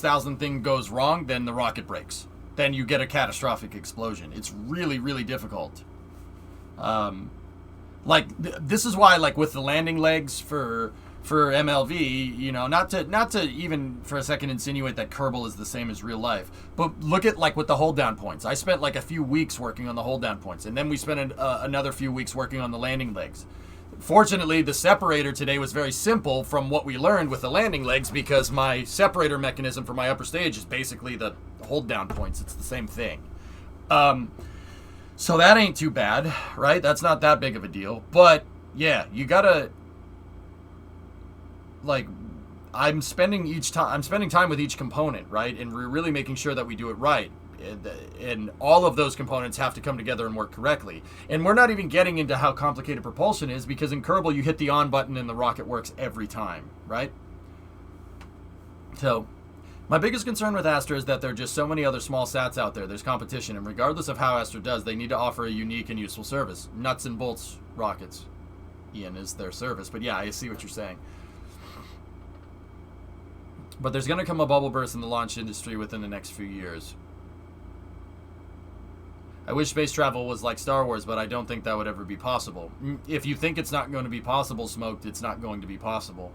6,000 thing goes wrong, then the rocket breaks. Then you get a catastrophic explosion. It's really, really difficult. This is why, like, with the landing legs for MLV, you know, not to even for a second insinuate that Kerbal is the same as real life, but look at, like, with the hold down points. I spent like a few weeks working on the hold down points, and then we spent another few weeks working on the landing legs. Fortunately, the separator today was very simple from what we learned with the landing legs, because my separator mechanism for my upper stage is basically the hold down points. It's the same thing. So that ain't too bad, right? That's not that big of a deal. But yeah, you gotta, like, I'm spending time with each component, right? And we're really making sure that we do it right. And all of those components have to come together and work correctly. And we're not even getting into how complicated propulsion is, because in Kerbal you hit the on button and the rocket works every time, right? So my biggest concern with Astra is that there are just so many other small sats out there. There's competition, and regardless of how Astra does, they need to offer a unique and useful service. Nuts and bolts rockets, Ian, is their service. But yeah, I see what you're saying. But there's going to come a bubble burst in the launch industry within the next few years. I wish space travel was like Star Wars, but I don't think that would ever be possible. If you think it's not going to be possible, Smoked, it's not going to be possible.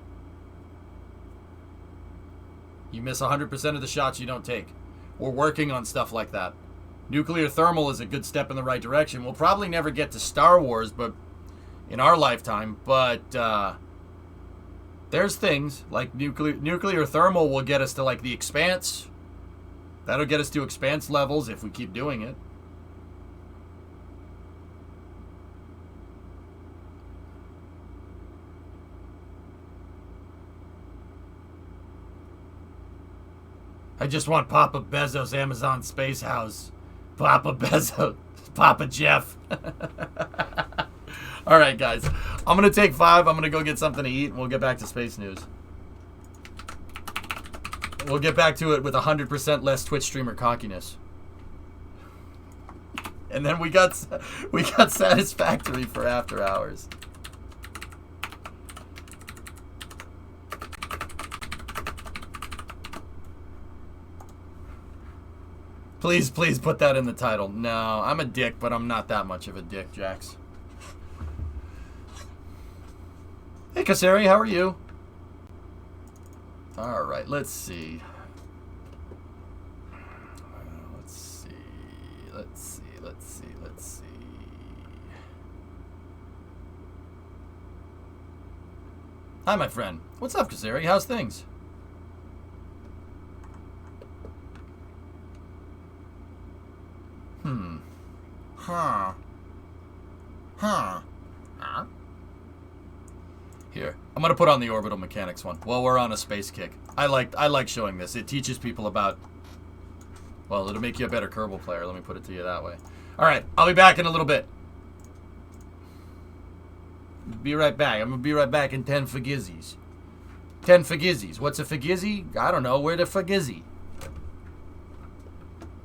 You miss 100% of the shots you don't take. We're working on stuff like that. Nuclear thermal is a good step in the right direction. We'll probably never get to Star Wars, but in our lifetime, but there's things like nuclear thermal will get us to, like, the Expanse. That'll get us to Expanse levels if we keep doing it. I just want Papa Bezos' Amazon Space House. Papa Bezos. Papa Jeff. All right, guys. I'm going to take 5. I'm going to go get something to eat, and we'll get back to space news. We'll get back to it with 100% less Twitch streamer cockiness. And then we got Satisfactory for after hours. Please put that in the title. No, I'm a dick, but I'm not that much of a dick, Jax. Hey, Kasari, how are you? All right, let's see. Let's see. Hi, my friend. What's up, Kasari? How's things? Here, I'm gonna put on the orbital mechanics one. Well, we're on a space kick. I like showing this. It teaches people about. Well, it'll make you a better Kerbal player. Let me put it to you that way. All right, I'll be back in a little bit. Be right back. I'm gonna be right back in 10 fagizzies. 10 fagizzies. What's a fagizzy? I don't know. Where the fagizzy?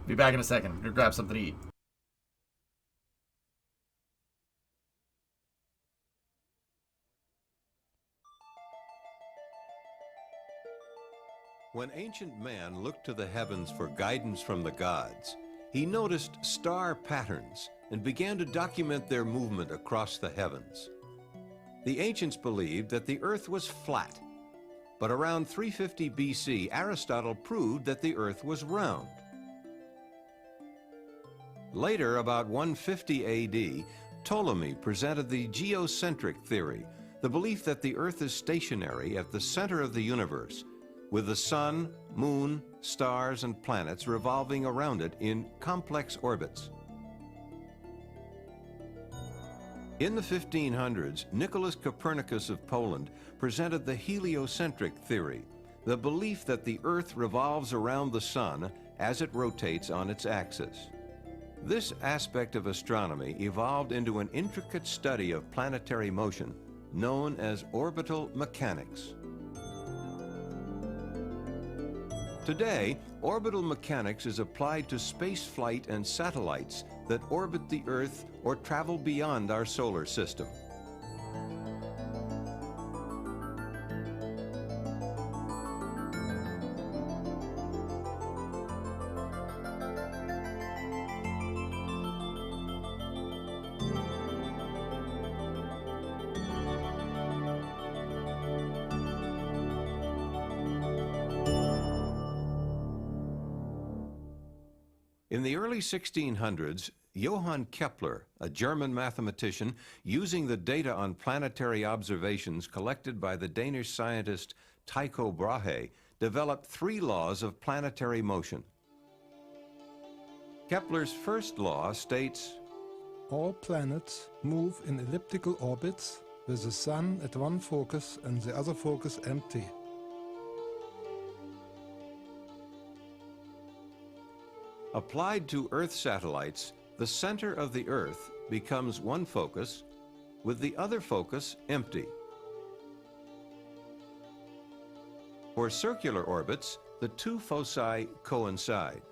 Be back in a second. I'm gonna grab something to eat. When ancient man looked to the heavens for guidance from the gods, he noticed star patterns and began to document their movement across the heavens. The ancients believed that the earth was flat, but around 350 BC, Aristotle proved that the earth was round. Later, about 150 AD, Ptolemy presented the geocentric theory, the belief that the earth is stationary at the center of the universe, with the sun, moon, stars, and planets revolving around it in complex orbits. In the 1500s, Nicholas Copernicus of Poland presented the heliocentric theory, the belief that the Earth revolves around the sun as it rotates on its axis. This aspect of astronomy evolved into an intricate study of planetary motion known as orbital mechanics. Today, orbital mechanics is applied to space flight and satellites that orbit the Earth or travel beyond our solar system. In the early 1600s, Johann Kepler, a German mathematician, using the data on planetary observations collected by the Danish scientist Tycho Brahe, developed 3 laws of planetary motion. Kepler's first law states, all planets move in elliptical orbits with the Sun at one focus and the other focus empty. applied to Earth satellites, the center of the Earth becomes one focus, with the other focus empty. For circular orbits, the 2 foci coincide.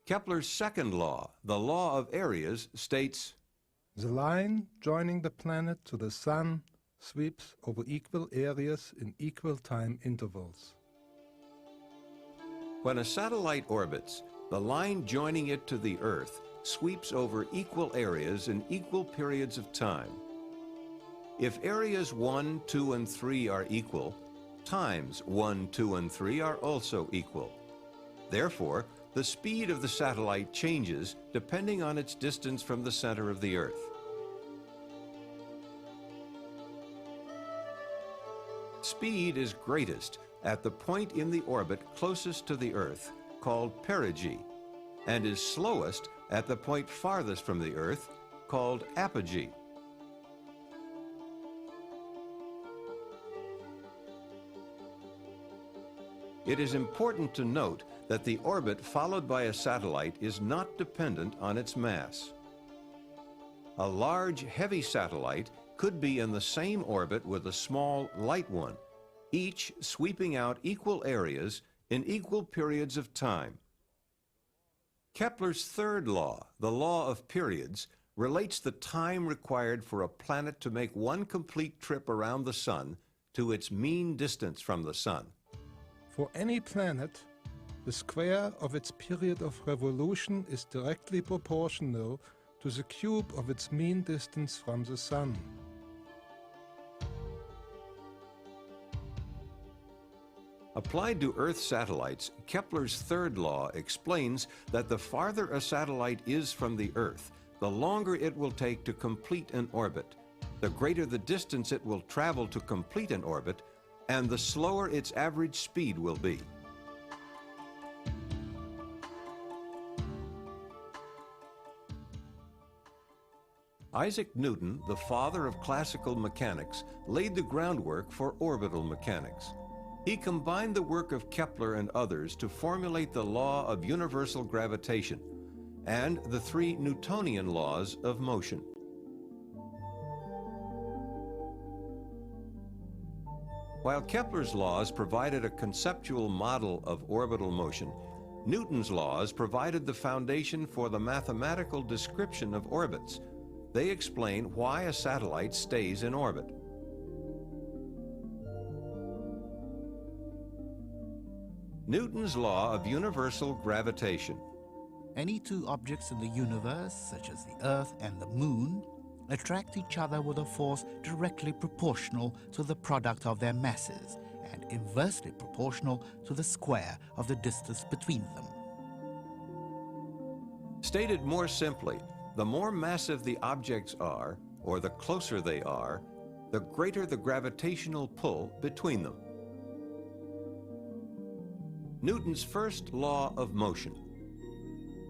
Kepler's second law, the law of areas, states, the line joining the planet to the Sun sweeps over equal areas in equal time intervals. when a satellite orbits, the line joining it to the Earth sweeps over equal areas in equal periods of time. If areas 1, 2, and 3 are equal, times 1, 2, and 3 are also equal. Therefore, the speed of the satellite changes depending on its distance from the center of the Earth. Speed is greatest at the point in the orbit closest to the Earth, called perigee, and is slowest at the point farthest from the Earth, called apogee. It is important to note that the orbit followed by a satellite is not dependent on its mass. A large, heavy satellite could be in the same orbit with a small, light one, each sweeping out equal areas in equal periods of time. Kepler's third law, the law of periods, relates the time required for a planet to make one complete trip around the Sun to its mean distance from the Sun. For any planet, the square of its period of revolution is directly proportional to the cube of its mean distance from the Sun. Applied to Earth satellites, Kepler's third law explains that the farther a satellite is from the Earth, the longer it will take to complete an orbit, the greater the distance it will travel to complete an orbit, and the slower its average speed will be. Isaac Newton, the father of classical mechanics, laid the groundwork for orbital mechanics. He combined the work of Kepler and others to formulate the law of universal gravitation and the 3 Newtonian laws of motion. While Kepler's laws provided a conceptual model of orbital motion, Newton's laws provided the foundation for the mathematical description of orbits. They explain why a satellite stays in orbit. Newton's law of universal gravitation. Any 2 objects in the universe, such as the Earth and the Moon, attract each other with a force directly proportional to the product of their masses and inversely proportional to the square of the distance between them. Stated more simply, the more massive the objects are, or the closer they are, the greater the gravitational pull between them. Newton's first law of motion.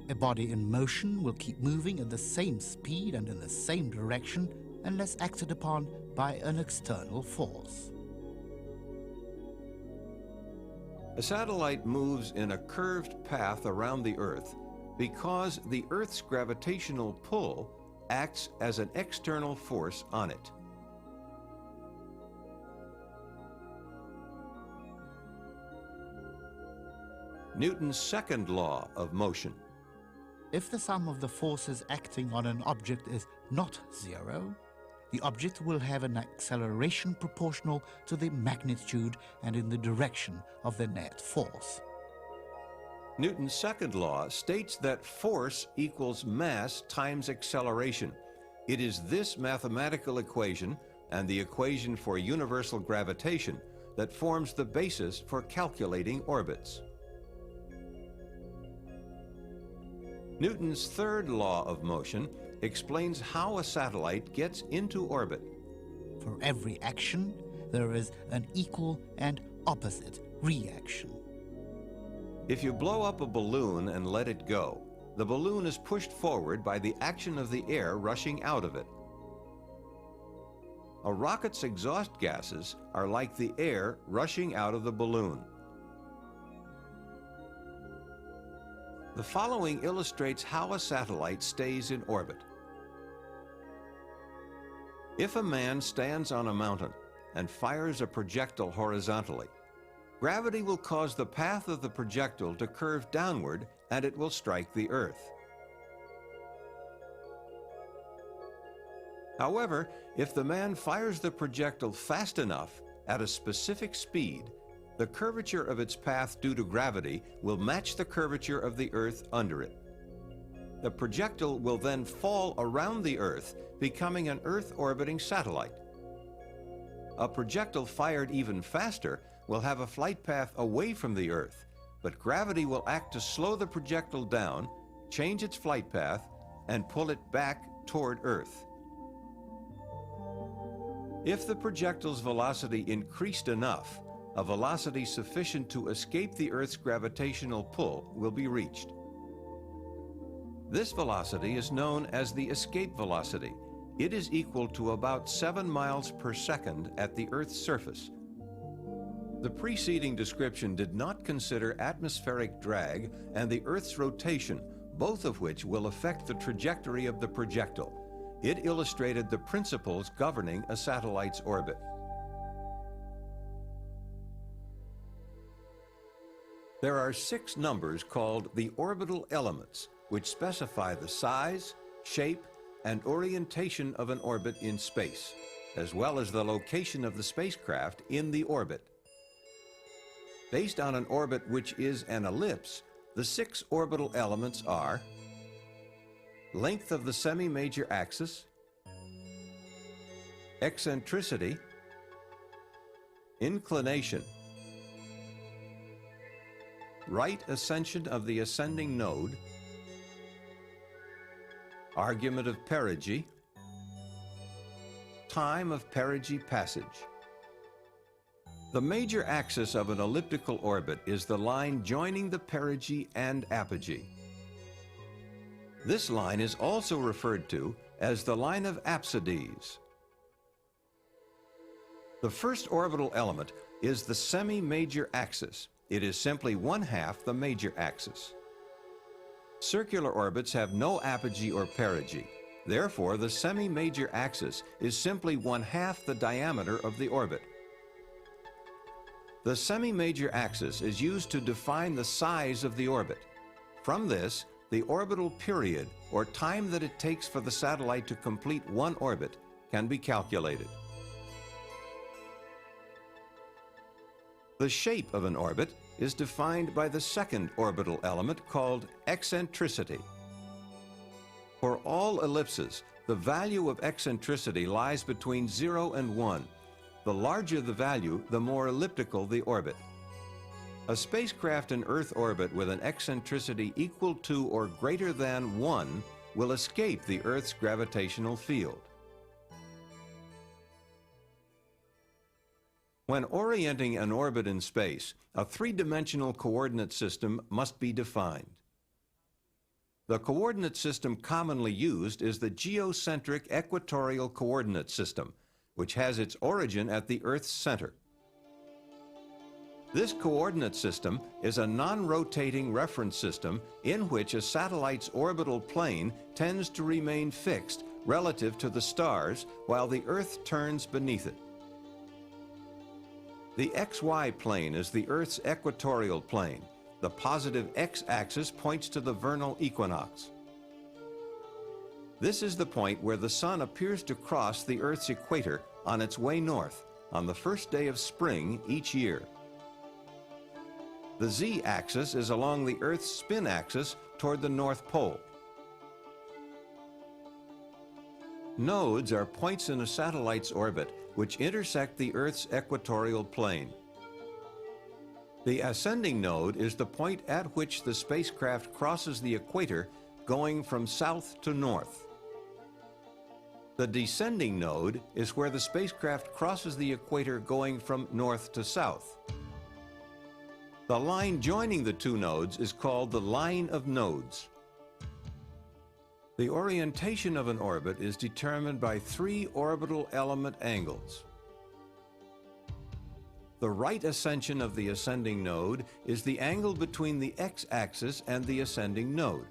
A body in motion will keep moving at the same speed and in the same direction unless acted upon by an external force. A satellite moves in a curved path around the Earth because the Earth's gravitational pull acts as an external force on it. Newton's second law of motion. If the sum of the forces acting on an object is not 0, the object will have an acceleration proportional to the magnitude and in the direction of the net force. Newton's second law states that force equals mass times acceleration. It is this mathematical equation and the equation for universal gravitation that forms the basis for calculating orbits. Newton's third law of motion explains how a satellite gets into orbit. For every action, there is an equal and opposite reaction. If you blow up a balloon and let it go, the balloon is pushed forward by the action of the air rushing out of it. A rocket's exhaust gases are like the air rushing out of the balloon. The following illustrates how a satellite stays in orbit. If a man stands on a mountain and fires a projectile horizontally, gravity will cause the path of the projectile to curve downward and it will strike the Earth. However, if the man fires the projectile fast enough at a specific speed, the curvature of its path due to gravity will match the curvature of the Earth under it. The projectile will then fall around the Earth, becoming an Earth-orbiting satellite. A projectile fired even faster will have a flight path away from the Earth, but gravity will act to slow the projectile down, change its flight path, and pull it back toward Earth. If the projectile's velocity increased enough, a velocity sufficient to escape the Earth's gravitational pull will be reached. This velocity is known as the escape velocity. It is equal to about 7 miles per second at the Earth's surface. The preceding description did not consider atmospheric drag and the Earth's rotation, both of which will affect the trajectory of the projectile. It illustrated the principles governing a satellite's orbit. There are 6 numbers called the orbital elements, which specify the size, shape, and orientation of an orbit in space, as well as the location of the spacecraft in the orbit. Based on an orbit which is an ellipse, the 6 orbital elements are length of the semi-major axis, eccentricity, inclination, right ascension of the ascending node, argument of perigee, time of perigee passage. The major axis of an elliptical orbit is the line joining the perigee and apogee. This line is also referred to as the line of apsides. The first orbital element is the semi-major axis. It is simply 1/2 the major axis. Circular orbits have no apogee or perigee. Therefore, the semi-major axis is simply 1/2 the diameter of the orbit. The semi-major axis is used to define the size of the orbit. From this, the orbital period, or time that it takes for the satellite to complete one orbit, can be calculated. The shape of an orbit is defined by the second orbital element called eccentricity. For all ellipses, the value of eccentricity lies between 0 and 1. The larger the value, the more elliptical the orbit. A spacecraft in Earth orbit with an eccentricity equal to or greater than 1 will escape the Earth's gravitational field. When orienting an orbit in space, a 3-dimensional coordinate system must be defined. The coordinate system commonly used is the geocentric equatorial coordinate system, which has its origin at the Earth's center. This coordinate system is a non-rotating reference system in which a satellite's orbital plane tends to remain fixed relative to the stars while the Earth turns beneath it. The XY plane is the Earth's equatorial plane. The positive x-axis points to the vernal equinox. This is the point where the sun appears to cross the Earth's equator on its way north on the first day of spring each year. The z-axis is along the Earth's spin axis toward the North Pole. Nodes are points in a satellite's orbit which intersect the Earth's equatorial plane. The ascending node is the point at which the spacecraft crosses the equator going from south to north. The descending node is where the spacecraft crosses the equator going from north to south. The line joining the two nodes is called the line of nodes. The orientation of an orbit is determined by three orbital element angles. The right ascension of the ascending node is the angle between the x-axis and the ascending node.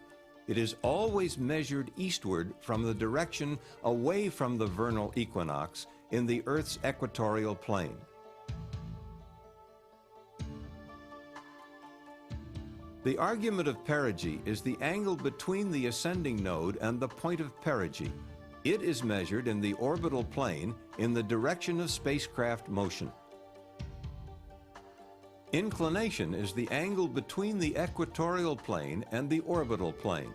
It is always measured eastward from the direction away from the vernal equinox in the Earth's equatorial plane. The argument of perigee is the angle between the ascending node and the point of perigee. It is measured in the orbital plane in the direction of spacecraft motion. Inclination is the angle between the equatorial plane and the orbital plane.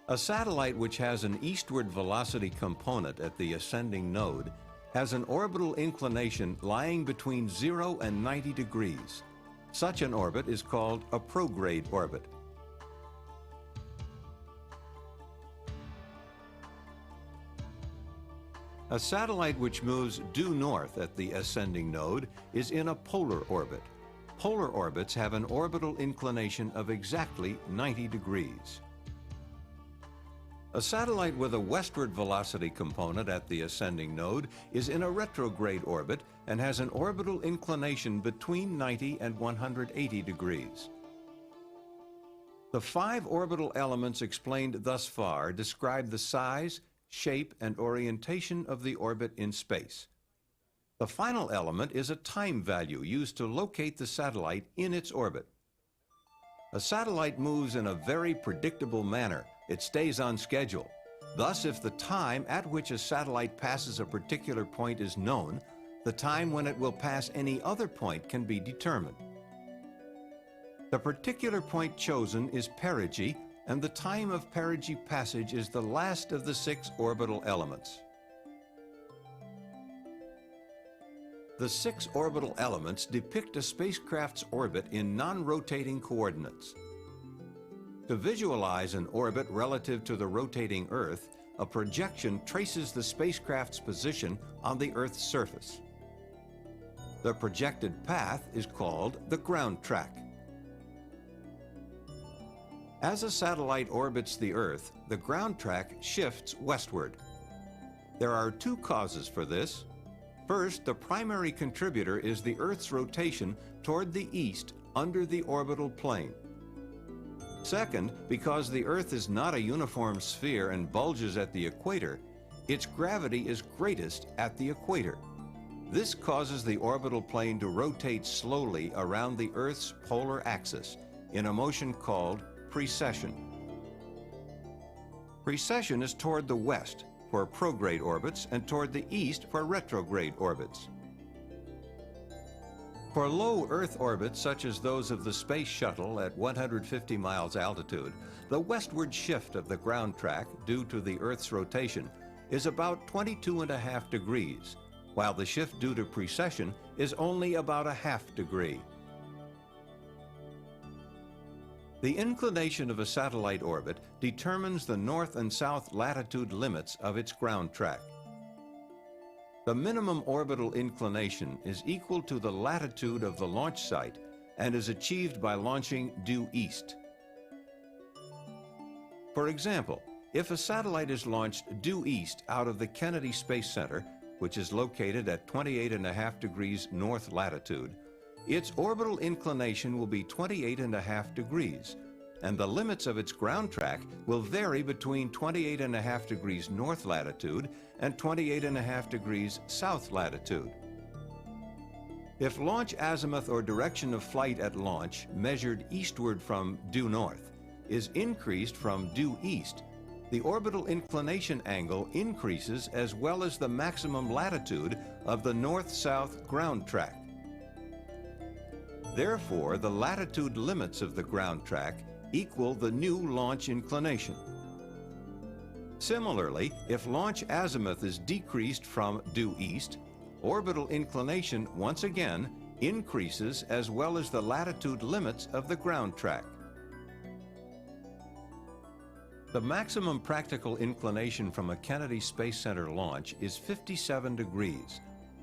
A satellite which has an eastward velocity component at the ascending node has an orbital inclination lying between 0 and 90 degrees. Such an orbit is called a prograde orbit. A satellite which moves due north at the ascending node is in a polar orbit. Polar orbits have an orbital inclination of exactly 90 degrees. A satellite with a westward velocity component at the ascending node is in a retrograde orbit and has an orbital inclination between 90 and 180 degrees. The 5 orbital elements explained thus far describe the size, shape, and orientation of the orbit in space. The final element is a time value used to locate the satellite in its orbit. A satellite moves in a very predictable manner. It stays on schedule. Thus, if the time at which a satellite passes a particular point is known, the time when it will pass any other point can be determined. The particular point chosen is perigee, and the time of perigee passage is the last of the 6 orbital elements. The 6 orbital elements depict a spacecraft's orbit in non-rotating coordinates. To visualize an orbit relative to the rotating Earth, a projection traces the spacecraft's position on the Earth's surface. The projected path is called the ground track. As a satellite orbits the Earth, the ground track shifts westward. There are 2 causes for this. First, the primary contributor is the Earth's rotation toward the east under the orbital plane. Second, because the Earth is not a uniform sphere and bulges at the equator, its gravity is greatest at the equator. This causes the orbital plane to rotate slowly around the Earth's polar axis in a motion called precession. Precession is toward the west for prograde orbits and toward the east for retrograde orbits. For low Earth orbits such as those of the Space Shuttle at 150 miles altitude, the westward shift of the ground track due to the Earth's rotation is about 22.5 degrees, while the shift due to precession is only about a half degree. The inclination of a satellite orbit determines the north and south latitude limits of its ground track. The minimum orbital inclination is equal to the latitude of the launch site and is achieved by launching due east. For example, if a satellite is launched due east out of the Kennedy Space Center, which is located at 28.5 degrees north latitude, its orbital inclination will be 28.5 degrees, and the limits of its ground track will vary between 28.5 degrees north latitude and 28.5 degrees south latitude. If launch azimuth or direction of flight at launch measured eastward from due north is increased from due east, the orbital inclination angle increases as well as the maximum latitude of the north-south ground track. Therefore, the latitude limits of the ground track equal the new launch inclination. Similarly, if launch azimuth is decreased from due east, orbital inclination once again increases as well as the latitude limits of the ground track. The maximum practical inclination from a Kennedy Space Center launch is 57 degrees.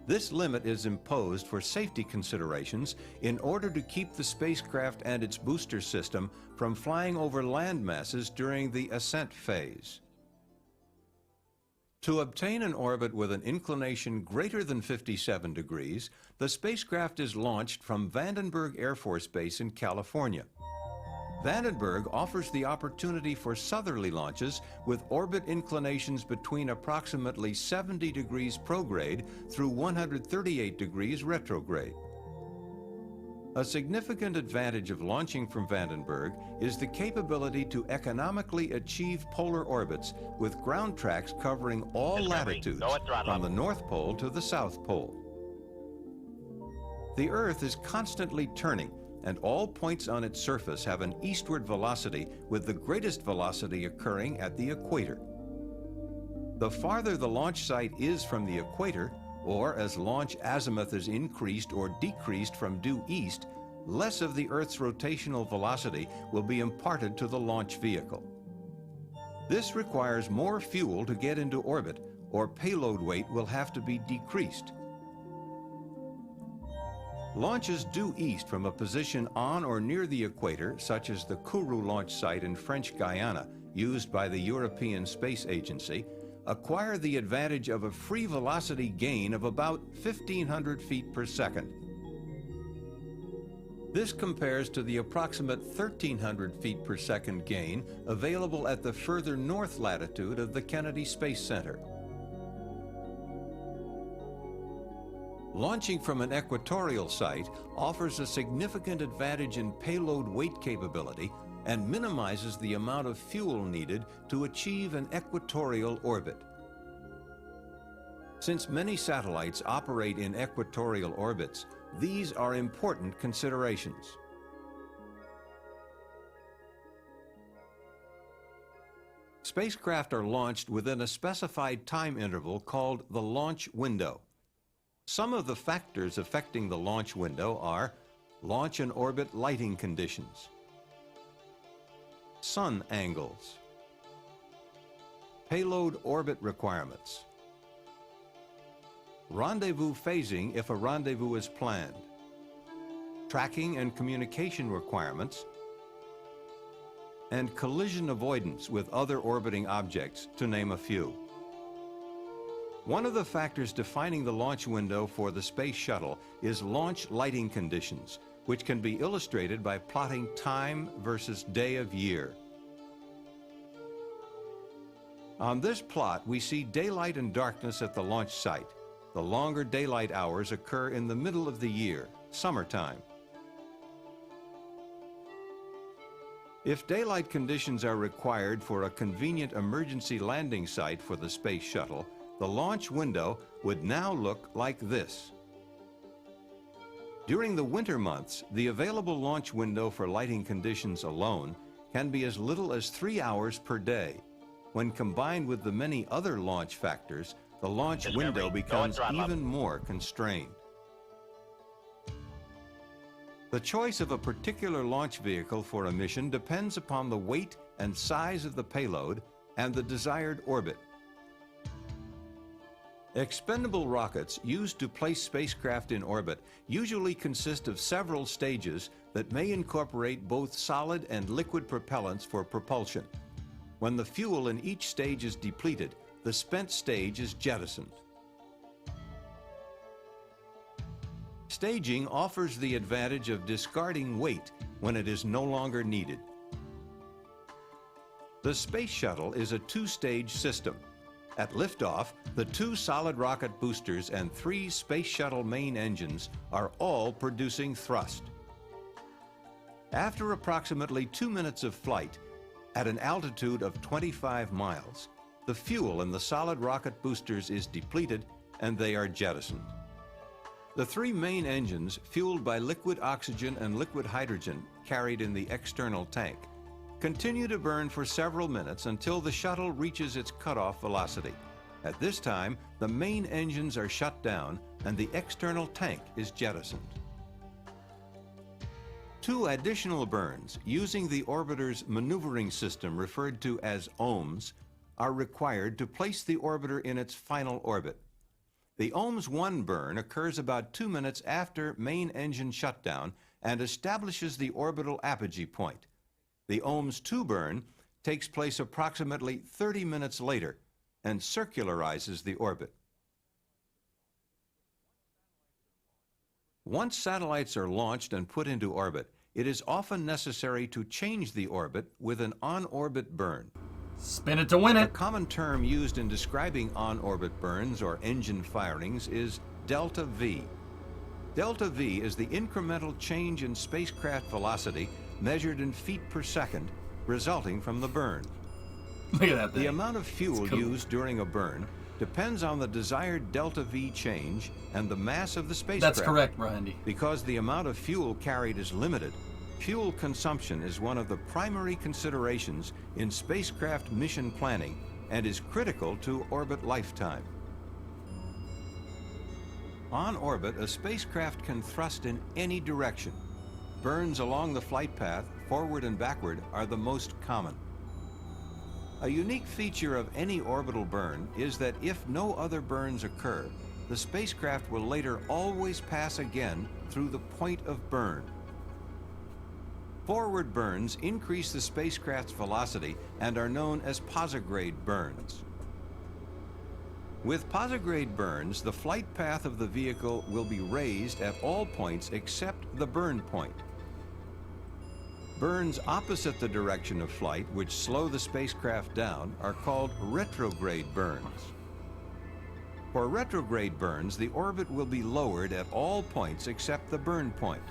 This limit is imposed for safety considerations in order to keep the spacecraft and its booster system from flying over land masses during the ascent phase. To obtain an orbit with an inclination greater than 57 degrees, the spacecraft is launched from Vandenberg Air Force Base in California. Vandenberg offers the opportunity for southerly launches with orbit inclinations between approximately 70 degrees prograde through 138 degrees retrograde. A significant advantage of launching from Vandenberg is the capability to economically achieve polar orbits with ground tracks covering all latitudes from the North Pole to the South Pole. The Earth is constantly turning, and all points on its surface have an eastward velocity, with the greatest velocity occurring at the equator. The farther the launch site is from the equator, or as launch azimuth is increased or decreased from due east, less of the Earth's rotational velocity will be imparted to the launch vehicle. This requires more fuel to get into orbit, or payload weight will have to be decreased. Launches due east from a position on or near the equator, such as the Kourou launch site in French Guiana, used by the European Space Agency, acquire the advantage of a free velocity gain of about 1,500 feet per second. This compares to the approximate 1,300 feet per second gain available at the further north latitude of the Kennedy Space Center. Launching from an equatorial site offers a significant advantage in payload weight capability and minimizes the amount of fuel needed to achieve an equatorial orbit. Since many satellites operate in equatorial orbits, these are important considerations. Spacecraft are launched within a specified time interval called the launch window. Some of the factors affecting the launch window are launch and orbit lighting conditions, sun angles, payload orbit requirements, rendezvous phasing if a rendezvous is planned, tracking and communication requirements, and collision avoidance with other orbiting objects, to name a few. One of the factors defining the launch window for the Space Shuttle is launch lighting conditions, which can be illustrated by plotting time versus day of year. On this plot, we see daylight and darkness at the launch site. The longer daylight hours occur in the middle of the year, summertime. If daylight conditions are required for a convenient emergency landing site for the Space Shuttle, the launch window would now look like this. During the winter months, the available launch window for lighting conditions alone can be as little as 3 hours per day. When combined with the many other launch factors, the launch window becomes even more constrained. The choice of a particular launch vehicle for a mission depends upon the weight and size of the payload and the desired orbit. Expendable rockets used to place spacecraft in orbit usually consist of several stages that may incorporate both solid and liquid propellants for propulsion. When the fuel in each stage is depleted, the spent stage is jettisoned. Staging offers the advantage of discarding weight when it is no longer needed. The Space Shuttle is a two-stage system. At liftoff, the 2 solid rocket boosters and 3 Space Shuttle main engines are all producing thrust. After approximately 2 minutes of flight, at an altitude of 25 miles, the fuel in the solid rocket boosters is depleted and they are jettisoned. The 3 main engines, fueled by liquid oxygen and liquid hydrogen carried in the external tank, continue to burn for several minutes until the shuttle reaches its cutoff velocity. At this time, the main engines are shut down and the external tank is jettisoned. 2 additional burns using the orbiter's maneuvering system referred to as ohms are required to place the orbiter in its final orbit. The ohms 1 burn occurs about 2 minutes after main engine shutdown and establishes the orbital apogee point. The ohms 2 burn takes place approximately 30 minutes later and circularizes the orbit. Once satellites are launched and put into orbit, it is often necessary to change the orbit with an on-orbit burn. Spin it to win A it. common term used in describing on-orbit burns or engine firings is delta V. Delta V is the incremental change in spacecraft velocity measured in feet per second resulting from the burn. Look at that thing. The amount of fuel It's cool. used during a burn depends on the desired delta V change and the mass of the spacecraft. That's correct, Randy. Because the amount of fuel carried is limited, fuel consumption is one of the primary considerations in spacecraft mission planning and is critical to orbit lifetime. On orbit, a spacecraft can thrust in any direction. Burns along the flight path, forward and backward, are the most common. A unique feature of any orbital burn is that if no other burns occur, the spacecraft will later always pass again through the point of burn. Forward burns increase the spacecraft's velocity and are known as posigrade burns. With posigrade burns, the flight path of the vehicle will be raised at all points except the burn point. Burns opposite the direction of flight, which slow the spacecraft down, are called retrograde burns. For retrograde burns, the orbit will be lowered at all points except the burn point.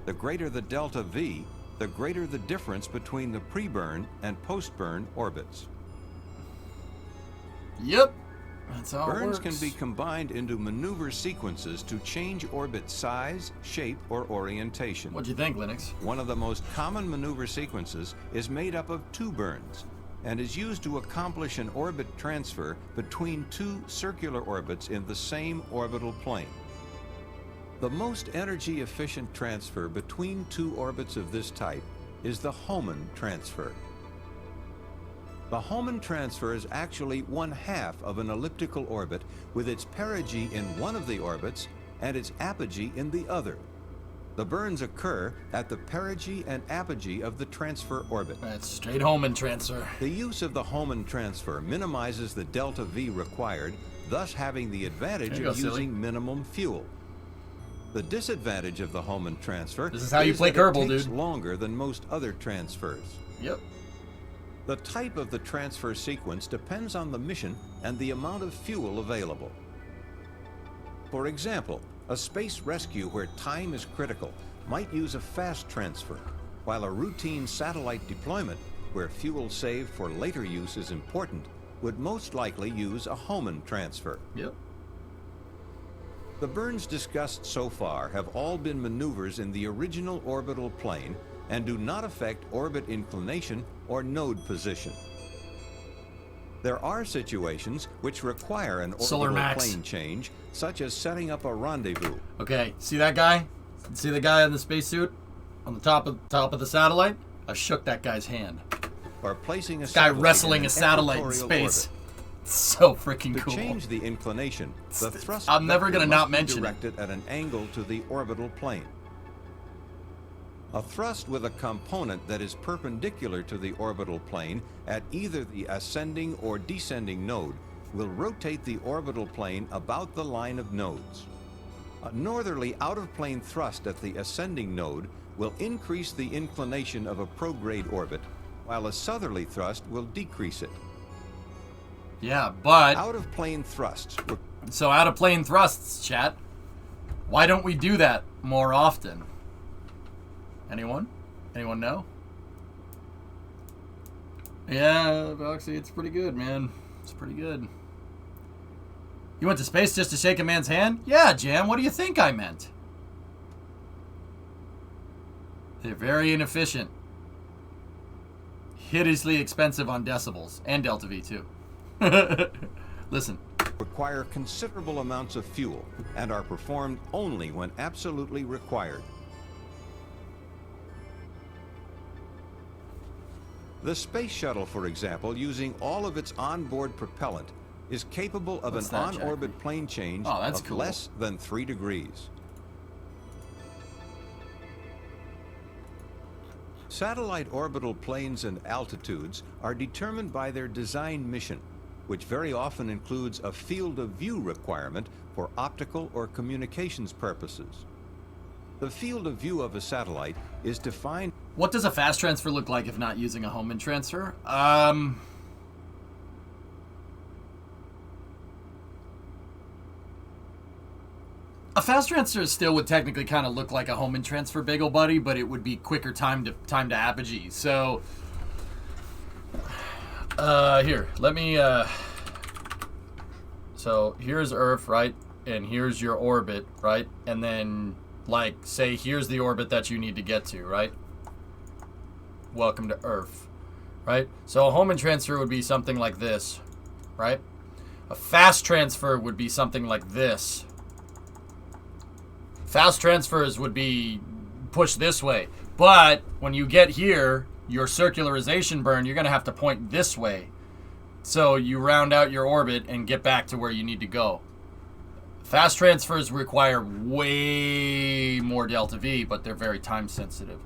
The greater the delta V, the greater the difference between the pre-burn and post-burn orbits. Yep. That's how it Burns works. can be combined into maneuver sequences to change orbit size, shape, or orientation. What'd you think, Linux? One of the most common maneuver sequences is made up of 2 burns and is used to accomplish an orbit transfer between 2 circular orbits in the same orbital plane. The most energy-efficient transfer between 2 orbits of this type is the Hohmann transfer. The Hohmann transfer is actually 1/2 of an elliptical orbit with its perigee in one of the orbits and its apogee in the other. The burns occur at the perigee and apogee of the transfer orbit. That's straight Hohmann transfer. The use of the Hohmann transfer minimizes the delta V required, thus having the advantage There you of go, silly. using minimum fuel. The disadvantage of the Hohmann transfer This is how you play that Kerbal, it takes dude. longer than most other transfers. Yep. The type of the transfer sequence depends on the mission and the amount of fuel available. For example, a space rescue where time is critical might use a fast transfer, while a routine satellite deployment where fuel saved for later use is important would most likely use a Hohmann transfer. Yep. The burns discussed so far have all been maneuvers in the original orbital plane and do not affect orbit inclination or node position. There are situations which require an Solar orbital Max. plane change, such as setting up a rendezvous. Okay, see that guy? See the guy in the spacesuit on the top of the satellite? I shook that guy's hand. Or placing a Guy satellite wrestling in a an satellite in equatorial space. orbit. So freaking To cool. change the inclination, the thrust I'm never vector gonna must not be mention it. directed at an angle to the orbital plane. A thrust with a component that is perpendicular to the orbital plane at either the ascending or descending node will rotate the orbital plane about the line of nodes. A northerly out-of-plane thrust at the ascending node will increase the inclination of a prograde orbit, while a southerly thrust will decrease it. Yeah, but Out-of-plane thrusts so out of plane thrusts, chat. Why don't we do that more often? Anyone? Anyone know? Yeah, Boxy, it's pretty good, man. It's pretty good. You went to space just to shake a man's hand? Yeah, Jam, what do you think I meant? They're very inefficient. Hideously expensive on decibels. And Delta V, too. Listen. require considerable amounts of fuel and are performed only when absolutely required. The space shuttle, for example, using all of its onboard propellant, is capable of What's an that, on-orbit Jackie? plane change Oh, that's of cool. less than 3 degrees. Satellite orbital planes and altitudes are determined by their design mission, which very often includes a field of view requirement for optical or communications purposes. The field of view of a satellite is defined. What does a fast transfer look like if not using a Hohmann transfer? A fast transfer still would technically kind of look like a Hohmann transfer, Bagel Buddy, but it would be quicker time to apogee. So, here, let me. So here's Earth, right, and here's your orbit, right, and then like say here's the orbit that you need to get to, right. Welcome to Earth, right. So a Hohmann transfer would be something like this, right. A fast transfer would be something like this. Fast transfers would be pushed this way. But when you get here, your circularization burn, you're going to have to point this way. So you round out your orbit and get back to where you need to go. Fast transfers require way more delta V, but they're very time sensitive.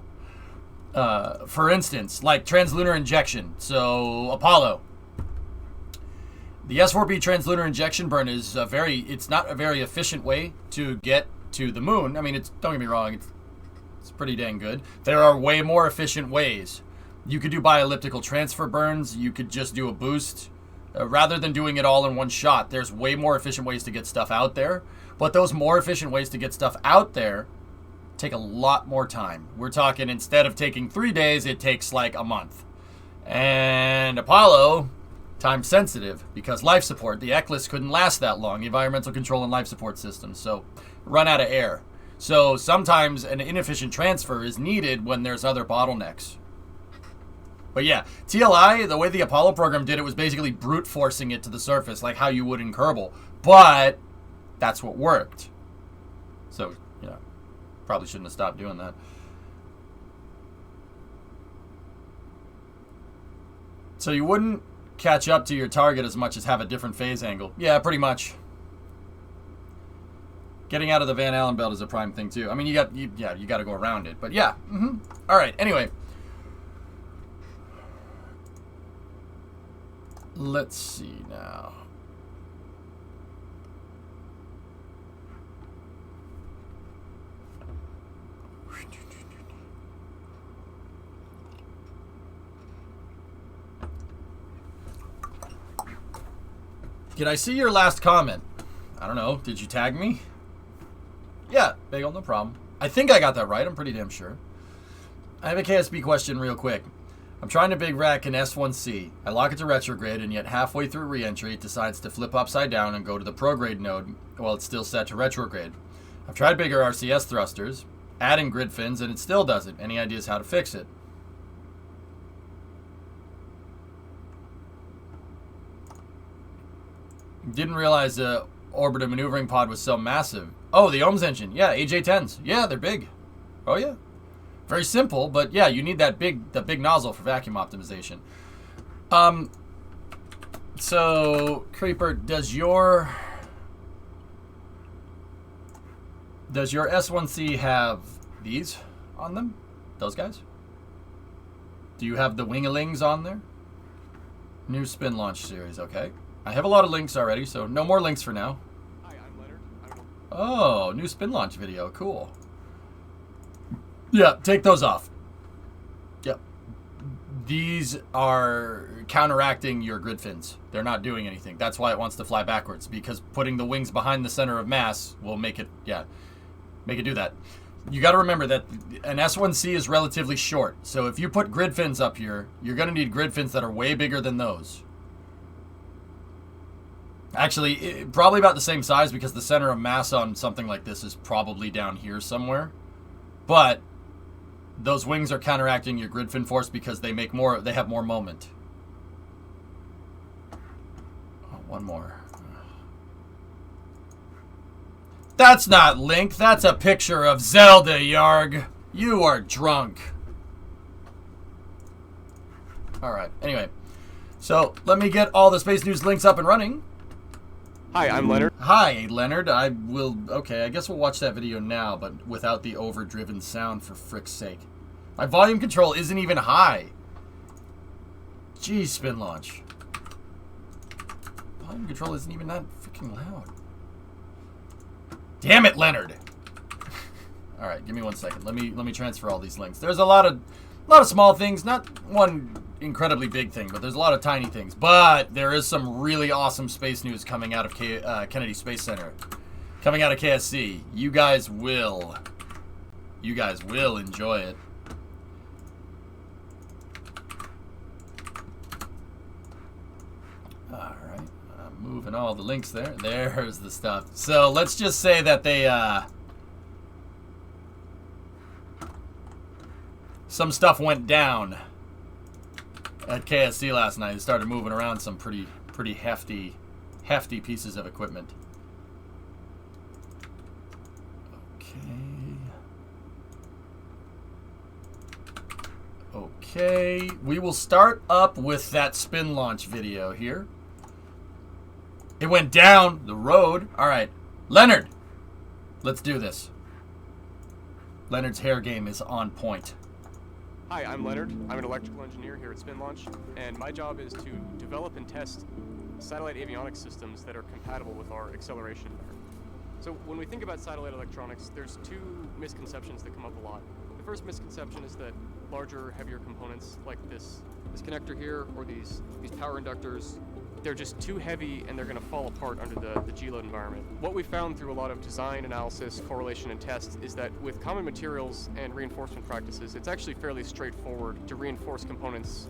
For instance, like translunar injection. So Apollo. The S4B translunar injection burn is it's not a very efficient way to get to the moon. I mean, don't get me wrong, it's pretty dang good. There are way more efficient ways. You could do bi-elliptical transfer burns. You could just do a boost. Rather than doing it all in one shot, there's way more efficient ways to get stuff out there. But those more efficient ways to get stuff out there take a lot more time. We're talking, instead of taking 3 days, it takes like a month. And Apollo, time sensitive, because life support. The ECLIS couldn't last that long, environmental control and life support systems. So run out of air. So sometimes an inefficient transfer is needed when there's other bottlenecks. But yeah, TLI, the way the Apollo program did it was basically brute forcing it to the surface, like how you would in Kerbal. But that's what worked. So, yeah, probably shouldn't have stopped doing that. So you wouldn't catch up to your target as much as have a different phase angle. Yeah, pretty much. Getting out of the Van Allen belt is a prime thing too. I mean, you got to go around it. But yeah. All right. Anyway, let's see now. Did I see your last comment? I don't know. Did you tag me? Yeah, Bagel, no problem. I think I got that right. I'm pretty damn sure. I have a KSB question real quick. I'm trying to big rack an S1C. I lock it to retrograde, and yet halfway through reentry, it decides to flip upside down and go to the prograde node while it's still set to retrograde. I've tried bigger RCS thrusters, adding grid fins, and it still doesn't. Any ideas how to fix it? Didn't realize the orbiter maneuvering pod was so massive. Oh, the OMS engine. Yeah, AJ10s. Yeah, they're big. Oh, yeah. Very simple, but yeah, you need the big nozzle for vacuum optimization. So, Creeper, does your S1C have these on them? Those guys? Do you have the wingalings on there? New spin launch series, okay. I have a lot of links already, so no more links for now. Hi, I'm Leonard. Oh, new spin launch video. Cool. Yeah, take those off. Yep. These are counteracting your grid fins. They're not doing anything. That's why it wants to fly backwards, because putting the wings behind the center of mass will make it do that. You got to remember that an S1C is relatively short. So if you put grid fins up here, you're going to need grid fins that are way bigger than those. Actually, probably about the same size, because the center of mass on something like this is probably down here somewhere. But those wings are counteracting your grid fin force because they have more moment. Oh, one more. That's not Link. That's a picture of Zelda, Yarg. You are drunk. All right. Anyway, so let me get all the Space News links up and running. Hi, I'm Leonard. Hi, Leonard. Okay, I guess we'll watch that video now, but without the overdriven sound, for frick's sake. My volume control isn't even high. Geez, spin launch. Volume control isn't even that freaking loud. Damn it, Leonard. All right, give me 1 second. Let me transfer all these links. There's a lot of small things, not one incredibly big thing, but there's a lot of tiny things. But there is some really awesome space news coming out of Kennedy Space Center, coming out of KSC. You guys will enjoy it. All right, I'm moving all the links there. There's the stuff. So let's just say that they some stuff went down at KSC last night. They started moving around some pretty hefty pieces of equipment. Okay, we will start up with that spin launch video here. It went down the road. All right, Leonard, let's do this. Leonard's hair game is on point. Hi, I'm Leonard. I'm an electrical engineer here at Spin Launch, and my job is to develop and test satellite avionics systems that are compatible with our acceleration environment. So when we think about satellite electronics, there's two misconceptions that come up a lot. The first misconception is that larger, heavier components like this connector here or these power inductors, they're just too heavy and they're going to fall apart under the G-load environment. What we found through a lot of design, analysis, correlation, and tests is that with common materials and reinforcement practices, it's actually fairly straightforward to reinforce components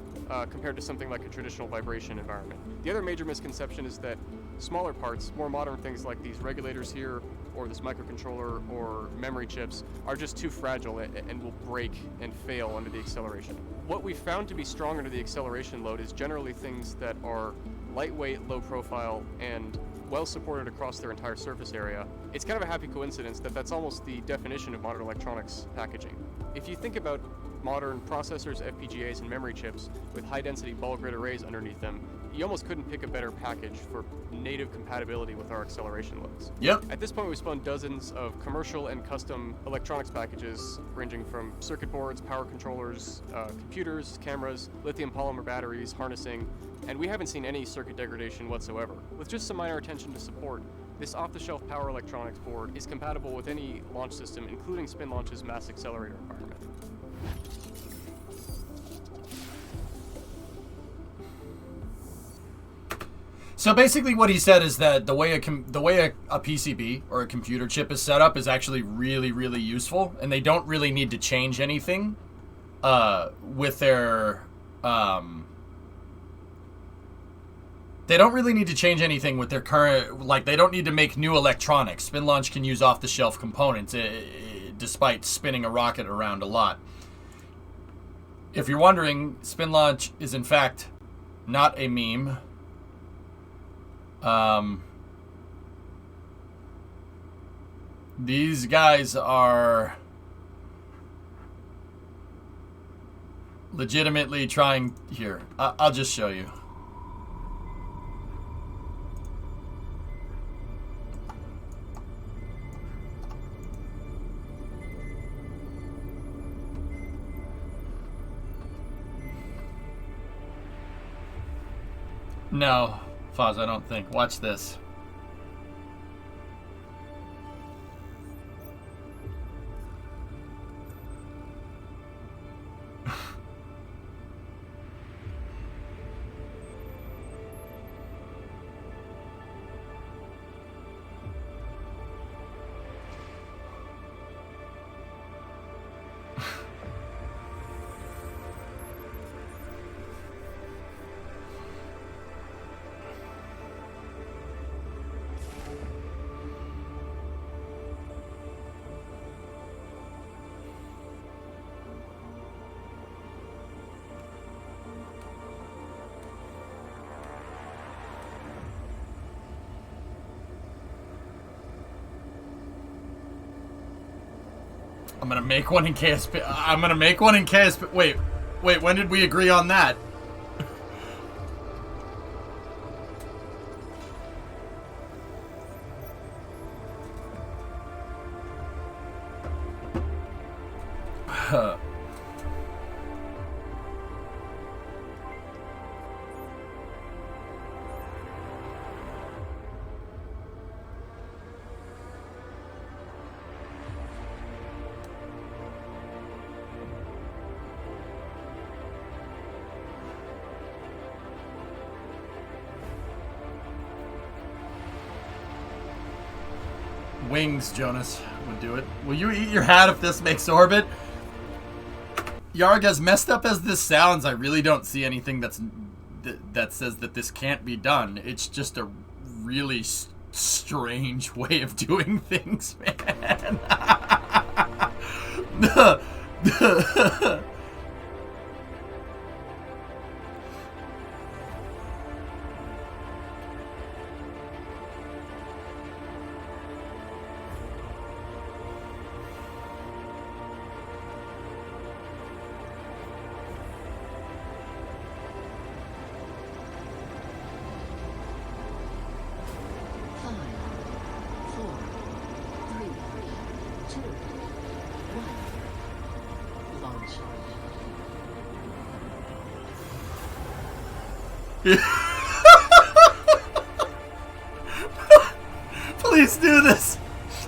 compared to something like a traditional vibration environment. The other major misconception is that smaller parts, more modern things like these regulators here, or this microcontroller, or memory chips, are just too fragile and will break and fail under the acceleration. What we found to be strong under the acceleration load is generally things that are lightweight, low profile, and well supported across their entire surface area. It's kind of a happy coincidence that that's almost the definition of modern electronics packaging. If you think about modern processors, FPGAs, and memory chips with high-density ball grid arrays underneath them, you almost couldn't pick a better package for native compatibility with our acceleration loads. Yep. At this point, we've spun dozens of commercial and custom electronics packages ranging from circuit boards, power controllers, computers, cameras, lithium polymer batteries, harnessing, and we haven't seen any circuit degradation whatsoever. With just some minor attention to support, this off-the-shelf power electronics board is compatible with any launch system, including Spin Launch's mass accelerator environment. So basically what he said is that the way a PCB or a computer chip is set up is actually really, really useful, and they don't really need to change anything with their... They don't really need to change anything with their current... Like, they don't need to make new electronics. Spin Launch can use off-the-shelf components, despite spinning a rocket around a lot. If you're wondering, Spin Launch is in fact not a meme. These guys are legitimately trying... Here, I'll just show you. No, Foz, I don't think. Watch this. I'm gonna make one in KSP. I'm gonna make one in KSP. Wait, when did we agree on that? Wings, Jonas, would do it. Will you eat your hat if this makes orbit? Yarg, as messed up as this sounds, I really don't see anything that says that this can't be done. It's just a really strange way of doing things, man. Please do this.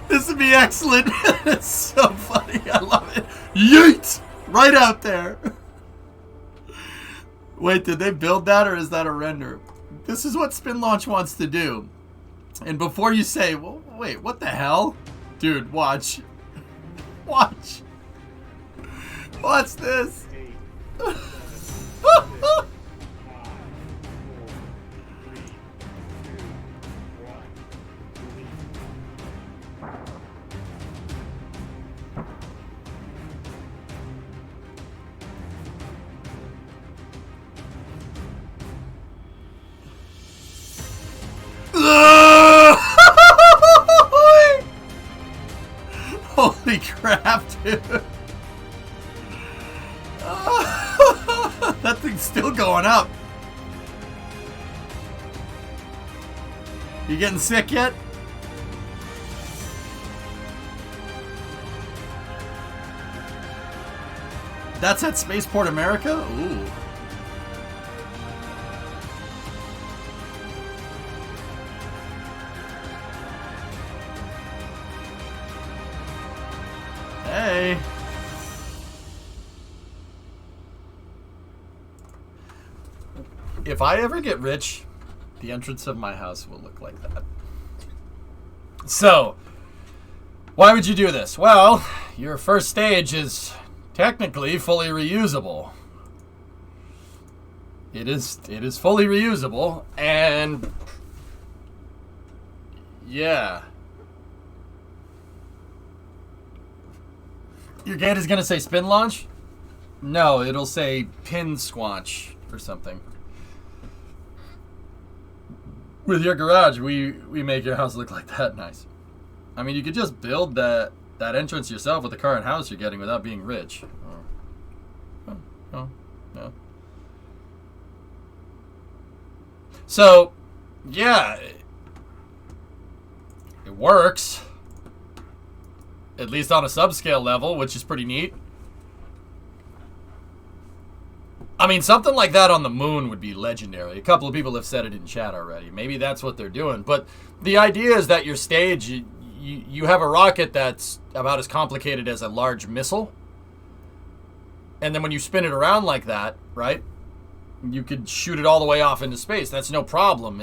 This would be excellent. It's so funny. I love it. Yeet! Right out there. Wait, did they build that or is that a render? This is what Spin Launch wants to do. And before you say, well, wait, what the hell? Dude, watch. Watch. Watch this. Holy crap, dude. That thing's still going up. You getting sick yet? That's at Spaceport America? Ooh. Hey. If I ever get rich, the entrance of my house will look like that. So, why would you do this? Well, your first stage is technically fully reusable. It is fully reusable, and yeah. Your gate is gonna say spin launch? No, it'll say pin squanch or something. With your garage, we make your house look like that nice. I mean, you could just build that entrance yourself with the current house you're getting without being rich. Oh, no. So, yeah, it works. At least on a subscale level, which is pretty neat. I mean, something like that on the moon would be legendary. A couple of people have said it in chat already. Maybe that's what they're doing. But the idea is that your stage, you have a rocket that's about as complicated as a large missile. And then when you spin it around like that, right, you could shoot it all the way off into space. That's no problem.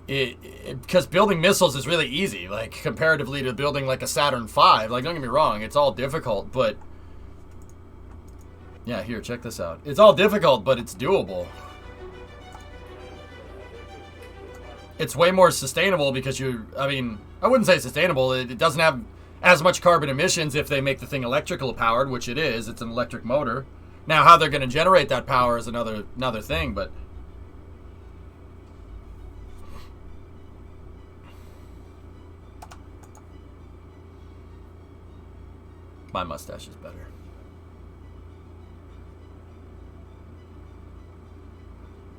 Because building missiles is really easy, like, comparatively to building, like, a Saturn V. Like, don't get me wrong, it's all difficult, but... Yeah, here, check this out. It's all difficult, but it's doable. It's way more sustainable because I mean, I wouldn't say sustainable. It doesn't have as much carbon emissions if they make the thing electrical powered, which it is. It's an electric motor. Now, how they're going to generate that power is another thing, but... My mustache is better.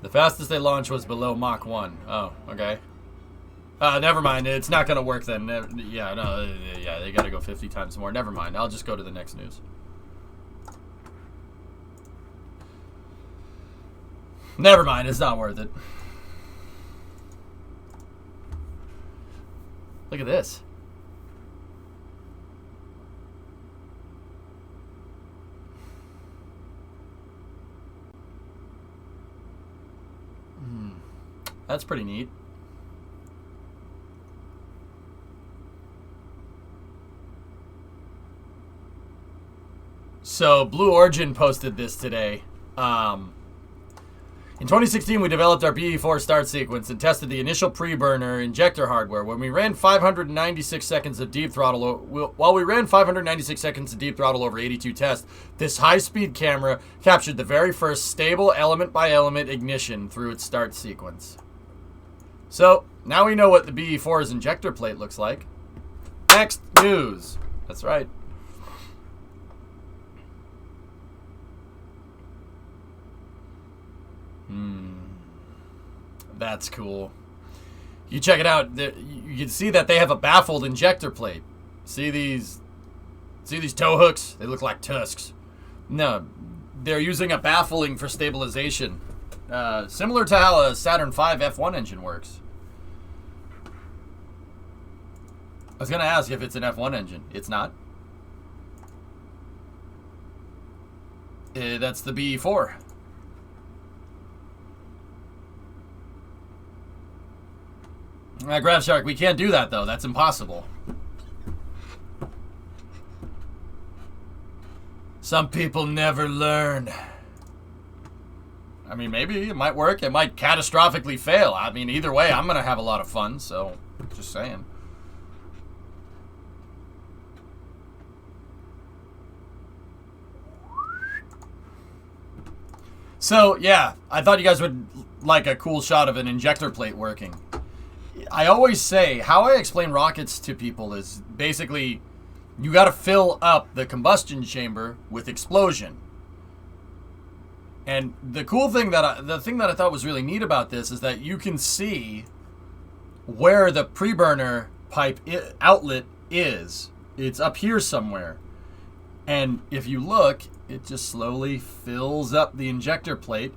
The fastest they launched was below Mach 1. Oh, okay. Never mind. It's not going to work then. Yeah, no, yeah, they got to go 50 times more. Never mind. I'll just go to the next news. Never mind. It's not worth it. Look at this. That's pretty neat. So Blue Origin posted this today. In 2016, we developed our BE4 start sequence and tested the initial pre-burner injector hardware. When we ran 596 seconds of deep throttle, while we ran 596 seconds of deep throttle over 82 tests, this high-speed camera captured the very first stable element-by-element ignition through its start sequence. So now we know what the BE4's injector plate looks like. Next news. That's right. That's cool. You check it out. You can see that they have a baffled injector plate. See these tow hooks? They look like tusks. No, they're using a baffling for stabilization, similar to how a Saturn V F1 engine works. I was gonna ask if it's an F1 engine. It's not. That's the BE4. Grab Shark, we can't do that though. That's impossible. Some people never learn. I mean, maybe it might work. It might catastrophically fail. I mean, either way, I'm going to have a lot of fun. So, just saying. So, yeah, I thought you guys would like a cool shot of an injector plate working. I always say, how I explain rockets to people is basically, you got to fill up the combustion chamber with explosion. And the cool thing the thing that I thought was really neat about this is that you can see where the pre-burner pipe outlet is. It's up here somewhere. And if you look, it just slowly fills up the injector plate.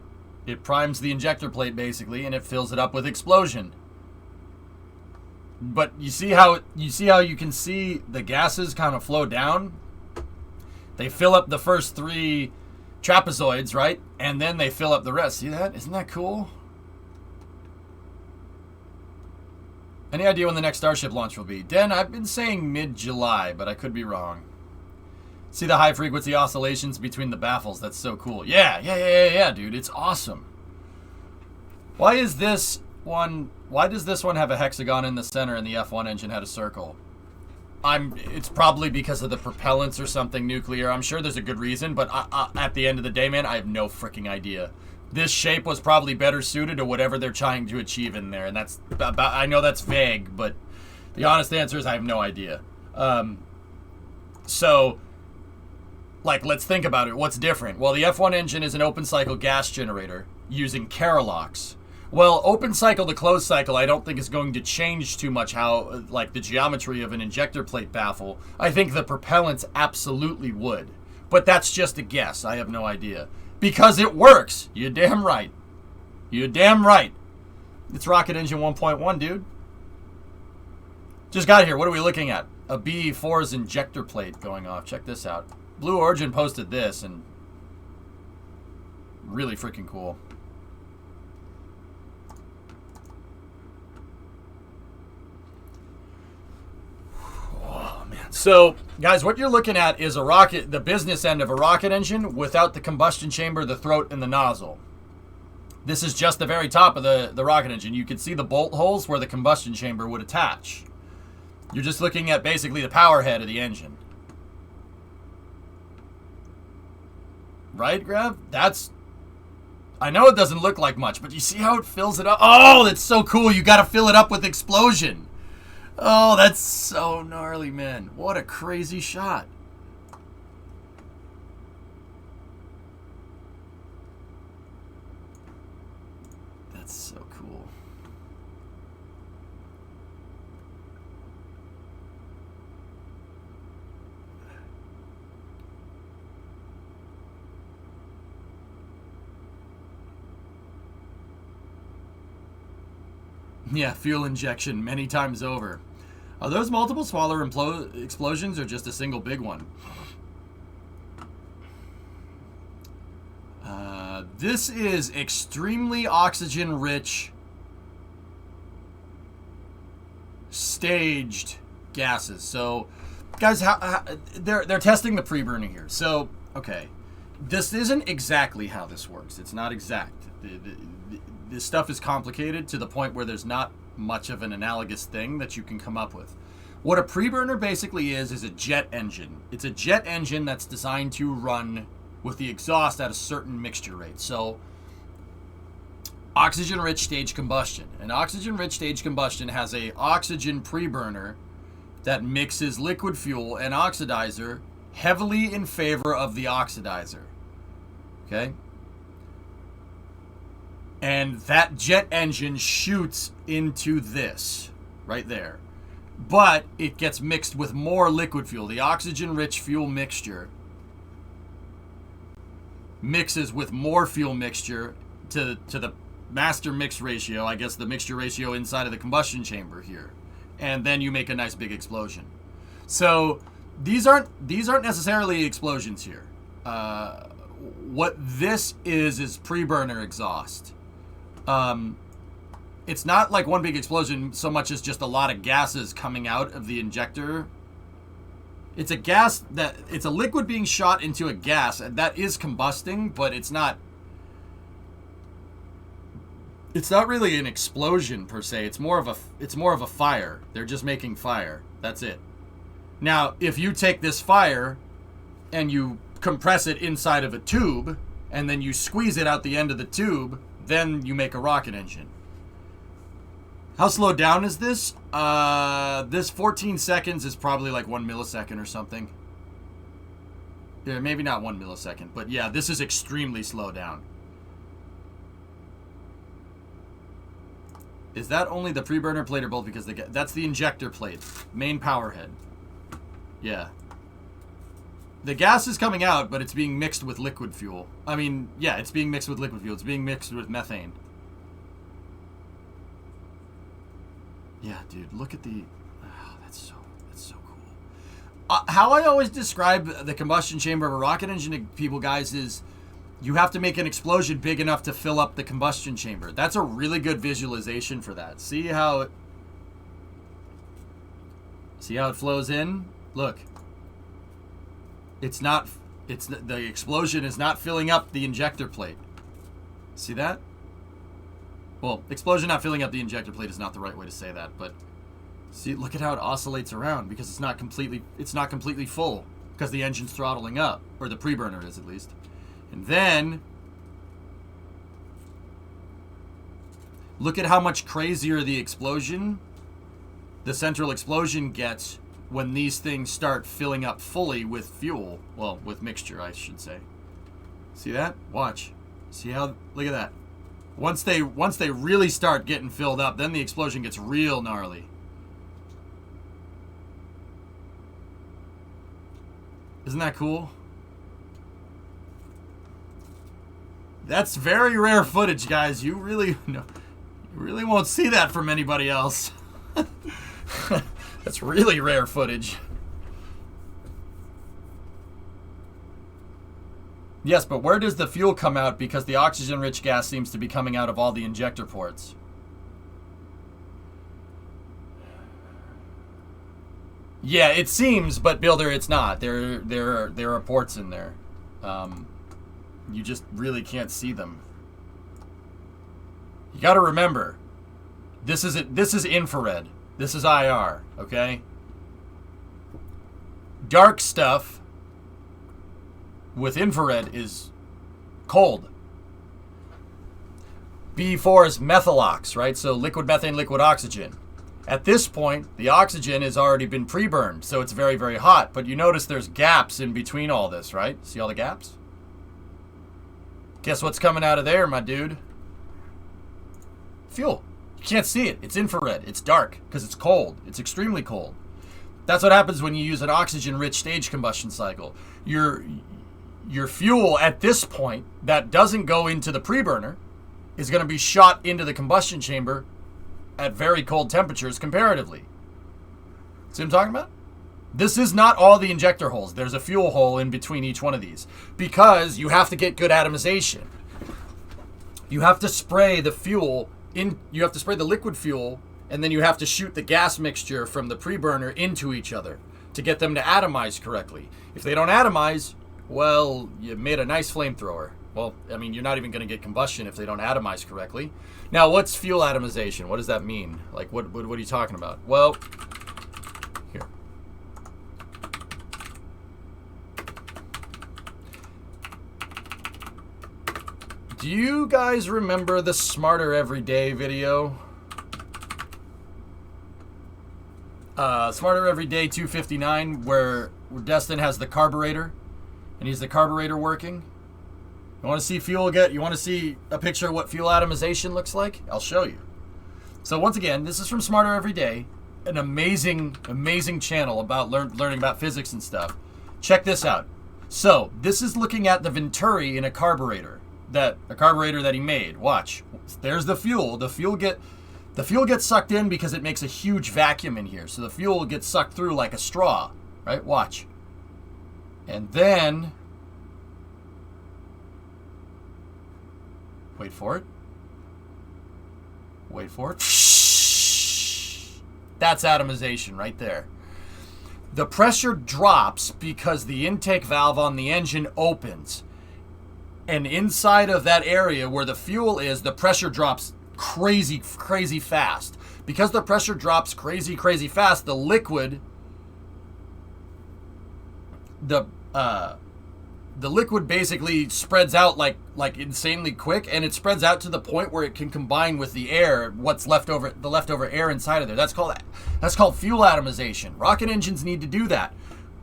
It primes the injector plate basically, and it fills it up with explosion. But you see how you can see the gases kind of flow down? They fill up the first 3 trapezoids, right? And then they fill up the rest. See that? Isn't that cool? Any idea when the next Starship launch will be? Den, I've been saying mid-July, but I could be wrong. See the high frequency oscillations between the baffles. That's so cool. Yeah, dude. It's awesome. Why does this one have a hexagon in the center and the F1 engine had a circle? It's probably because of the propellants or something nuclear. I'm sure there's a good reason, but at the end of the day, man, I have no freaking idea. This shape was probably better suited to whatever they're trying to achieve in there, and that's about, I know that's vague, but the honest answer is I have no idea. So, like, let's think about it. What's different? Well, the F1 engine is an open cycle gas generator using Carolox. Well, open cycle to closed cycle, I don't think is going to change too much how, like, the geometry of an injector plate baffle. I think the propellants absolutely would. But that's just a guess. I have no idea. Because it works. You're damn right. You're damn right. It's Rocket Engine 1.1, dude. Just got here. What are we looking at? A BE4's injector plate going off. Check this out. Blue Origin posted this, and really freaking cool. Oh, man. So, guys, what you're looking at is a rocket, the business end of a rocket engine without the combustion chamber, the throat, and the nozzle. This is just the very top of the rocket engine. You can see the bolt holes where the combustion chamber would attach. You're just looking at basically the power head of the engine. Right, Grav? I know it doesn't look like much, but you see how it fills it up? Oh, that's so cool. You got to fill it up with explosion. Oh, that's so gnarly, man. What a crazy shot. That's so cool. Yeah, fuel injection many times over. Are those multiple smaller explosions or just a single big one? This is extremely oxygen-rich, staged gases. So, guys, they're testing the pre-burner here. So, okay, this isn't exactly how this works. It's not exact. This stuff is complicated to the point where there's not much of an analogous thing that you can come up with. What a pre-burner basically is a jet engine. It's a jet engine that's designed to run with the exhaust at a certain mixture rate. So, oxygen-rich stage combustion. An oxygen-rich stage combustion has a oxygen pre-burner that mixes liquid fuel and oxidizer heavily in favor of the oxidizer. Okay? And that jet engine shoots into this right there. But it gets mixed with more liquid fuel. The oxygen-rich fuel mixture mixes with more fuel mixture to the master mix ratio, I guess the mixture ratio inside of the combustion chamber here. And then you make a nice big explosion. So these aren't necessarily explosions here. What this is pre-burner exhaust. It's not like one big explosion so much as just a lot of gases coming out of the injector. It's a liquid being shot into a gas that is combusting, but it's not really an explosion per se. It's more of a fire. They're just making fire. That's it. Now, if you take this fire and you compress it inside of a tube and then you squeeze it out the end of the tube, then you make a rocket engine. How slowed down is this? This 14 seconds is probably like 1 millisecond or something. Yeah, maybe not 1 millisecond, but yeah, this is extremely slowed down. Is that only the pre-burner plate or both? Because that's the injector plate, main power head. Yeah. The gas is coming out, but it's being mixed with liquid fuel. I mean, yeah, it's being mixed with liquid fuel. It's being mixed with methane. Yeah, dude, look at the... Oh, that's so cool. How I always describe the combustion chamber of a rocket engine to people, guys, is you have to make an explosion big enough to fill up the combustion chamber. That's a really good visualization for that. See how it flows in? Look. The explosion is not filling up the injector plate. See that? Well, explosion not filling up the injector plate is not the right way to say that, but see, look at how it oscillates around because it's not completely full because the engine's throttling up, or the pre-burner is at least. And then look at how much crazier the central explosion gets when these things start filling up fully with fuel. Well, with mixture, I should say. See that? Watch. See how, look at that. Once they really start getting filled up, then the explosion gets real gnarly. Isn't that cool? That's very rare footage, guys. You really won't see that from anybody else. That's really rare footage. Yes, but where does the fuel come out? Because the oxygen-rich gas seems to be coming out of all the injector ports. Yeah, it seems, but Builder, it's not. There are ports in there. You just really can't see them. You got to remember, this is infrared. This is IR, okay? Dark stuff with infrared is cold. B4 is methylox, right? So liquid methane, liquid oxygen. At this point, the oxygen has already been pre-burned, so it's very, very hot. But you notice there's gaps in between all this, right? See all the gaps? Guess what's coming out of there, my dude? Fuel. You can't see it. It's infrared. It's dark because it's cold. It's extremely cold. That's what happens when you use an oxygen-rich stage combustion cycle. Your fuel at this point that doesn't go into the pre-burner is going to be shot into the combustion chamber at very cold temperatures comparatively. See what I'm talking about? This is not all the injector holes. There's a fuel hole in between each one of these because you have to get good atomization. You have to spray the fuel in, you have to spray the liquid fuel, and then you have to shoot the gas mixture from the pre-burner into each other to get them to atomize correctly. If they don't atomize, well, you made a nice flamethrower. Well, I mean, you're not even going to get combustion if they don't atomize correctly. Now, what's fuel atomization? What does that mean? Like, what are you talking about? Well, here. Do you guys remember the Smarter Every Day video? Smarter Every Day 259, where Destin has the carburetor, and he's the carburetor working. You want to see you want to see a picture of what fuel atomization looks like? I'll show you. So once again, this is from Smarter Every Day, an amazing, amazing channel about learning about physics and stuff. Check this out. So this is looking at the venturi in a carburetor that he made. Watch. There's the fuel. The fuel gets sucked in because it makes a huge vacuum in here. So the fuel gets sucked through like a straw, right? Watch. And then, wait for it. That's atomization right there. The pressure drops because the intake valve on the engine opens. And inside of that area where the fuel is, the pressure drops crazy fast. Because the pressure drops crazy fast, the liquid basically spreads out like insanely quick, and it spreads out to the point where it can combine with the air, the leftover air inside of there. That's called fuel atomization. Rocket engines need to do that.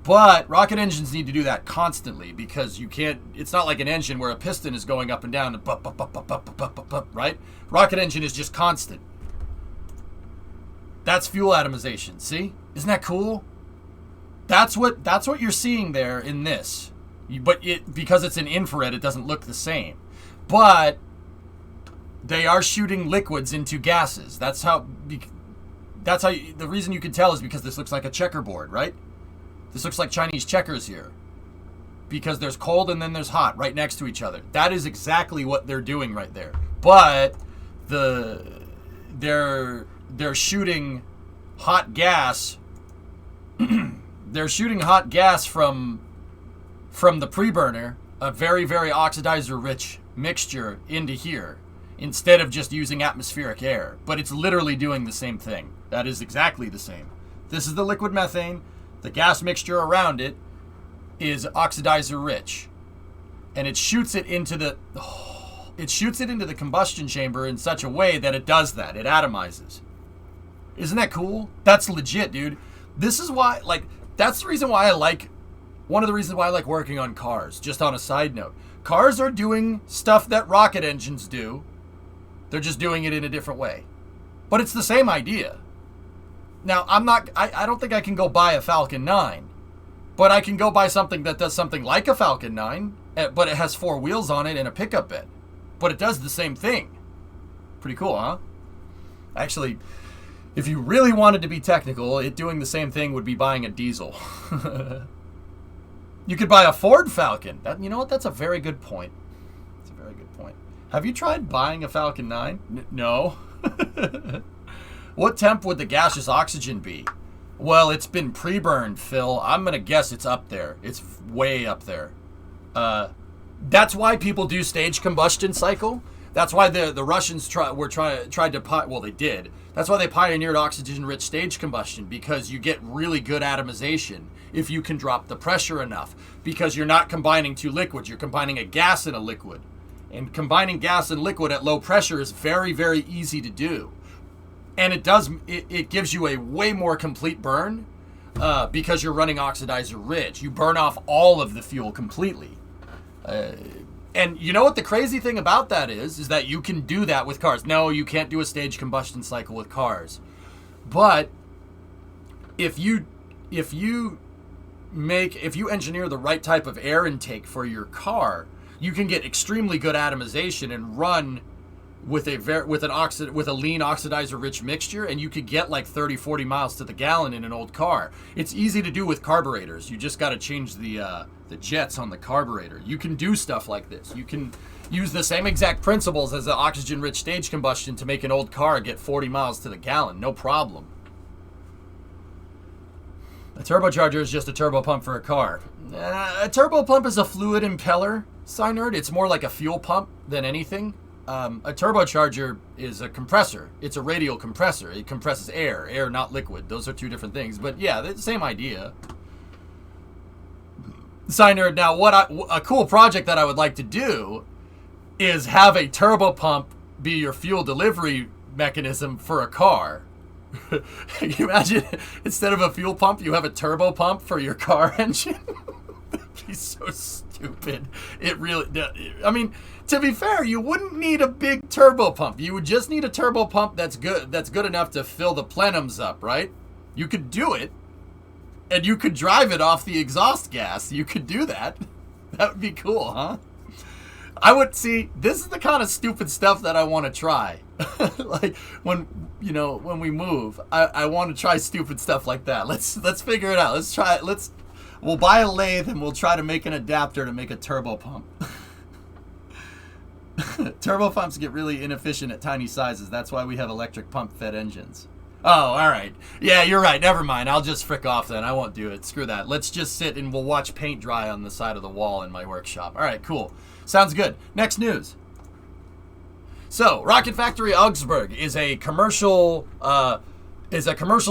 But rocket engines need to do that constantly because it's not like an engine where a piston is going up and down and right? Rocket engine is just constant. That's fuel atomization. See? Isn't that cool? That's what you're seeing there in this. But because it's an infrared, it doesn't look the same. But they are shooting liquids into gases. The reason you can tell is because this looks like a checkerboard, right? This looks like Chinese checkers here. Because there's cold and then there's hot right next to each other. That is exactly what they're doing right there. But they're shooting hot gas. They're shooting hot gas from the preburner, a very, very oxidizer-rich mixture into here, instead of just using atmospheric air. But it's literally doing the same thing. That is exactly the same. This is the liquid methane. The gas mixture around it is oxidizer-rich, and it shoots it into the combustion chamber in such a way that it does that. It atomizes. Isn't that cool? That's legit, dude. This is why, that's the reason why one of the reasons why I like working on cars. Just on a side note, cars are doing stuff that rocket engines do. They're just doing it in a different way, but it's the same idea. Now, I don't think I can go buy a Falcon 9, but I can go buy something that does something like a Falcon 9, but it has 4 wheels on it and a pickup bed. But it does the same thing. Pretty cool, huh? Actually, if you really wanted to be technical, it doing the same thing would be buying a diesel. You could buy a Ford Falcon. You know what? That's a very good point. That's a very good point. Have you tried buying a Falcon 9? No. What temp would the gaseous oxygen be? Well, it's been pre-burned, Phil. I'm going to guess it's up there. It's way up there. That's why people do stage combustion cycle. That's why the Russians tried to they did. That's why they pioneered oxygen-rich stage combustion, because you get really good atomization if you can drop the pressure enough, because you're not combining two liquids. You're combining a gas and a liquid. And combining gas and liquid at low pressure is very, very easy to do. And it gives you a way more complete burn because you're running oxidizer rich. You burn off all of the fuel completely. And you know what the crazy thing about that is that you can do that with cars. No, you can't do a stage combustion cycle with cars. But if you engineer the right type of air intake for your car, you can get extremely good atomization and run with a lean oxidizer rich mixture, and you could get like 30-40 miles to the gallon in an old car. It's easy to do with carburetors. You just got to change the jets on the carburetor. You can do stuff like this. You can use the same exact principles as the oxygen rich stage combustion to make an old car get 40 miles to the gallon, no problem. A turbocharger is just a turbo pump for a car. A turbo pump is a fluid impeller, Synerd. It's more like a fuel pump than anything. A turbocharger is a compressor. It's a radial compressor. It compresses air, not liquid. Those are two different things. But yeah, the same idea. Synerd, now a cool project that I would like to do is have a turbo pump be your fuel delivery mechanism for a car. Can you imagine, instead of a fuel pump, you have a turbo pump for your car engine? That'd be so stupid. It really, I mean, to be fair, you wouldn't need a big turbo pump. You would just need a turbo pump that's good enough to fill the plenums up, right? You could do it, and you could drive it off the exhaust gas. You could do that. That would be cool, huh? I would see, this is the kind of stupid stuff that I want to try. Like when we move, I want to try stupid stuff like that. Let's figure it out. Let's try it. We'll buy a lathe and we'll try to make an adapter to make a turbo pump. Turbo pumps get really inefficient at tiny sizes. That's why we have electric pump fed engines. Oh, all right. Yeah, you're right. Never mind. I'll just frick off then. I won't do it. Screw that. Let's just sit and we'll watch paint dry on the side of the wall in my workshop. All right, cool. Sounds good. Next news. So, Rocket Factory Augsburg is a commercial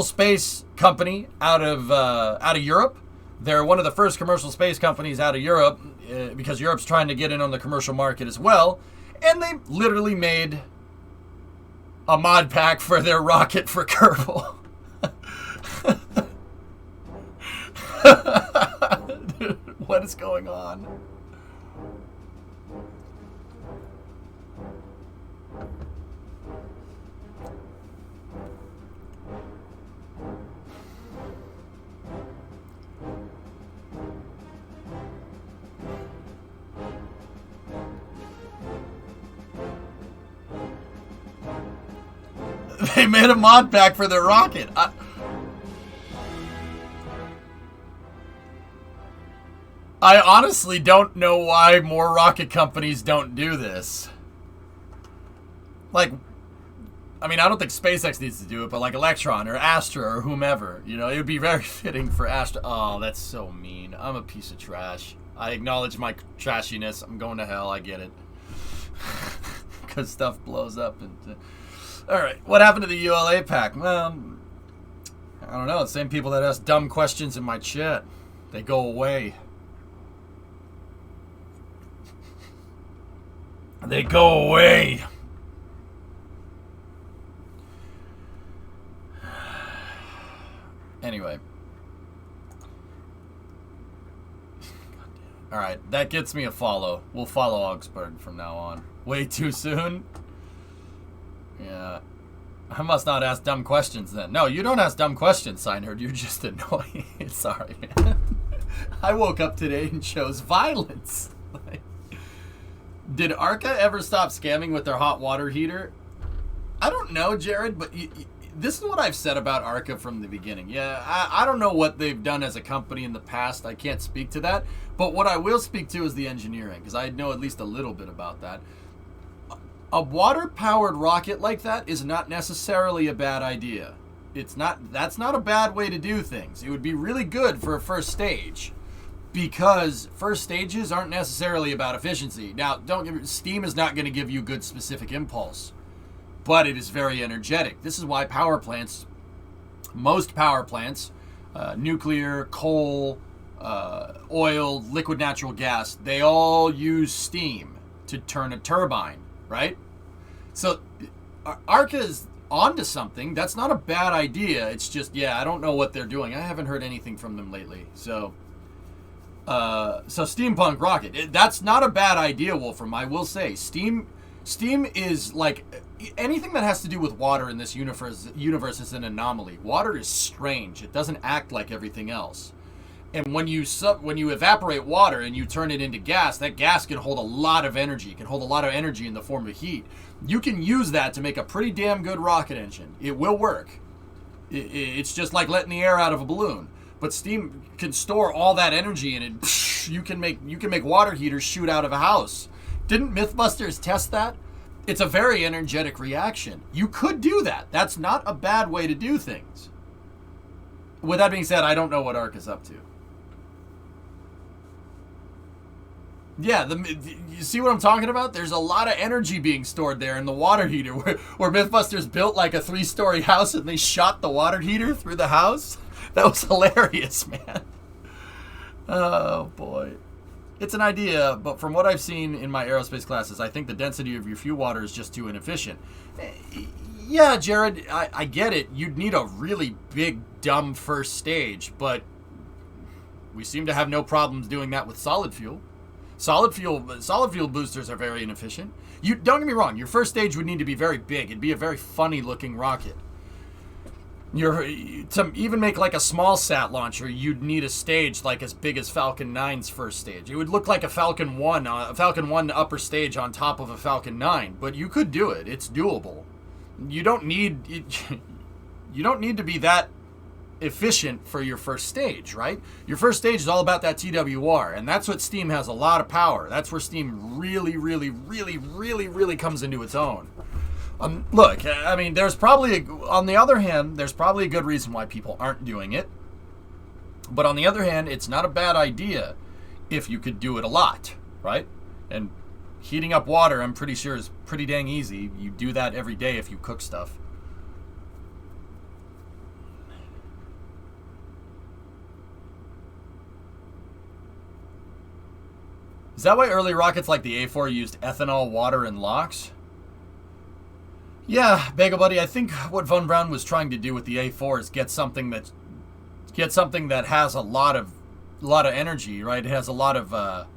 space company out of Europe. They're one of the first commercial space companies out of Europe because Europe's trying to get in on the commercial market as well. And they literally made a mod pack for their rocket for Kerbal. What is going on? They made a mod pack for their rocket. I honestly don't know why more rocket companies don't do this. Like, I mean, I don't think SpaceX needs to do it, but like Electron or Astra or whomever, it would be very fitting for Astra. Oh, that's so mean. I'm a piece of trash. I acknowledge my trashiness. I'm going to hell. I get it. Because stuff blows up. All right, what happened to the ULA pack? Well, I don't know. The same people that ask dumb questions in my chat, they go away. They go away. Anyway. All right, that gets me a follow. We'll follow Augsburg from now on. Way too soon? Yeah. I must not ask dumb questions then. No, you don't ask dumb questions, Synerd. You're just annoying. Sorry, man. I woke up today and chose violence. Did Arca ever stop scamming with their hot water heater? I don't know, Jared, but this is what I've said about Arca from the beginning. Yeah, I don't know what they've done as a company in the past. I can't speak to that. But what I will speak to is the engineering, because I know at least a little bit about that. A water-powered rocket like that is not necessarily a bad idea. That's not a bad way to do things. It would be really good for a first stage, because first stages aren't necessarily about efficiency. Now, steam is not going to give you good specific impulse, but it is very energetic. This is why most power plants, nuclear, coal, oil, liquid natural gas, they all use steam to turn a turbine. Right? So Arca is onto something. That's not a bad idea. It's just, I don't know what they're doing. I haven't heard anything from them lately. So steampunk rocket. That's not a bad idea, Wolfram. I will say steam is like anything that has to do with water in this universe is an anomaly. Water is strange. It doesn't act like everything else. And when you evaporate water and you turn it into gas, that gas can hold a lot of energy. It can hold a lot of energy in the form of heat. You can use that to make a pretty damn good rocket engine. It will work. It's just like letting the air out of a balloon. But steam can store all that energy in it. You can make water heaters shoot out of a house. Didn't Mythbusters test that? It's a very energetic reaction. You could do that. That's not a bad way to do things. With that being said, I don't know what ARC is up to. Yeah, you see what I'm talking about? There's a lot of energy being stored there in the water heater, where Mythbusters built like a 3-story house and they shot the water heater through the house. That was hilarious, man. Oh, boy. It's an idea, but from what I've seen in my aerospace classes, I think the density of your fuel water is just too inefficient. Yeah, Jared, I get it. You'd need a really big, dumb first stage, but we seem to have no problems doing that with solid fuel. Solid fuel boosters are very inefficient. Don't get me wrong, your first stage would need to be very big. It'd be a very funny looking rocket. To even make like a small sat launcher, you'd need a stage like as big as Falcon 9's first stage. It would look like a Falcon 1 upper stage on top of a Falcon 9, but you could do it. It's doable. You don't need to be that efficient for your first stage, right? Your first stage is all about that TWR, and that's what Steam has a lot of power. That's where Steam really, really, really, really, really comes into its own. Look, I mean, on the other hand, there's probably a good reason why people aren't doing it. But on the other hand, it's not a bad idea if you could do it a lot, right? And heating up water, I'm pretty sure, is pretty dang easy. You do that every day if you cook stuff. Is that why early rockets like the A4 used ethanol, water, and LOX? Yeah, Bagel Buddy, I think what Von Braun was trying to do with the A4 is get something that has a lot of energy, right? It has a lot of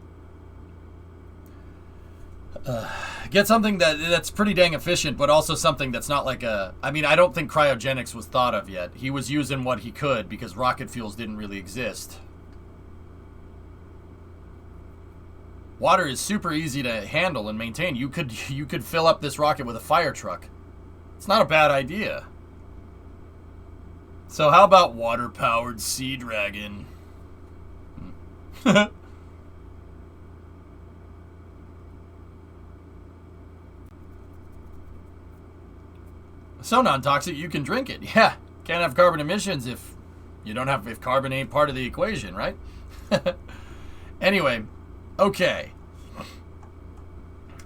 get something that's pretty dang efficient, but also something that's not like I don't think cryogenics was thought of yet. He was using what he could because rocket fuels didn't really exist. Water is super easy to handle and maintain. You could fill up this rocket with a fire truck. It's not a bad idea. So how about water-powered Sea Dragon? So non-toxic, you can drink it. Yeah, can't have carbon emissions if carbon ain't part of the equation, right? Anyway, okay.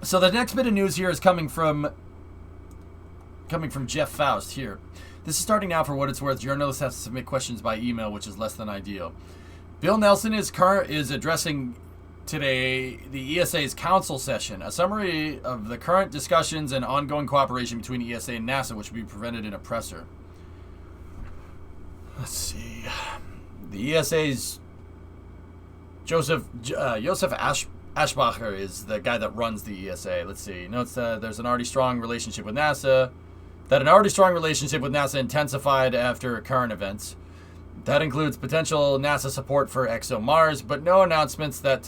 So the next bit of news here is coming from Jeff Faust here. This is starting now for what it's worth. Journalists have to submit questions by email, which is less than ideal. Bill Nelson is addressing today the ESA's council session, a summary of the current discussions and ongoing cooperation between ESA and NASA, which will be presented in a presser. Let's see. The ESA's Joseph Ashbacher is the guy that runs the ESA. Let's see. Notes that there's an already strong relationship with NASA. That an already strong relationship with NASA intensified after current events. That includes potential NASA support for ExoMars, but no announcements about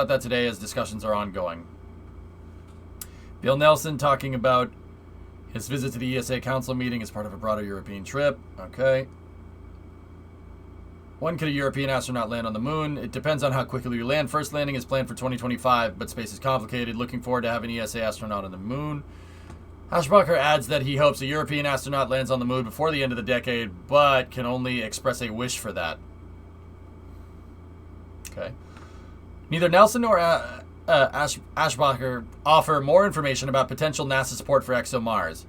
that today as discussions are ongoing. Bill Nelson talking about his visit to the ESA Council meeting as part of a broader European trip. Okay. When could a European astronaut land on the moon? It depends on how quickly you land. First landing is planned for 2025, but space is complicated. Looking forward to having an ESA astronaut on the moon. Ashbacher adds that he hopes a European astronaut lands on the moon before the end of the decade, but can only express a wish for that. Okay. Neither Nelson nor Ashbacher offer more information about potential NASA support for ExoMars.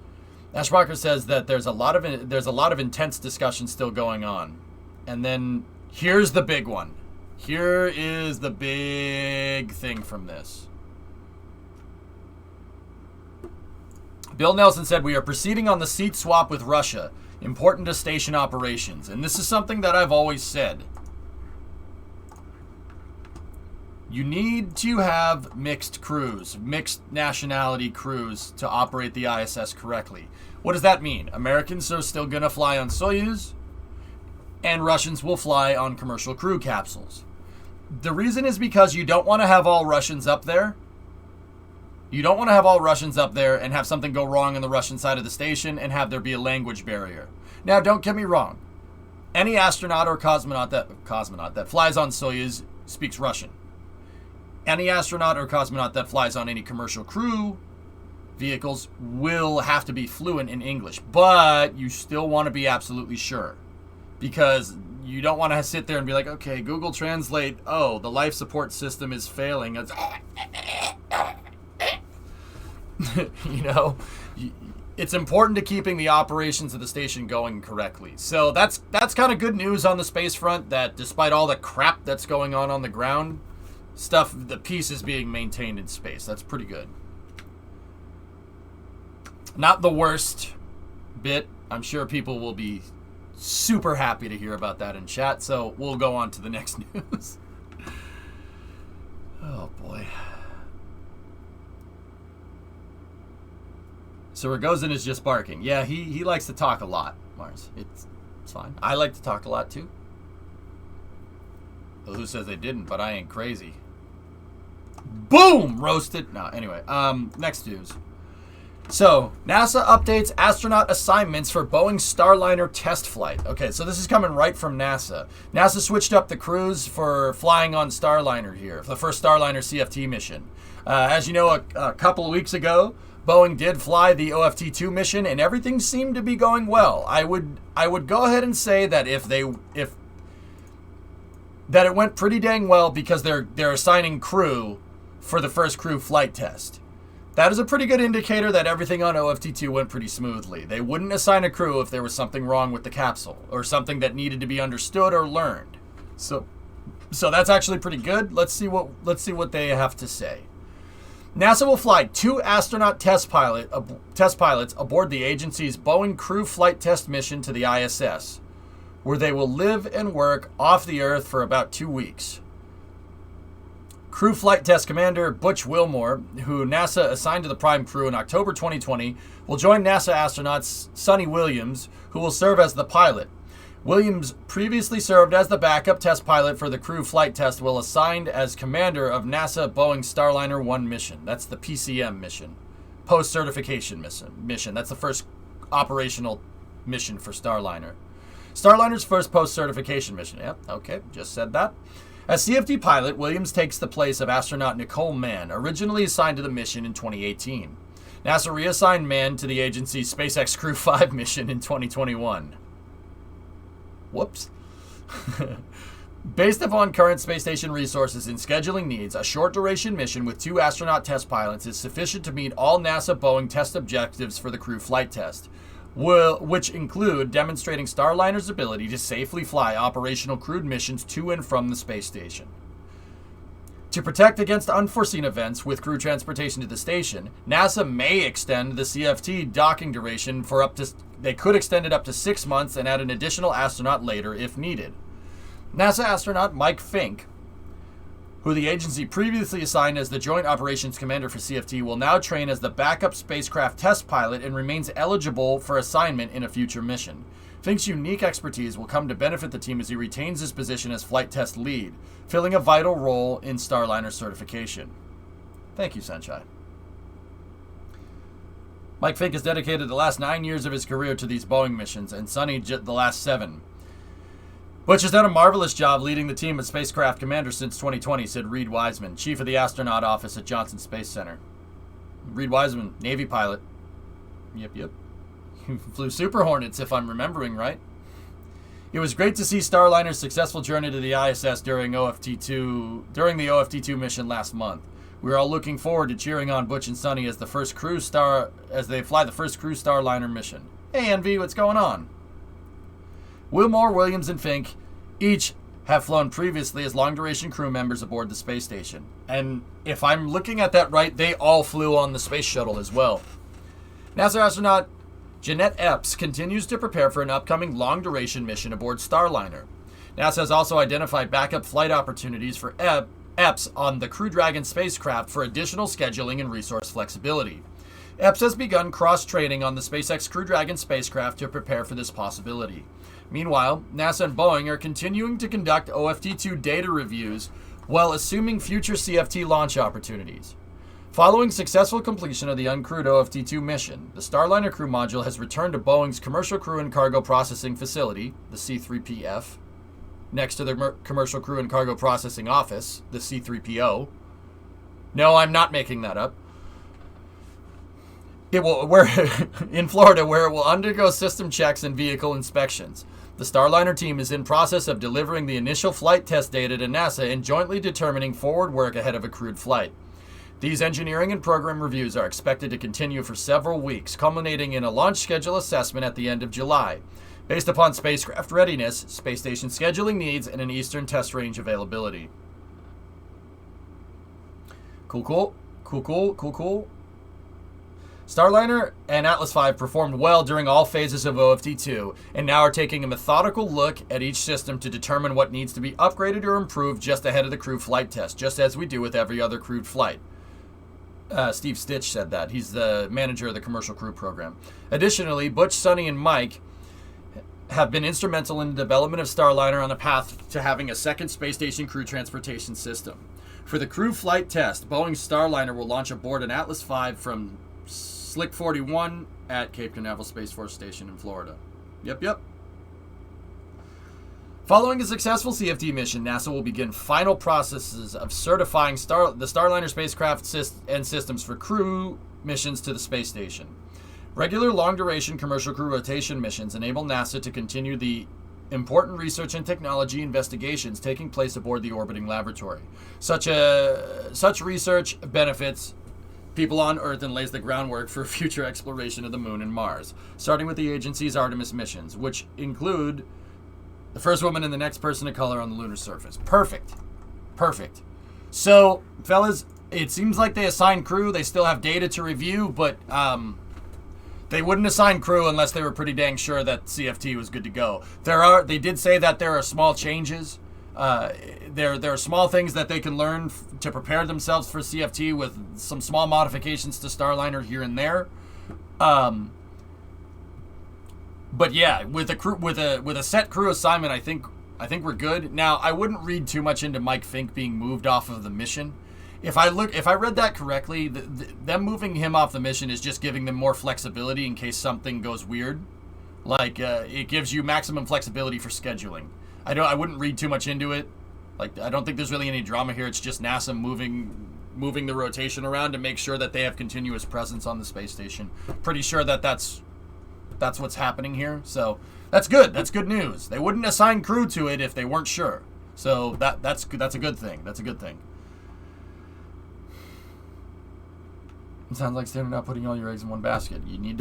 Ashbacher says that there's a lot of intense discussion still going on. And then here's the big one. Here is the big thing from this. Bill Nelson said, "We are proceeding on the seat swap with Russia, important to station operations." And this is something that I've always said. You need to have mixed crews, mixed nationality crews to operate the ISS correctly. What does that mean? Americans are still going to fly on Soyuz? and Russians will fly on commercial crew capsules. The reason is because you don't want to have all Russians up there. You don't want to have all Russians up there and have something go wrong on the Russian side of the station and have there be a language barrier. Now, don't get me wrong. Any astronaut or cosmonaut that flies on Soyuz speaks Russian. Any astronaut or cosmonaut that flies on any commercial crew vehicles will have to be fluent in English, but you still want to be absolutely sure, because you don't want to sit there and be like, okay, Google Translate, oh, the life support system is failing. It's you know, it's important to keeping the operations of the station going correctly. So that's kind of good news on the space front, that despite all the crap that's going on the ground, the peace is being maintained in space. That's pretty good. Not the worst bit. I'm sure people will be super happy to hear about that in chat, so we'll go on to the next news. Oh boy. So Rogozin is just barking. Yeah, he likes to talk a lot, Mars. It's fine. I like to talk a lot too. Well, who says they didn't? But I ain't crazy. Boom! Roasted. No, anyway. Next news. So, NASA updates astronaut assignments for Boeing Starliner test flight. Okay, so this is coming right from NASA. NASA switched up the crews for flying on Starliner here, for the first Starliner CFT mission. As you know, a couple of weeks ago, Boeing did fly the OFT-2 mission, and everything seemed to be going well. I would go ahead and say that that it went pretty dang well, because they're assigning crew for the first crew flight test. That is a pretty good indicator that everything on OFT-2 went pretty smoothly. They wouldn't assign a crew if there was something wrong with the capsule or something that needed to be understood or learned. So that's actually pretty good. Let's see what they have to say. NASA will fly 2 astronaut test pilots aboard the agency's Boeing crew flight test mission to the ISS, where they will live and work off the Earth for about 2 weeks. Crew Flight Test Commander Butch Wilmore, who NASA assigned to the Prime crew in October 2020, will join NASA astronauts Sonny Williams, who will serve as the pilot. Williams previously served as the backup test pilot for the crew flight test, while assigned as commander of NASA Boeing Starliner 1 mission. That's the PCM mission. Post-certification mission. That's the first operational mission for Starliner. Starliner's first post-certification mission. Yep, okay, just said that. As CFD pilot, Williams takes the place of astronaut Nicole Mann, originally assigned to the mission in 2018. NASA reassigned Mann to the agency's SpaceX Crew 5 mission in 2021. Whoops. Based upon current space station resources and scheduling needs, a short-duration mission with 2 astronaut test pilots is sufficient to meet all NASA Boeing test objectives for the crew flight test, which include demonstrating Starliner's ability to safely fly operational crewed missions to and from the space station. To protect against unforeseen events with crew transportation to the station, NASA may extend the CFT docking duration for they could extend it up to 6 months and add an additional astronaut later if needed. NASA astronaut Mike Fink, who the agency previously assigned as the Joint Operations Commander for CFT, will now train as the backup spacecraft test pilot and remains eligible for assignment in a future mission. Fink's unique expertise will come to benefit the team as he retains his position as flight test lead, filling a vital role in Starliner certification. Thank you, Sunshine. Mike Fink has dedicated the last 9 years of his career to these Boeing missions, and Sonny the last 7. Butch has done a marvelous job leading the team as spacecraft commander since 2020, said Reed Wiseman, chief of the astronaut office at Johnson Space Center. Reed Wiseman, Navy pilot. Yep. He flew Super Hornets, if I'm remembering right. It was great to see Starliner's successful journey to the ISS during the OFT-2 mission last month. We're all looking forward to cheering on Butch and Sonny as they fly the first crew Starliner mission. Hey, Envy, what's going on? Wilmore, Williams, and Fink each have flown previously as long-duration crew members aboard the space station. And if I'm looking at that right, they all flew on the space shuttle as well. NASA astronaut Jeanette Epps continues to prepare for an upcoming long-duration mission aboard Starliner. NASA has also identified backup flight opportunities for Epps on the Crew Dragon spacecraft for additional scheduling and resource flexibility. EPS has begun cross-training on the SpaceX Crew Dragon spacecraft to prepare for this possibility. Meanwhile, NASA and Boeing are continuing to conduct OFT-2 data reviews while assuming future CFT launch opportunities. Following successful completion of the uncrewed OFT-2 mission, the Starliner crew module has returned to Boeing's Commercial Crew and Cargo Processing Facility, the C-3PF, next to the Commercial Crew and Cargo Processing Office, the C-3PO. No, I'm not making that up. It will in Florida, where it will undergo system checks and vehicle inspections. The Starliner team is in process of delivering the initial flight test data to NASA and jointly determining forward work ahead of a crewed flight. These engineering and program reviews are expected to continue for several weeks, culminating in a launch schedule assessment at the end of July, based upon spacecraft readiness, space station scheduling needs, and an Eastern test range availability. Cool. Starliner and Atlas V performed well during all phases of OFT-2, and now are taking a methodical look at each system to determine what needs to be upgraded or improved just ahead of the crew flight test, just as we do with every other crewed flight. Steve Stitch said that. He's the manager of the Commercial Crew program. Additionally, Butch, Sonny, and Mike have been instrumental in the development of Starliner on a path to having a second space station crew transportation system. For the crew flight test, Boeing's Starliner will launch aboard an Atlas V from Slick 41 at Cape Canaveral Space Force Station in Florida. Yep. Following a successful CFT mission, NASA will begin final processes of certifying the Starliner spacecraft and systems for crew missions to the space station. Regular long-duration commercial crew rotation missions enable NASA to continue the important research and technology investigations taking place aboard the orbiting laboratory. Such research benefits people on Earth and lays the groundwork for future exploration of the Moon and Mars, starting with the agency's Artemis missions, which include the first woman and the next person of color on the lunar surface. Perfect. So, fellas, it seems like they assigned crew. They still have data to review, but they wouldn't assign crew unless they were pretty dang sure that CFT was good to go. They did say that there are small changes. There are small things that they can learn to prepare themselves for CFT with some small modifications to Starliner here and there. But yeah, with a set crew assignment, I think we're good. Now, I wouldn't read too much into Mike Fink being moved off of the mission. If I read that correctly, them moving him off the mission is just giving them more flexibility in case something goes weird. Like it gives you maximum flexibility for scheduling. I wouldn't read too much into it. Like, I don't think there's really any drama here. It's just NASA moving the rotation around to make sure that they have continuous presence on the space station. Pretty sure that's what's happening here. So that's good. That's good news. They wouldn't assign crew to it if they weren't sure. So that's a good thing. That's a good thing. It sounds like standing up, putting all your eggs in one basket. You need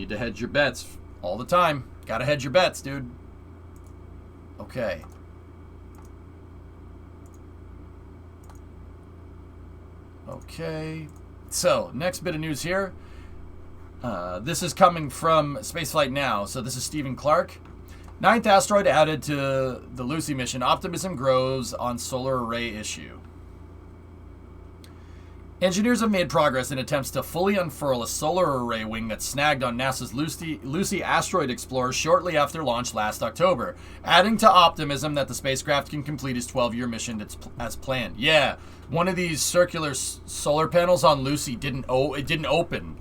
to hedge your bets all the time. Gotta hedge your bets, dude. Okay. So, next bit of news here. This is coming from Spaceflight Now. So this is Stephen Clark. 9th asteroid added to the Lucy mission. Optimism grows on solar array issue. Engineers have made progress in attempts to fully unfurl a solar array wing that snagged on NASA's Lucy asteroid explorer shortly after launch last October, adding to optimism that the spacecraft can complete its 12-year mission as planned. Yeah, one of these circular solar panels on Lucy didn't open.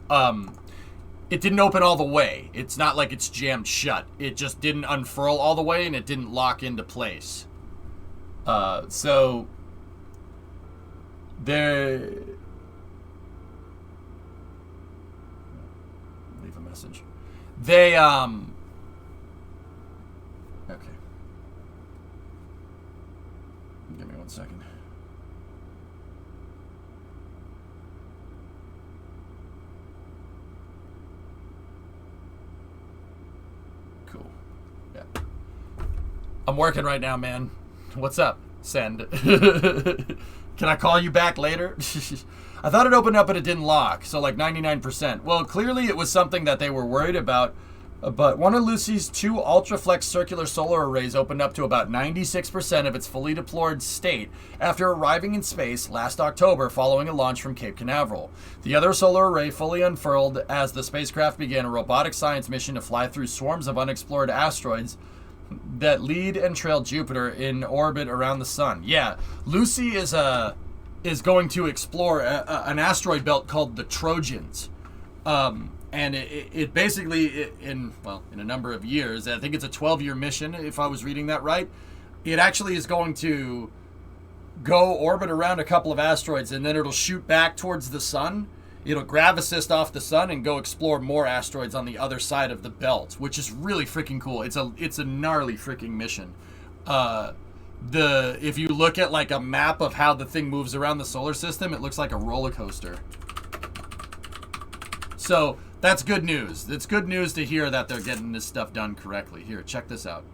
It didn't open all the way. It's not like it's jammed shut. It just didn't unfurl all the way, and it didn't lock into place. So there. Leave a message. They okay. Give me 1 second. Cool. Yeah. I'm working right now, man. What's up? Send. Can I call you back later? I thought it opened up, but it didn't lock. So like 99%. Well, clearly it was something that they were worried about But one of Lucy's 2 ultraflex circular solar arrays opened up to about 96% of its fully deployed state after arriving in space last October following a launch from Cape Canaveral. The other solar array fully unfurled as the spacecraft began a robotic science mission to fly through swarms of unexplored asteroids that lead and trail Jupiter in orbit around the sun. Yeah, Lucy is going to explore an asteroid belt called the Trojans. And it basically, in a number of years, I think it's a 12-year mission, if I was reading that right, it actually is going to go orbit around a couple of asteroids, and then it'll shoot back towards the sun. It'll grav-assist off the sun and go explore more asteroids on the other side of the belt, which is really freaking cool. It's a gnarly freaking mission. If you look at like a map of how the thing moves around the solar system, it looks like a roller coaster. So that's good news. It's good news to hear that they're getting this stuff done correctly. Here, check this out.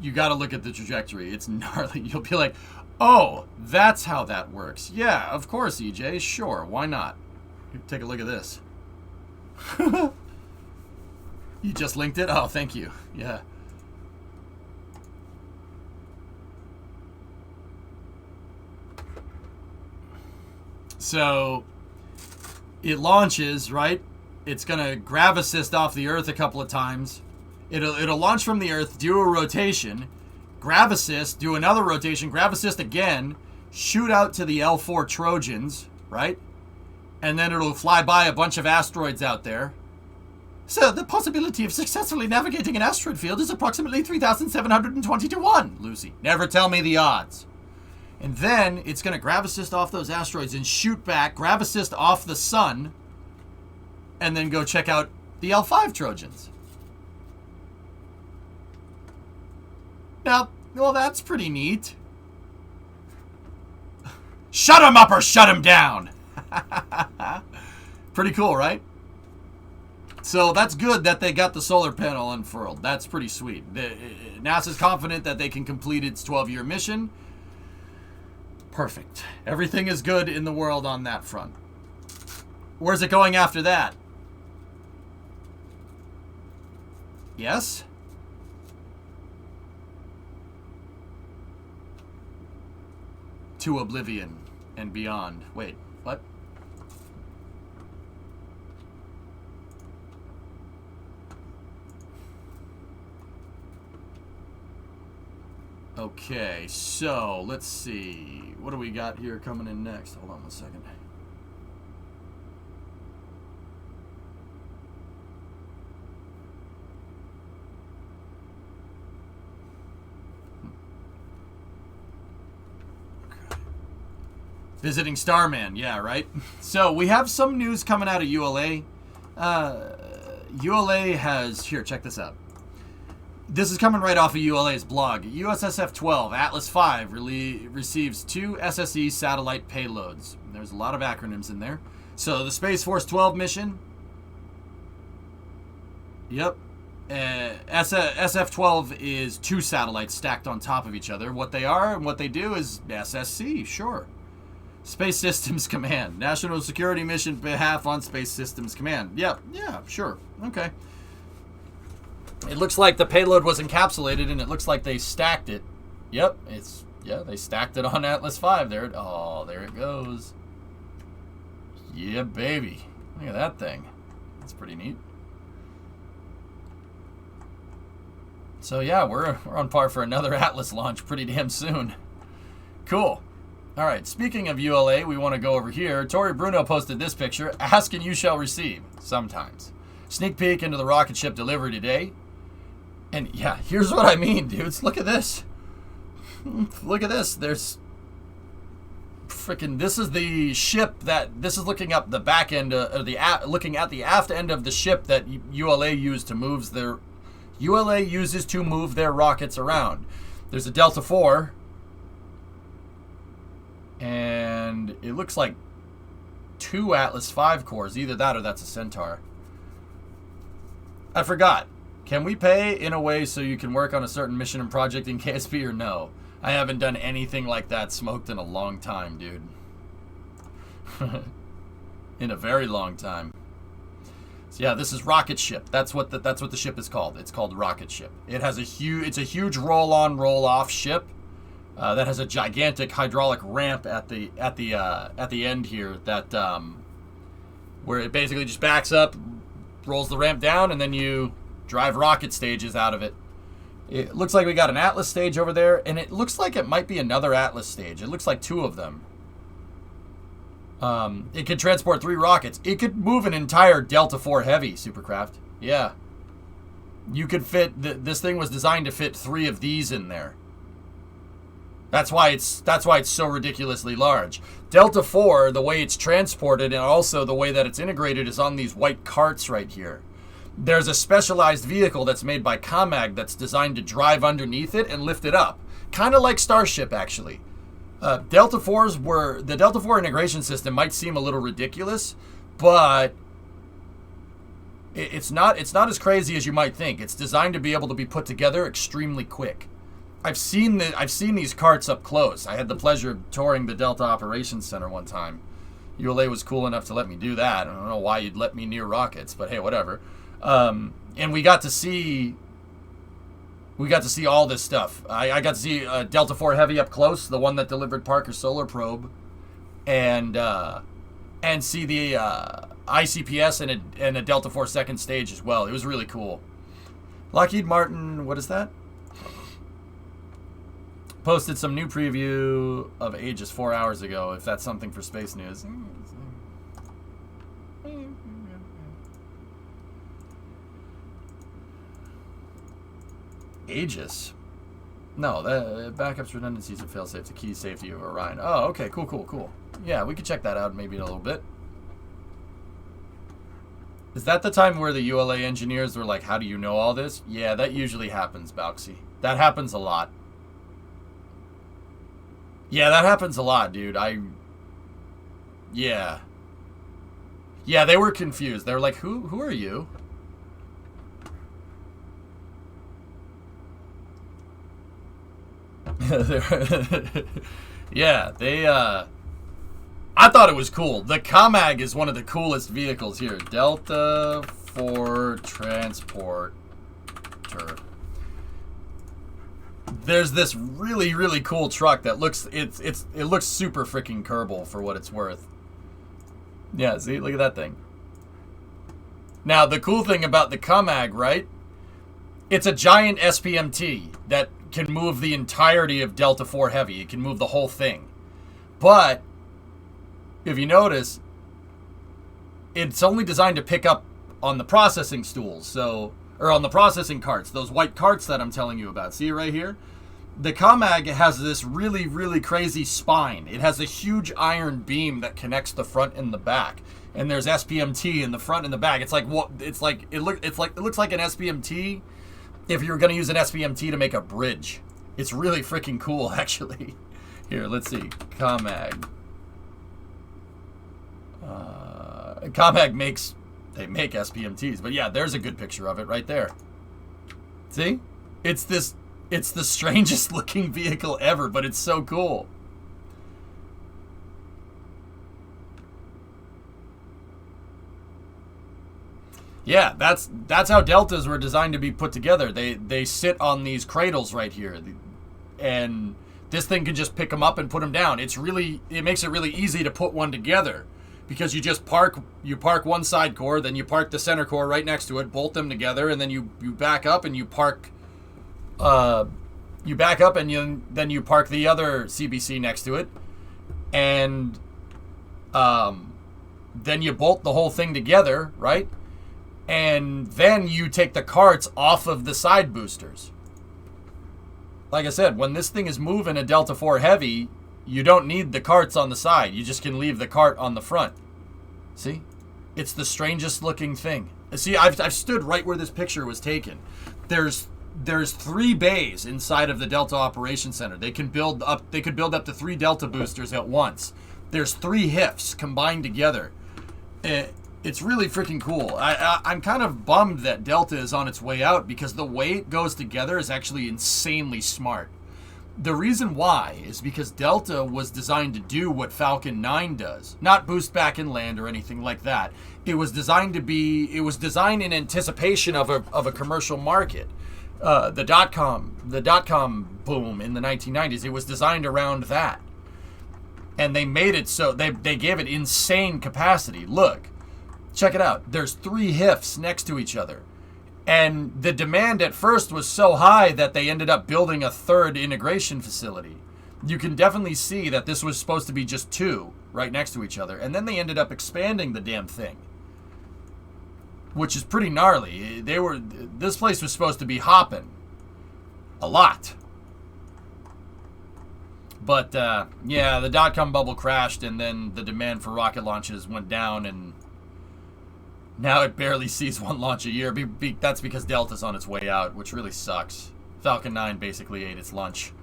You got to look at the trajectory. It's gnarly. You'll be like, oh, that's how that works. Yeah, of course, EJ. Sure, why not? Here, take a look at this. You just linked it? Oh, thank you. Yeah. So it launches, right? It's gonna grav assist off the Earth a couple of times. It'll launch from the Earth, do a rotation, grav assist, do another rotation, grav assist again, shoot out to the L4 Trojans, right? And then it'll fly by a bunch of asteroids out there. So the possibility of successfully navigating an asteroid field is approximately 3,720 to 1, Lucy. Never tell me the odds. And then it's going to grav assist off those asteroids and shoot back, grav assist off the sun, and then go check out the L5 Trojans. Now, well, that's pretty neat. Shut him up or shut him down. Pretty cool, right? So that's good that they got the solar panel unfurled. That's pretty sweet. NASA's confident that they can complete its 12-year mission. Perfect. Everything is good in the world on that front. Where's it going after that? Yes? To oblivion and beyond. Wait, what? Okay, so let's see. What do we got here coming in next? Hold on one second. Okay. Visiting Starman, yeah, right? So we have some news coming out of ULA. ULA has, here, check this out. This is coming right off of ULA's blog. USSF-12 Atlas V receives 2 SSE satellite payloads. There's a lot of acronyms in there. So the Space Force 12 mission. Yep. SF-12 is 2 satellites stacked on top of each other. What they are and what they do is SSC, sure. Space Systems Command. National Security Mission behalf on Space Systems Command. Yep, yeah, sure. Okay. It looks like the payload was encapsulated, and it looks like they stacked it. Yep, they stacked it on Atlas V. There it goes. Yeah, baby. Look at that thing. That's pretty neat. So yeah, we're on par for another Atlas launch pretty damn soon. Cool. All right, speaking of ULA, we want to go over here. Tori Bruno posted this picture. Ask and you shall receive. Sometimes. Sneak peek into the rocket ship delivery today. And yeah, here's what I mean, dudes. Look at this. Look at this. There's freaking. This is the ship that. This is looking up the back end, looking at the aft end of the ship that ULA used to move their. ULA uses to move their rockets around. There's a Delta IV, and it looks like 2 Atlas V cores. Either that or that's a Centaur. I forgot. Can we pay in a way so you can work on a certain mission and project in KSP or no? I haven't done anything like that smoked in a long time, dude. In a very long time. So yeah, this is rocket ship. That's what the ship is called. It's called rocket ship. It's a huge roll-on, roll-off ship that has a gigantic hydraulic ramp at the end here that where it basically just backs up, rolls the ramp down, and then you drive rocket stages out of it. It looks like we got an Atlas stage over there, and it looks like it might be another Atlas stage. It looks like 2 of them. It could transport 3 rockets. It could move an entire Delta IV Heavy supercraft. Yeah. You could fit... This thing was designed to fit 3 of these in there. That's why it's so ridiculously large. Delta IV, the way it's transported and also the way that it's integrated is on these white carts right here. There's a specialized vehicle that's made by COMAG that's designed to drive underneath it and lift it up. Kind of like Starship, actually. The Delta IV integration system might seem a little ridiculous, but it's not as crazy as you might think. It's designed to be able to be put together extremely quick. I've seen these carts up close. I had the pleasure of touring the Delta Operations Center one time. ULA was cool enough to let me do that. I don't know why you'd let me near rockets, but hey, whatever. And we got to see all this stuff. I got to see Delta IV Heavy up close, the one that delivered Parker's solar probe, and see the ICPS and a Delta IV second stage as well. It was really cool. Lockheed Martin, what is that? Posted some new preview of Aegis 4 hours ago, if that's something for Space News. Aegis? No, the backups, redundancies, and failsafe, the key safety of Orion. Oh, okay, cool. Yeah, we could check that out maybe in a little bit. Is that the time where the ULA engineers were like, how do you know all this? Yeah, that usually happens, Bauxy. That happens a lot. Yeah, that happens a lot, dude. Yeah, they were confused. They were like, who are you? Yeah, I thought it was cool. The COMAG is one of the coolest vehicles here. Delta IV Transporter. There's this really cool truck that looks it looks super freaking Kerbal for what it's worth. Yeah, see, look at that thing. Now the cool thing about the COMAG, right? It's a giant SPMT that can move the entirety of Delta IV Heavy. It can move the whole thing. But if you notice, it's only designed to pick up on the processing stools, or on the processing carts, those white carts that I'm telling you about. See right here? The COMAG has this really crazy spine. It has a huge iron beam that connects the front and the back. And there's SPMT in the front and the back. It looks like an SPMT if you were going to use an SPMT to make a bridge. It's really freaking cool, actually. Here, let's see. COMAG. COMAG makes SPMTs, but yeah, there's a good picture of it right there. See? It's the strangest looking vehicle ever, but it's so cool. Yeah, that's how Deltas were designed to be put together. They sit on these cradles right here, and this thing can just pick them up and put them down. It makes it really easy to put one together, because you just park one side core, then you park the center core right next to it, bolt them together, and then you back up and you park then you park the other CBC next to it, and then you bolt the whole thing together, right? And then you take the carts off of the side boosters. Like I said, when this thing is moving a Delta IV Heavy, you don't need the carts on the side. You just can leave the cart on the front. See? It's the strangest looking thing. See, I've stood right where this picture was taken. There's 3 bays inside of the Delta Operations Center. They could build up to 3 Delta boosters at once. There's 3 HIFs combined together. It's really freaking cool. I'm kind of bummed that Delta is on its way out, because the way it goes together is actually insanely smart. The reason why is because Delta was designed to do what Falcon 9 does. Not boost back and land or anything like that. It was designed in anticipation of a commercial market. The dot-com boom in the 1990s, it was designed around that. And they made it so, they gave it insane capacity. Look, check it out. There's 3 HIFs next to each other. And the demand at first was so high that they ended up building a 3rd integration facility. You can definitely see that this was supposed to be just 2 right next to each other. And then they ended up expanding the damn thing, which is pretty gnarly. This place was supposed to be hopping a lot. But, yeah, the dot-com bubble crashed, and then the demand for rocket launches went down, and now it barely sees 1 launch a year. That's because Delta's on its way out, which really sucks. Falcon 9 basically ate its lunch.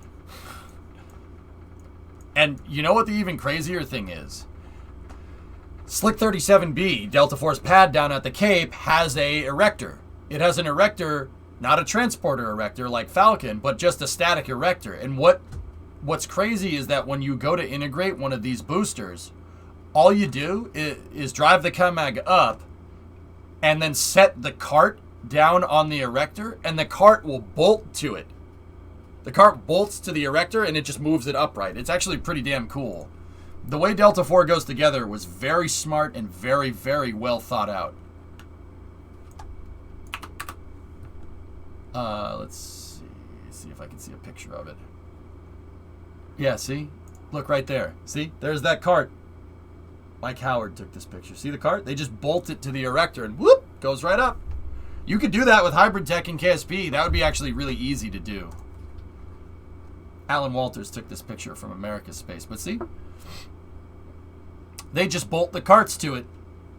And you know what the even crazier thing is? Slick 37B, Delta Force pad down at the Cape, has a erector. It has an erector, not a transporter erector like Falcon, but just a static erector. And what's crazy is that when you go to integrate one of these boosters, all you do is drive the CAMAG up and then set the cart down on the erector, and the cart will bolt to it. The cart bolts to the erector, and it just moves it upright. It's actually pretty damn cool. The way Delta 4 goes together was very smart and very, very well thought out. Let's see if I can see a picture of it. Yeah, see? Look right there. See? There's that cart. Mike Howard took this picture. See the cart? They just bolt it to the erector and whoop, goes right up. You could do that with Hybrid Tech and KSP. That would be actually really easy to do. Alan Walters took this picture from America's Space. But see? They just bolt the carts to it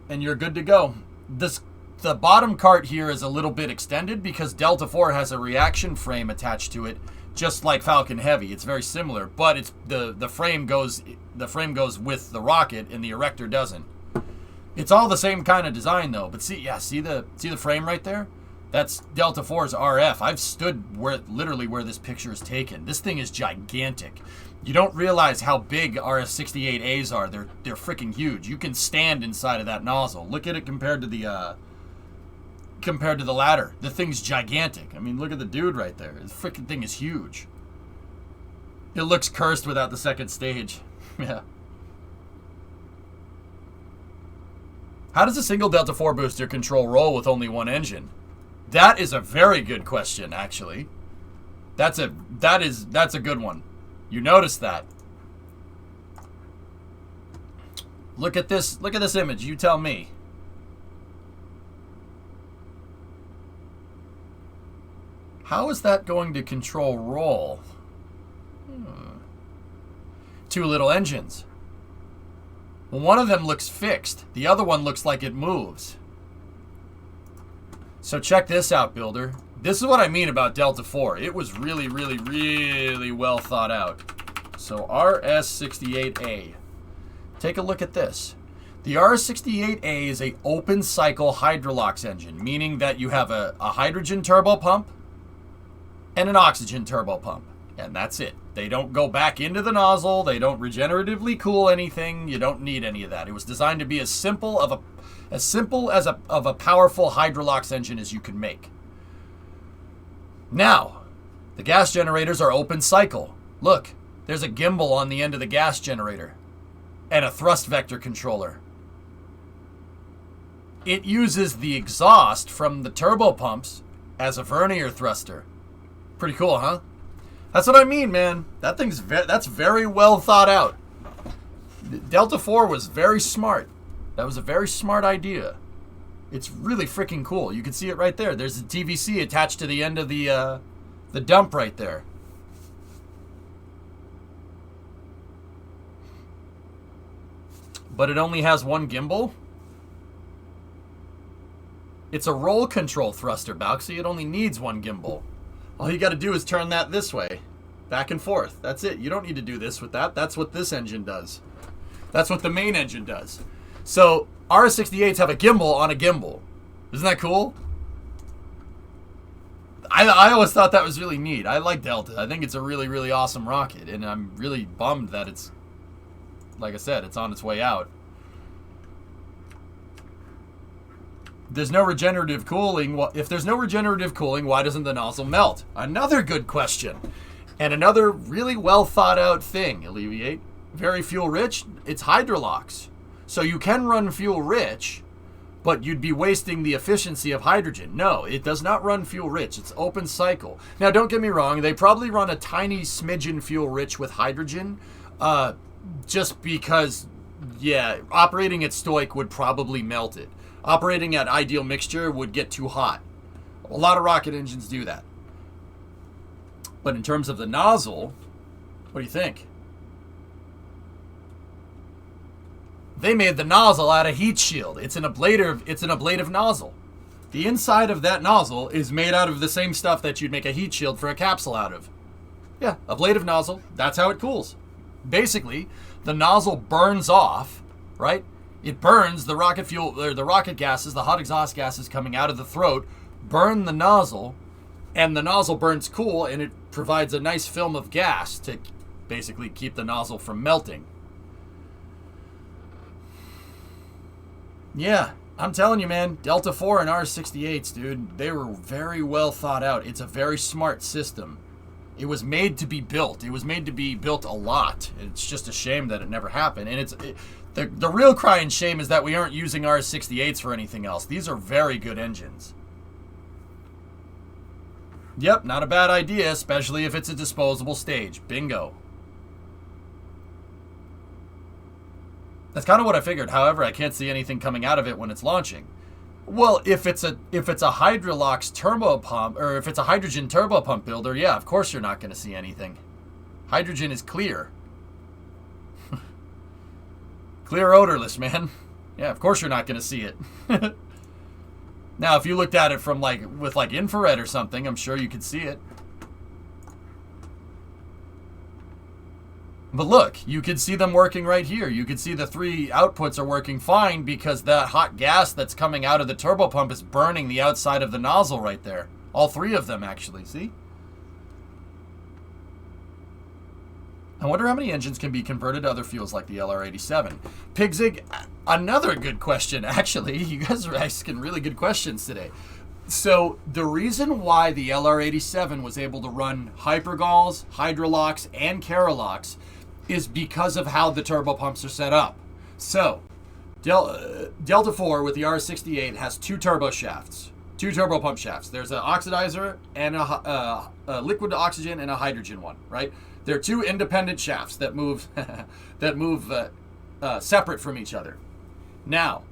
and you're good to go. The bottom cart here is a little bit extended because Delta 4 has a reaction frame attached to it, just like Falcon Heavy. It's very similar, but it's the frame goes with the rocket and the erector doesn't. It's all the same kind of design though. But see the frame right there? That's Delta 4's RF. I've stood literally where this picture is taken. This thing is gigantic. You don't realize how big RF-68As are. They're freaking huge. You can stand inside of that nozzle. Look at it compared to the ladder. The thing's gigantic. I mean, look at the dude right there. The freaking thing is huge. It looks cursed without the second stage. Yeah. How does a single Delta 4 booster control roll with only 1 engine? That is a very good question, actually. That's a good one. You notice that. Look at this image. You tell me. How is that going to control roll? 2 little engines. Well, one of them looks fixed. The other one looks like it moves. So check this out, builder. This is what I mean about Delta 4. It was really, really, really well thought out. So RS-68A. Take a look at this. The RS-68A is an open cycle hydrolox engine, meaning that you have a hydrogen turbo pump and an oxygen turbo pump. And that's it. They don't go back into the nozzle. They don't regeneratively cool anything. You don't need any of that. It was designed to be as simple of a powerful hydrolox engine as you can make. Now, the gas generators are open cycle. Look, there's a gimbal on the end of the gas generator and a thrust vector controller. It uses the exhaust from the turbo pumps as a vernier thruster. Pretty cool, huh? That's what I mean, man. That's very well thought out. Delta 4 was very smart. That was a very smart idea. It's really freaking cool. You can see it right there. There's a TVC attached to the end of the dump right there. But it only has 1 gimbal. It's a roll control thruster, Bauxy. It only needs 1 gimbal. All you got to do is turn that this way, back and forth. That's it. You don't need to do this with that. That's what this engine does. That's what the main engine does. So RS-68s have a gimbal on a gimbal. Isn't that cool? I always thought that was really neat. I like Delta. I think it's a really, really awesome rocket, and I'm really bummed that it's, like I said, it's on its way out. There's no regenerative cooling. Well, if there's no regenerative cooling, why doesn't the nozzle melt? Another good question. And another really well thought out thing, Alleviate. Very fuel rich, it's hydrolox. So you can run fuel rich, but you'd be wasting the efficiency of hydrogen. No, it does not run fuel rich. It's open cycle. Now, don't get me wrong. They probably run a tiny smidgen fuel rich with hydrogen, just because, yeah, operating at stoic would probably melt it. Operating at ideal mixture would get too hot. A lot of rocket engines do that. But in terms of the nozzle, what do you think? They made the nozzle out of heat shield. It's an ablative nozzle. The inside of that nozzle is made out of the same stuff that you'd make a heat shield for a capsule out of. Yeah, ablative nozzle. That's how it cools. Basically, the nozzle burns off, right? It burns the rocket fuel, or the rocket gases, the hot exhaust gases coming out of the throat, burn the nozzle, and the nozzle burns cool, and it provides a nice film of gas to basically keep the nozzle from melting. Yeah, I'm telling you, man, Delta 4 and R68s, dude, they were very well thought out. It's a very smart system. It was made to be built. It was made to be built a lot. It's just a shame that it never happened. And the real crying shame is that we aren't using R68s for anything else. These are very good engines. Yep, not a bad idea, especially if it's a disposable stage. Bingo. That's kind of what I figured. However, I can't see anything coming out of it when it's launching. Well, if it's a hydrolox turbo pump, or if it's a hydrogen turbo pump builder, yeah, of course you're not going to see anything. Hydrogen is clear. Clear odorless, man. Yeah, of course you're not going to see it. Now, if you looked at it from with infrared or something, I'm sure you could see it. But look, you can see them working right here. You can see the three outputs are working fine because that hot gas that's coming out of the turbo pump is burning the outside of the nozzle right there. All three of them, actually. See? I wonder how many engines can be converted to other fuels like the LR87. Pigzig, another good question, actually. You guys are asking really good questions today. So the reason why the LR87 was able to run hypergalls, hydrolox, and carolox is because of how the turbopumps are set up. So Delta 4 with the R68 has two turbo shafts, two turbopump shafts. There's an oxidizer and a liquid oxygen and a hydrogen one, right? They're two independent shafts that move separate from each other. Now,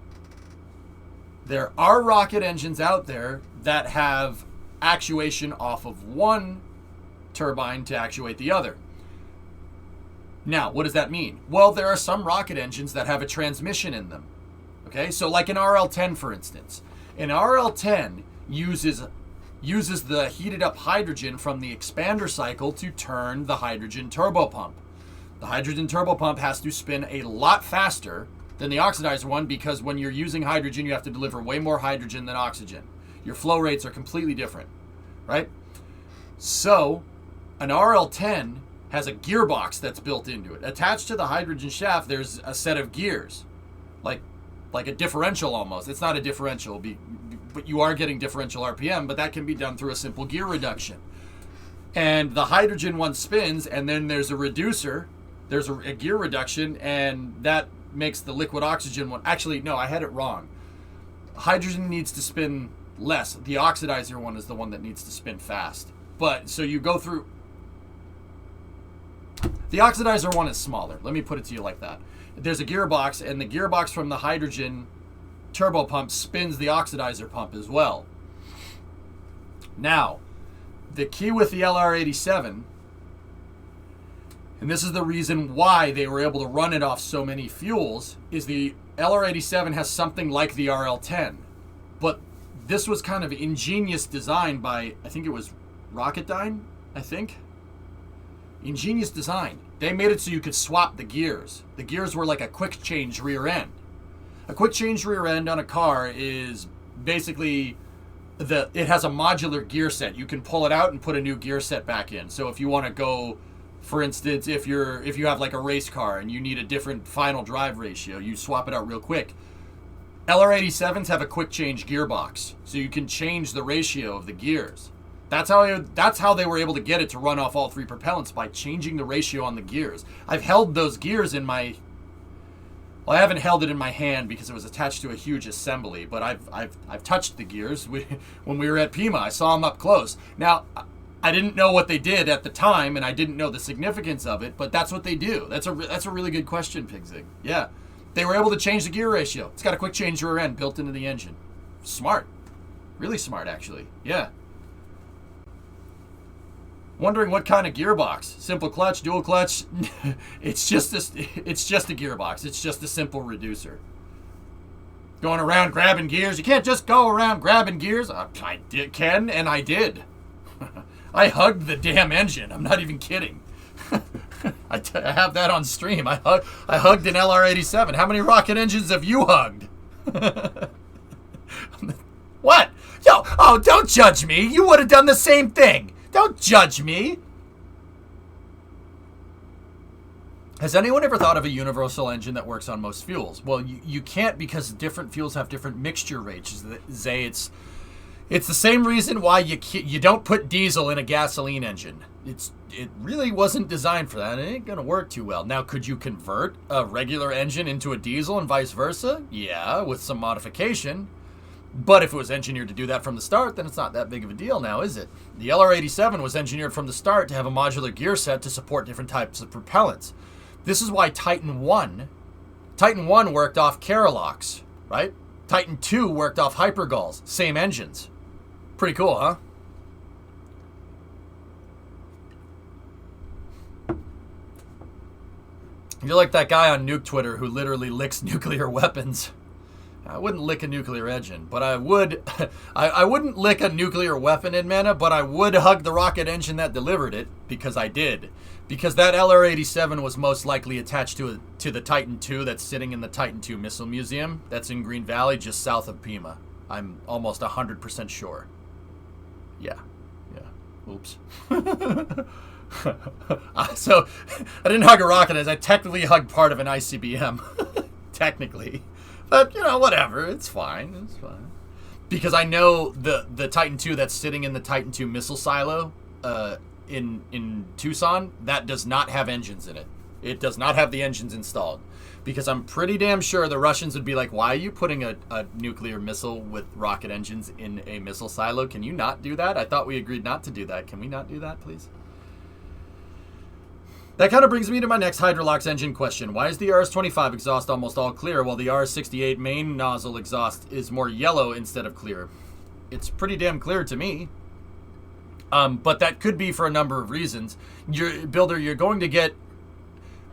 there are rocket engines out there that have actuation off of one turbine to actuate the other. Now, what does that mean? Well, there are some rocket engines that have a transmission in them. Okay, so like an RL-10, for instance. An RL-10 uses the heated up hydrogen from the expander cycle to turn the hydrogen turbopump. The hydrogen turbopump has to spin a lot faster than the oxidizer one because when you're using hydrogen, you have to deliver way more hydrogen than oxygen. Your flow rates are completely different, right? So, an RL-10 has a gearbox that's built into it. Attached to the hydrogen shaft, there's a set of gears, like a differential almost. It's not a differential, but you are getting differential RPM, but that can be done through a simple gear reduction. And the hydrogen one spins, and then there's a reducer, there's a gear reduction, and that makes the liquid oxygen one. Actually, no, I had it wrong. Hydrogen needs to spin less. The oxidizer one is the one that needs to spin fast. But so you go through. The oxidizer one is smaller. Let me put it to you like that. There's a gearbox, and the gearbox from the hydrogen turbo pump spins the oxidizer pump as well. Now, the key with the LR87, and this is the reason why they were able to run it off so many fuels, is the LR87 has something like the RL-10. But this was kind of ingenious design by, I think it was Rocketdyne, I think. Ingenious design. They made it so you could swap the gears. The gears were like a quick change rear end. A quick change rear end on a car is basically it has a modular gear set. You can pull it out and put a new gear set back in. So if you want to go, for instance, if you have like a race car and you need a different final drive ratio, you swap it out real quick. LR87s have a quick change gearbox, so you can change the ratio of the gears. That's how they were able to get it to run off all three propellants, by changing the ratio on the gears. I've held those gears in my... Well, I haven't held it in my hand because it was attached to a huge assembly, but I've touched the gears. When we were at Pima, I saw them up close. Now, I didn't know what they did at the time, and I didn't know the significance of it, but that's what they do. That's a really good question, Pigzig. Yeah. They were able to change the gear ratio. It's got a quick change rear end built into the engine. Smart. Really smart, actually. Yeah. Wondering what kind of gearbox? Simple clutch, dual clutch? It's just a gearbox. It's just a simple reducer. Going around grabbing gears. You can't just go around grabbing gears. I can, and I did. I hugged the damn engine. I'm not even kidding. I have that on stream. I hugged an LR87. How many rocket engines have you hugged? What? Yo, oh, don't judge me. You would have done the same thing. Don't judge me. Has anyone ever thought of a universal engine that works on most fuels? Well, you can't, because different fuels have different mixture rates. Zay, it's the same reason why you don't put diesel in a gasoline engine. It really wasn't designed for that. It ain't gonna work too well. Now, could you convert a regular engine into a diesel and vice versa? Yeah, with some modification. But if it was engineered to do that from the start, then it's not that big of a deal now, is it? The LR87 was engineered from the start to have a modular gear set to support different types of propellants. This is why Titan 1 worked off Carolox, right? Titan 2 worked off Hypergulls, same engines. Pretty cool, huh? You're like that guy on Nuke Twitter who literally licks nuclear weapons. I wouldn't lick a nuclear engine, but I would. I wouldn't lick a nuclear weapon in mana, but I would hug the rocket engine that delivered it, because I did. Because that LR87 was most likely attached to the Titan II that's sitting in the Titan II Missile Museum that's in Green Valley, just south of Pima. I'm almost 100% sure. Yeah. Oops. So, I didn't hug a rocket engine. I technically hugged part of an ICBM. Technically. But, whatever. It's fine. Because I know the Titan II that's sitting in the Titan II missile silo in Tucson, that does not have engines in it. It does not have the engines installed. Because I'm pretty damn sure the Russians would be like, why are you putting a nuclear missile with rocket engines in a missile silo? Can you not do that? I thought we agreed not to do that. Can we not do that, please? That kind of brings me to my next Hydrolox engine question. Why is the RS-25 exhaust almost all clear, while the RS-68 main nozzle exhaust is more yellow instead of clear? It's pretty damn clear to me. But that could be for a number of reasons. You're going to get,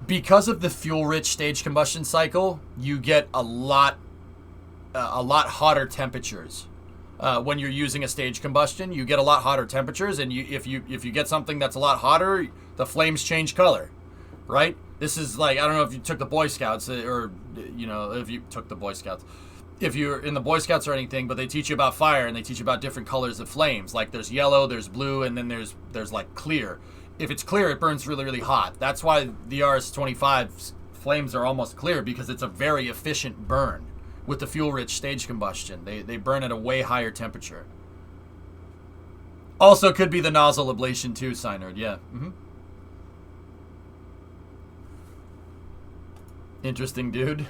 because of the fuel-rich stage combustion cycle, you get a lot hotter temperatures. When you're using a stage combustion, you get a lot hotter temperatures, and if you get something that's a lot hotter, the flames change color, right? This is like, I don't know if you took the Boy Scouts, or if you took the Boy Scouts, if you're in the Boy Scouts or anything, but they teach you about fire, and they teach you about different colors of flames. Like there's yellow, there's blue, and then there's like clear. If it's clear, it burns really, really hot. That's why the RS-25's flames are almost clear, because it's a very efficient burn. With the fuel-rich stage combustion, they burn at a way higher temperature. Also, could be the nozzle ablation too, Synerd. Yeah. Interesting, dude.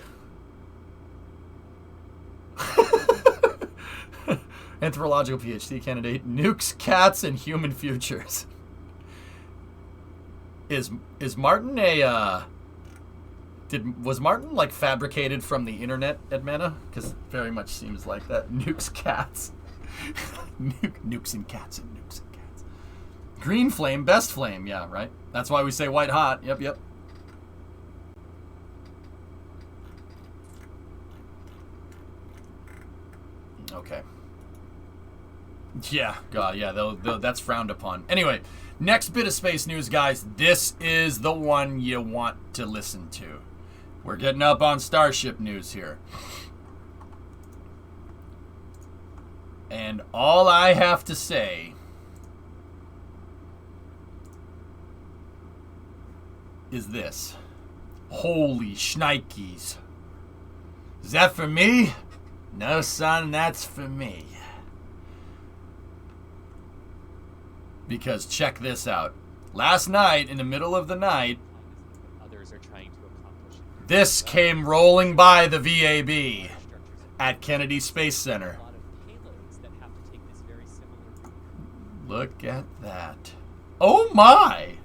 Anthropological PhD candidate. Nukes, cats, and human futures. Is Martin a Was Martin like fabricated from the internet at Meta? Because it very much seems like that. Nukes, cats. Nukes and cats and nukes and cats. Green flame, best flame. Yeah, right. That's why we say white hot. Yep. Okay. Yeah, God, yeah, that's frowned upon. Anyway, next bit of space news, guys. This is the one you want to listen to. We're getting up on Starship news here. And all I have to say is this. Holy shnikes. Is that for me? No, son, that's for me. Because check this out. Last night, in the middle of the night, Others are trying to accomplish. this came rolling by the VAB at Kennedy Space Center. A lot of payloads that have to take this very similar route. Look at that. Oh my!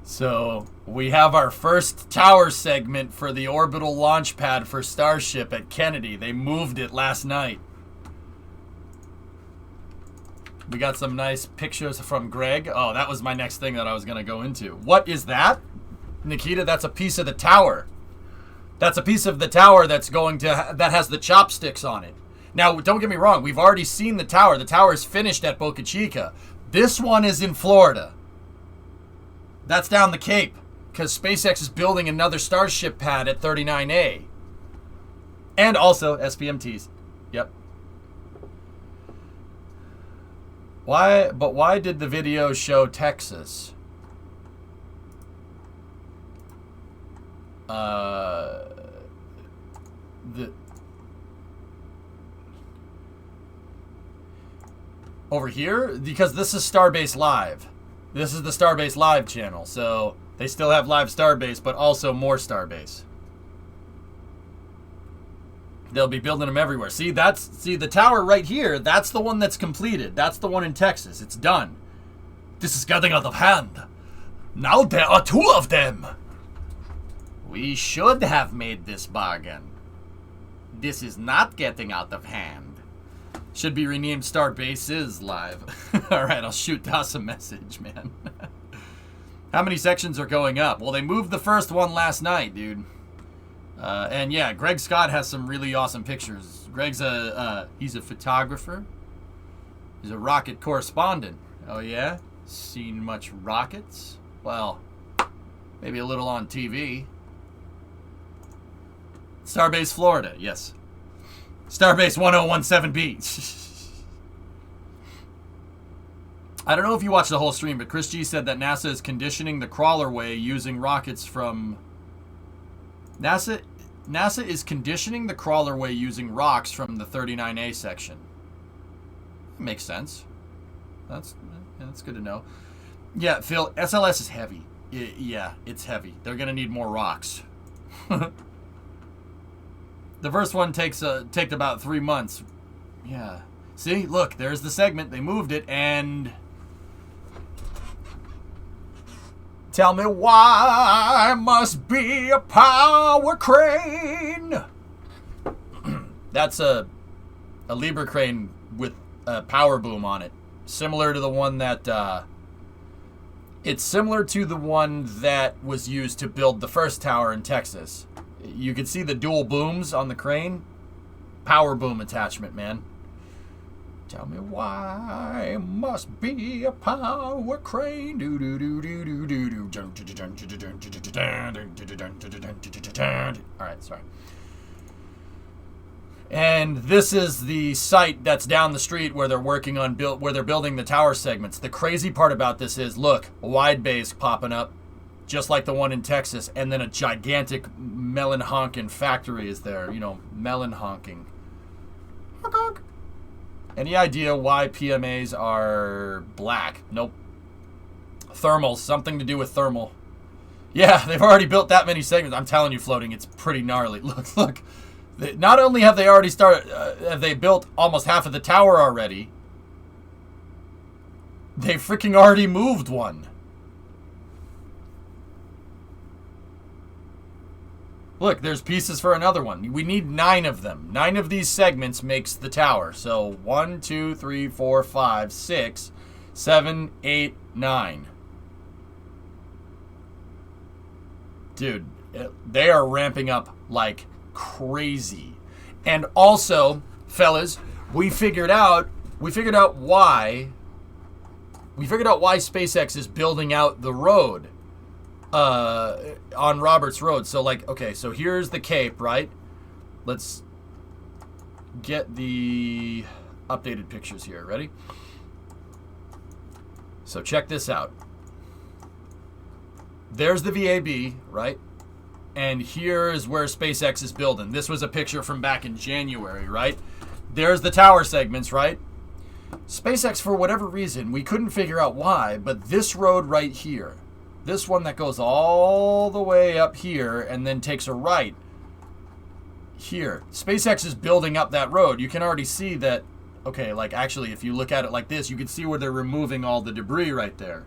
So, we have our first tower segment for the orbital launch pad for Starship at Kennedy. They moved it last night. We got some nice pictures from Greg. Oh, that was my next thing that I was going to go into. What is that? Nikita, that's a piece of the tower. That's a piece of the tower that's going to that has the chopsticks on it. Now, don't get me wrong. We've already seen the tower. The tower is finished at Boca Chica. This one is in Florida. That's down the Cape because SpaceX is building another Starship pad at 39A. And also SPMTs. Yep. Why did the video show Texas? Over here? Because this is Starbase Live. This is the Starbase Live channel, so they still have live Starbase, but also more Starbase. They'll be building them everywhere. See the tower right here, that's the one that's completed. That's the one in Texas. It's done. This is getting out of hand. Now there are two of them. We should have made this bargain. This is not getting out of hand. Should be renamed Starbases Live. Alright, I'll shoot Toss a message, man. How many sections are going up? Well, they moved the first one last night, dude. And yeah, Greg Scott has some really awesome pictures. Greg's he's a photographer. He's a rocket correspondent. Oh yeah? Seen much rockets? Well, maybe a little on TV. Starbase Florida, yes. Starbase 1017B. I don't know if you watched the whole stream, but Chris G said that NASA is conditioning the crawlerway using rockets from... NASA is conditioning the crawlerway using rocks from the 39A section. Makes sense. That's good to know. Yeah, Phil, SLS is heavy. Yeah, it's heavy. They're going to need more rocks. The first one takes about 3 months. Yeah. See, look, there's the segment. They moved it, and... Tell me why must be a power crane. That's a Libra crane with a power boom on it. Similar to the one that... it's similar to the one that was used to build the first tower in Texas. You can see the dual booms on the crane. Power boom attachment, man. Tell me why must be a power crane. Do do do do do do do. All right, sorry. And this is the site that's down the street where they're working on where they're building the tower segments. The crazy part about this is, look, a wide base popping up, just like the one in Texas, and then a gigantic melon honking factory is there. You know, melon honking. Any idea why PMAs are black? Nope. Thermal, something to do with thermal. Yeah, they've already built that many segments. I'm telling you, floating, it's pretty gnarly. Look. Not only have they already have they built almost half of the tower already, they freaking already moved one. Look, there's pieces for another one. We need 9 of them. 9 of these segments makes the tower. So 1, 2, 3, 4, 5, 6, 7, 8, 9. Dude, they are ramping up like crazy. And also, fellas, we figured out why SpaceX is building out the road on Roberts Road. So like, okay, so here's the Cape, right? Let's get the updated pictures here. Ready? So check this out. There's the VAB, right? And here is where SpaceX is building. This was a picture from back in January, right? There's the tower segments, right? SpaceX, for whatever reason, we couldn't figure out why, but this road right here, this one that goes all the way up here and then takes a right here, SpaceX is building up that road. You can already see that, okay, like actually if you look at it like this, you can see where they're removing all the debris right there.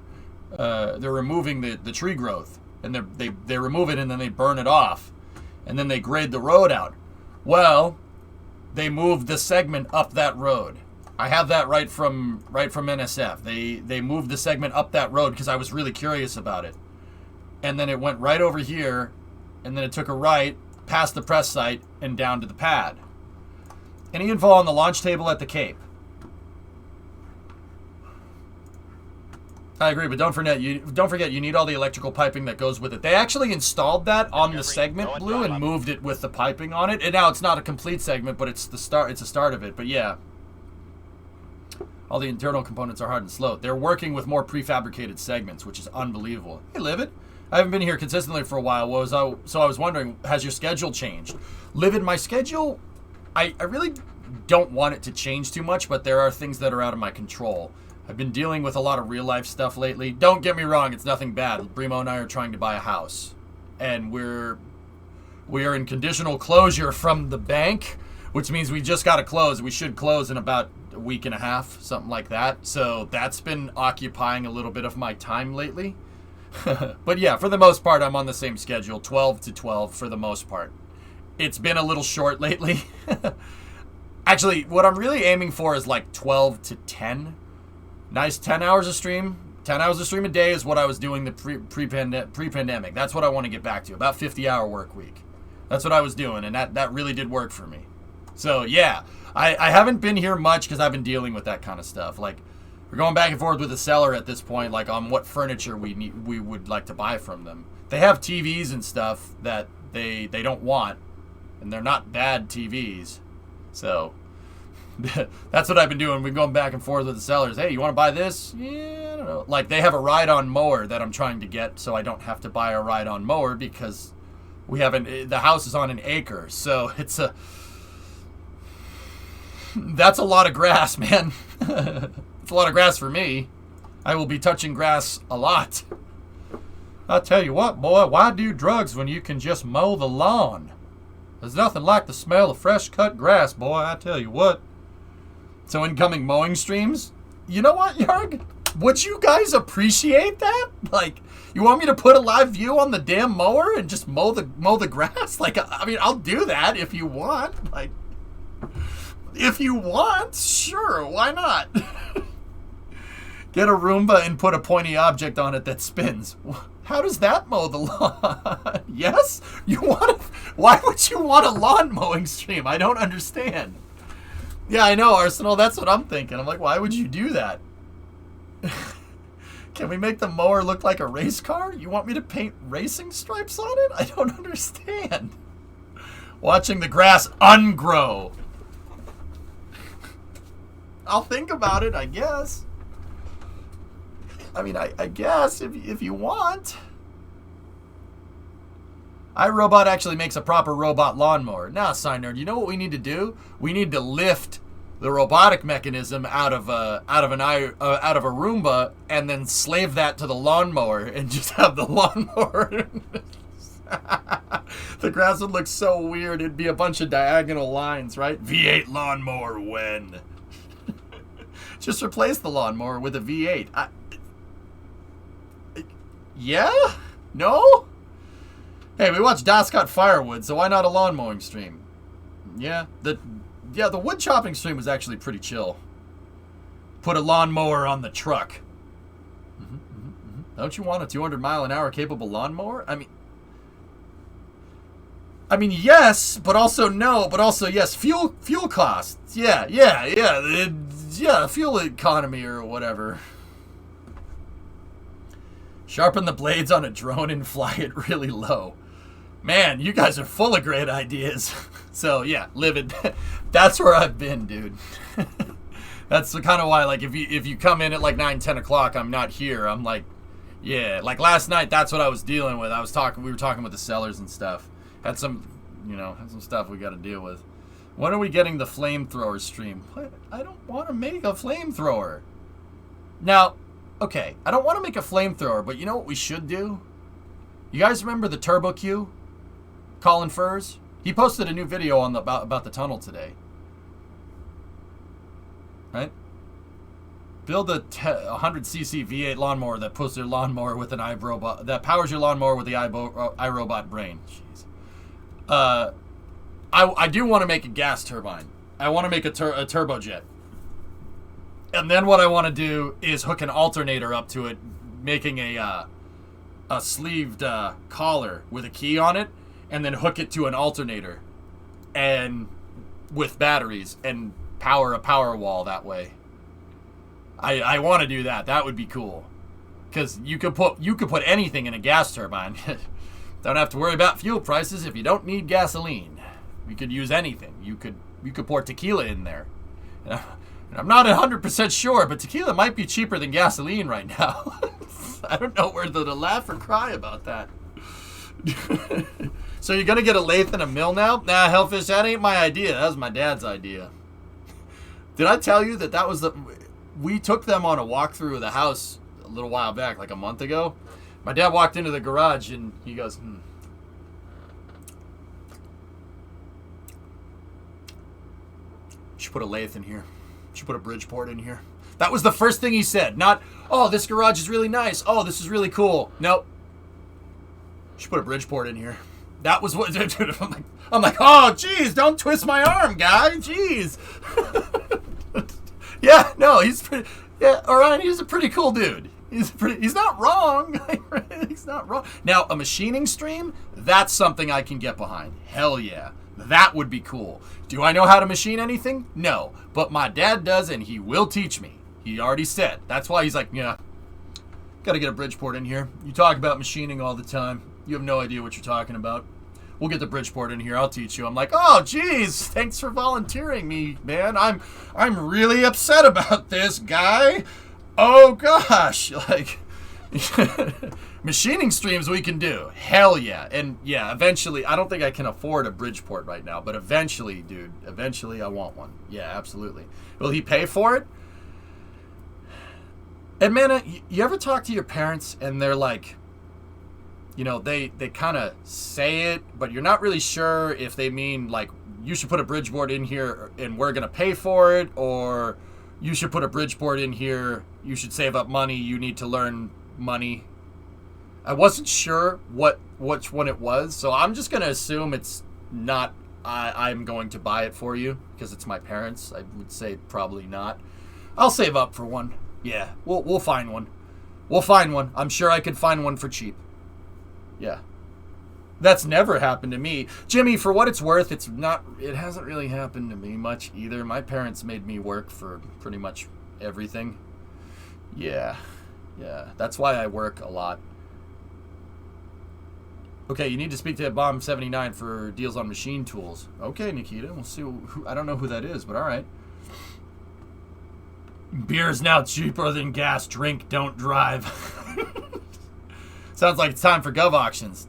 They're removing the tree growth, and they remove it and then they burn it off, and then they grade the road out. Well, they moved the segment up that road. I have that right from NSF. They moved the segment up that road because I was really curious about it, and then it went right over here, and then it took a right past the press site and down to the pad. Any info on the launch table at the Cape? I agree, but don't forget you need all the electrical piping that goes with it. They actually installed that on the segment, Blue, and moved it with the piping on it. And now it's not a complete segment, but it's the start. It's a start of it. But yeah, all the internal components are hard and slow. They're working with more prefabricated segments, which is unbelievable. Hey, Livid, I haven't been here consistently for a while. So I was wondering, has your schedule changed? Livid, my schedule, I really don't want it to change too much, but there are things that are out of my control. I've been dealing with a lot of real-life stuff lately. Don't get me wrong, it's nothing bad. Brimo and I are trying to buy a house, and we are in conditional closure from the bank, which means we just got to close. We should close in about a week and a half, something like that. So that's been occupying a little bit of my time lately. But yeah, for the most part, I'm on the same schedule, 12 to 12 for the most part. It's been a little short lately. Actually, what I'm really aiming for is like 12 to 10. Nice 10 hours of stream. 10 hours of stream a day is what I was doing the pre-pandemic. That's what I want to get back to. About 50-hour work week. That's what I was doing, and that really did work for me. So, yeah. I haven't been here much because I've been dealing with that kind of stuff. Like, we're going back and forth with the seller at this point, like on what furniture we would like to buy from them. They have TVs and stuff that they don't want, and they're not bad TVs. So that's what I've been doing. We're going back and forth with the sellers. Hey, you want to buy this? Yeah, I don't know. Like, they have a ride-on mower that I'm trying to get, so I don't have to buy a ride-on mower because the house is on an acre. So it's that's a lot of grass, man. It's a lot of grass for me. I will be touching grass a lot. I'll tell you what, boy, why do drugs when you can just mow the lawn? There's nothing like the smell of fresh cut grass, boy, I tell you what. So incoming mowing streams? You know what, Yarg? Would you guys appreciate that? Like, you want me to put a live view on the damn mower and just mow the grass? Like, I mean, I'll do that if you want. Like, if you want, sure, why not? Get a Roomba and put a pointy object on it that spins. How does that mow the lawn? Yes? Why would you want a lawn mowing stream? I don't understand. Yeah, I know, Arsenal. That's what I'm thinking. I'm like, why would you do that? Can we make the mower look like a race car? You want me to paint racing stripes on it? I don't understand. Watching the grass ungrow. I'll think about it, I guess. I mean, I guess if you want. iRobot actually makes a proper robot lawnmower. Now, Nerd, you know what we need to do? We need to lift the robotic mechanism out of a Roomba and then slave that to the lawnmower and just have the lawnmower. The grass would look so weird. It'd be a bunch of diagonal lines, right? V8 lawnmower when? Just replace the lawnmower with a V8. Yeah? No? Hey, we watched Dascot Firewood, so why not a lawn mowing stream? Yeah, the wood chopping stream was actually pretty chill. Put a lawnmower on the truck. Don't you want a 200-mile-an-hour capable lawnmower? I mean, yes, but also no, but also yes. Fuel costs. Yeah, fuel economy or whatever. Sharpen the blades on a drone and fly it really low. Man, you guys are full of great ideas. So, yeah, Livid. That's where I've been, dude. That's kind of why, like, if you come in at like 9, 10 o'clock, I'm not here. I'm like, yeah, like last night, that's what I was dealing with. We were talking with the sellers and stuff. Had some stuff we got to deal with. When are we getting the flamethrower stream? What? I don't want to make a flamethrower. Now, okay, I don't want to make a flamethrower, but you know what we should do? You guys remember the Turbo Q? Colin Furs? He posted a new video on about the tunnel today. Right? Build a 100cc V8 lawnmower that puts your lawnmower with an iRobot, that powers your lawnmower with the iRobot brain. Jeez. I do want to make a gas turbine. I want to make a turbojet. And then what I want to do is hook an alternator up to it, making a sleeved collar with a key on it, and then hook it to an alternator, and with batteries, and power a power wall that way. I want to do that. That would be cool, because you could put anything in a gas turbine. Don't have to worry about fuel prices if you don't need gasoline. You could use anything. You could pour tequila in there. And I'm not 100% sure, but tequila might be cheaper than gasoline right now. I don't know whether to laugh or cry about that. So you're gonna get a lathe and a mill now? Nah, Hellfish, that ain't my idea. That was my dad's idea. Did I tell you that was we took them on a walkthrough of the house a little while back, like a month ago. My dad walked into the garage and he goes, should put a lathe in here. Should put a Bridgeport in here. That was the first thing he said. Not, oh, this garage is really nice. Oh, this is really cool. Nope. Should put a Bridgeport in here. That was what, dude, I'm like, oh, geez, don't twist my arm, guy. Jeez. Yeah, no, he's pretty, yeah, Orion, he's a pretty cool dude. He's not wrong. He's not wrong. Now, a machining stream, that's something I can get behind. Hell yeah. That would be cool. Do I know how to machine anything? No. But my dad does, and he will teach me. He already said. That's why he's like, yeah, gotta get a Bridgeport in here. You talk about machining all the time. You have no idea what you're talking about. We'll get the Bridgeport in here. I'll teach you. I'm like, oh, geez, thanks for volunteering me, man. I'm really upset about this, guy. Oh, gosh. Like, machining streams we can do. Hell yeah. And yeah, eventually, I don't think I can afford a Bridgeport right now, but eventually, dude, eventually I want one. Yeah, absolutely. Will he pay for it? And man, you ever talk to your parents and they're like, you know, they kind of say it, but you're not really sure if they mean like, you should put a Bridgeport in here and we're going to pay for it, or you should put a Bridgeport in here, you should save up money, you need to learn money. I wasn't sure which one it was, so I'm just going to assume it's not I'm going to buy it for you because it's my parents. I would say probably not. I'll save up for one. Yeah, we'll find one. We'll find one. I'm sure I could find one for cheap. Yeah. That's never happened to me. Jimmy, for what it's worth, it hasn't really happened to me much either. My parents made me work for pretty much everything. Yeah. Yeah. That's why I work a lot. Okay, you need to speak to Bomb 79 for deals on machine tools. Okay, Nikita, we'll see who I don't know who that is, but all right. Beer is now cheaper than gas. Drink, don't drive. Sounds like it's time for Gov auctions.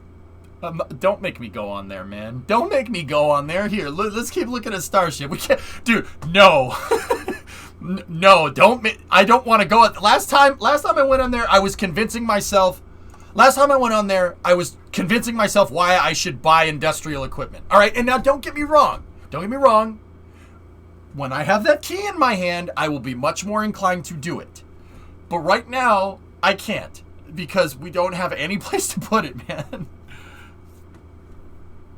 Don't make me go on there, man. Don't make me go on there. Here, let's keep looking at Starship. We can't, dude. No, no. I don't want to go. Last time I went on there, I was convincing myself. Last time I went on there, I was convincing myself why I should buy industrial equipment. All right, and now don't get me wrong. Don't get me wrong. When I have that key in my hand, I will be much more inclined to do it. But right now, I can't because we don't have any place to put it, man.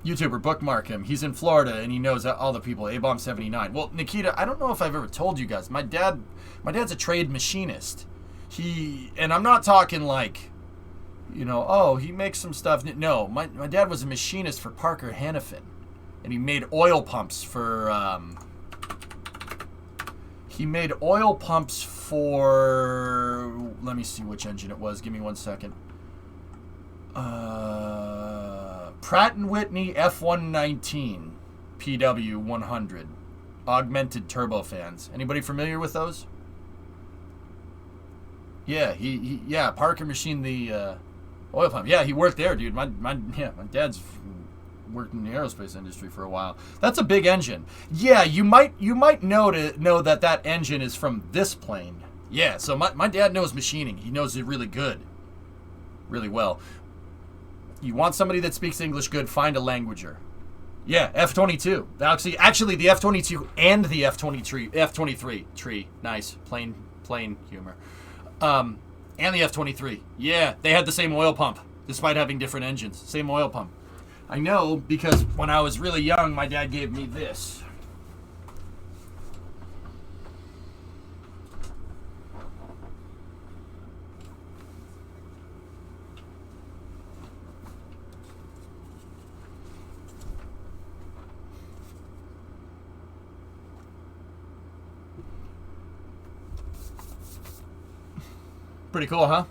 YouTuber, bookmark him. He's in Florida and he knows all the people. A-Bomb 79. Well, Nikita, I don't know if I've ever told you guys. My dad's a trade machinist. And I'm not talking like, you know, oh, he makes some stuff. No, my dad was a machinist for Parker Hannifin. And he made oil pumps for, let me see which engine it was. Give me 1 second. Pratt & Whitney F119 PW100. augmented turbofans. Anybody familiar with those? Yeah, yeah, Parker machined the oil pump. Yeah, he worked there, dude. My dad's worked in the aerospace industry for a while. That's a big engine. Yeah, you might know that engine is from this plane. Yeah, so my dad knows machining. He knows it really good. Really well. You want somebody that speaks English good, find a languager. Yeah, F-22. Actually the F-22 and the F-23 nice. Plain humor. And the F-23. Yeah, they had the same oil pump, despite having different engines. Same oil pump. I know because when I was really young, my dad gave me this. Pretty cool, huh?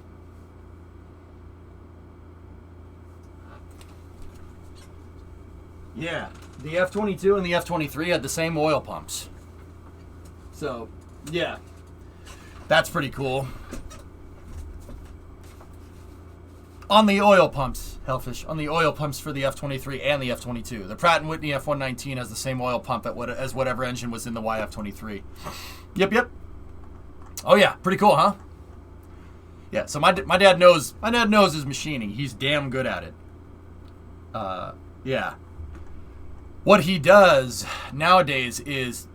Yeah, the F-22 and the F-23 had the same oil pumps. So, yeah, that's pretty cool. On the oil pumps, Hellfish, on the oil pumps for the F-23 and the F-22. The Pratt & Whitney F-119 has the same oil pump as whatever engine was in the YF-23. Yep. Oh yeah, pretty cool, huh? Yeah, so my dad knows his machining. He's damn good at it. Yeah. What he does nowadays is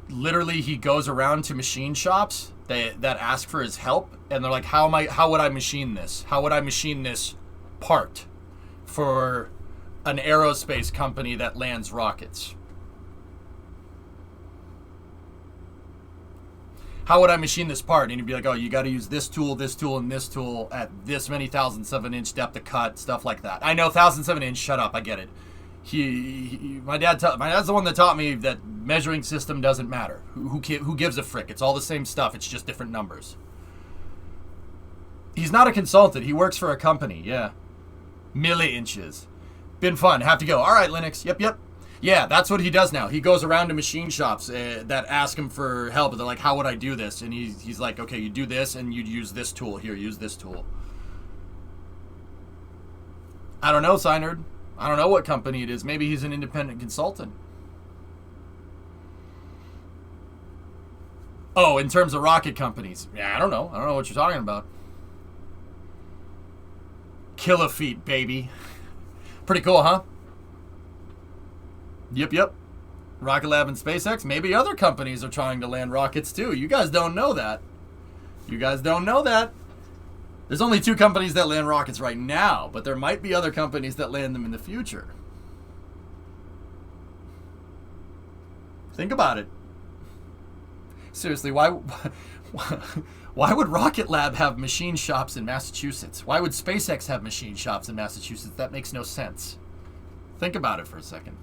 literally he goes around to machine shops that ask for his help, and they're like, how would I machine this? How would I machine this part for an aerospace company that lands rockets? How would I machine this part? And he'd be like, oh, you got to use this tool, and this tool at this many 1,007-inch depth of cut, stuff like that. I know 1,007-inch, shut up, I get it. My dad's the one that taught me that measuring system doesn't matter. Who gives a frick? It's all the same stuff. It's just different numbers. He's not a consultant. He works for a company. Yeah, milli-inches. Been fun. Have to go. All right, Linux. Yep. Yeah, that's what he does now. He goes around to machine shops that ask him for help. They're like, how would I do this? And he's like, okay, you do this, and you use this tool. Here, use this tool. I don't know, Synerd. I don't know what company it is. Maybe he's an independent consultant. Oh, in terms of rocket companies. Yeah, I don't know. I don't know what you're talking about. Kilofeet, baby. Pretty cool, huh? Yep. Rocket Lab and SpaceX. Maybe other companies are trying to land rockets too. You guys don't know that. There's only 2 companies that land rockets right now, but there might be other companies that land them in the future. Think about it. Seriously, why would Rocket Lab have machine shops in Massachusetts? Why would SpaceX have machine shops in Massachusetts? That makes no sense. Think about it for a second.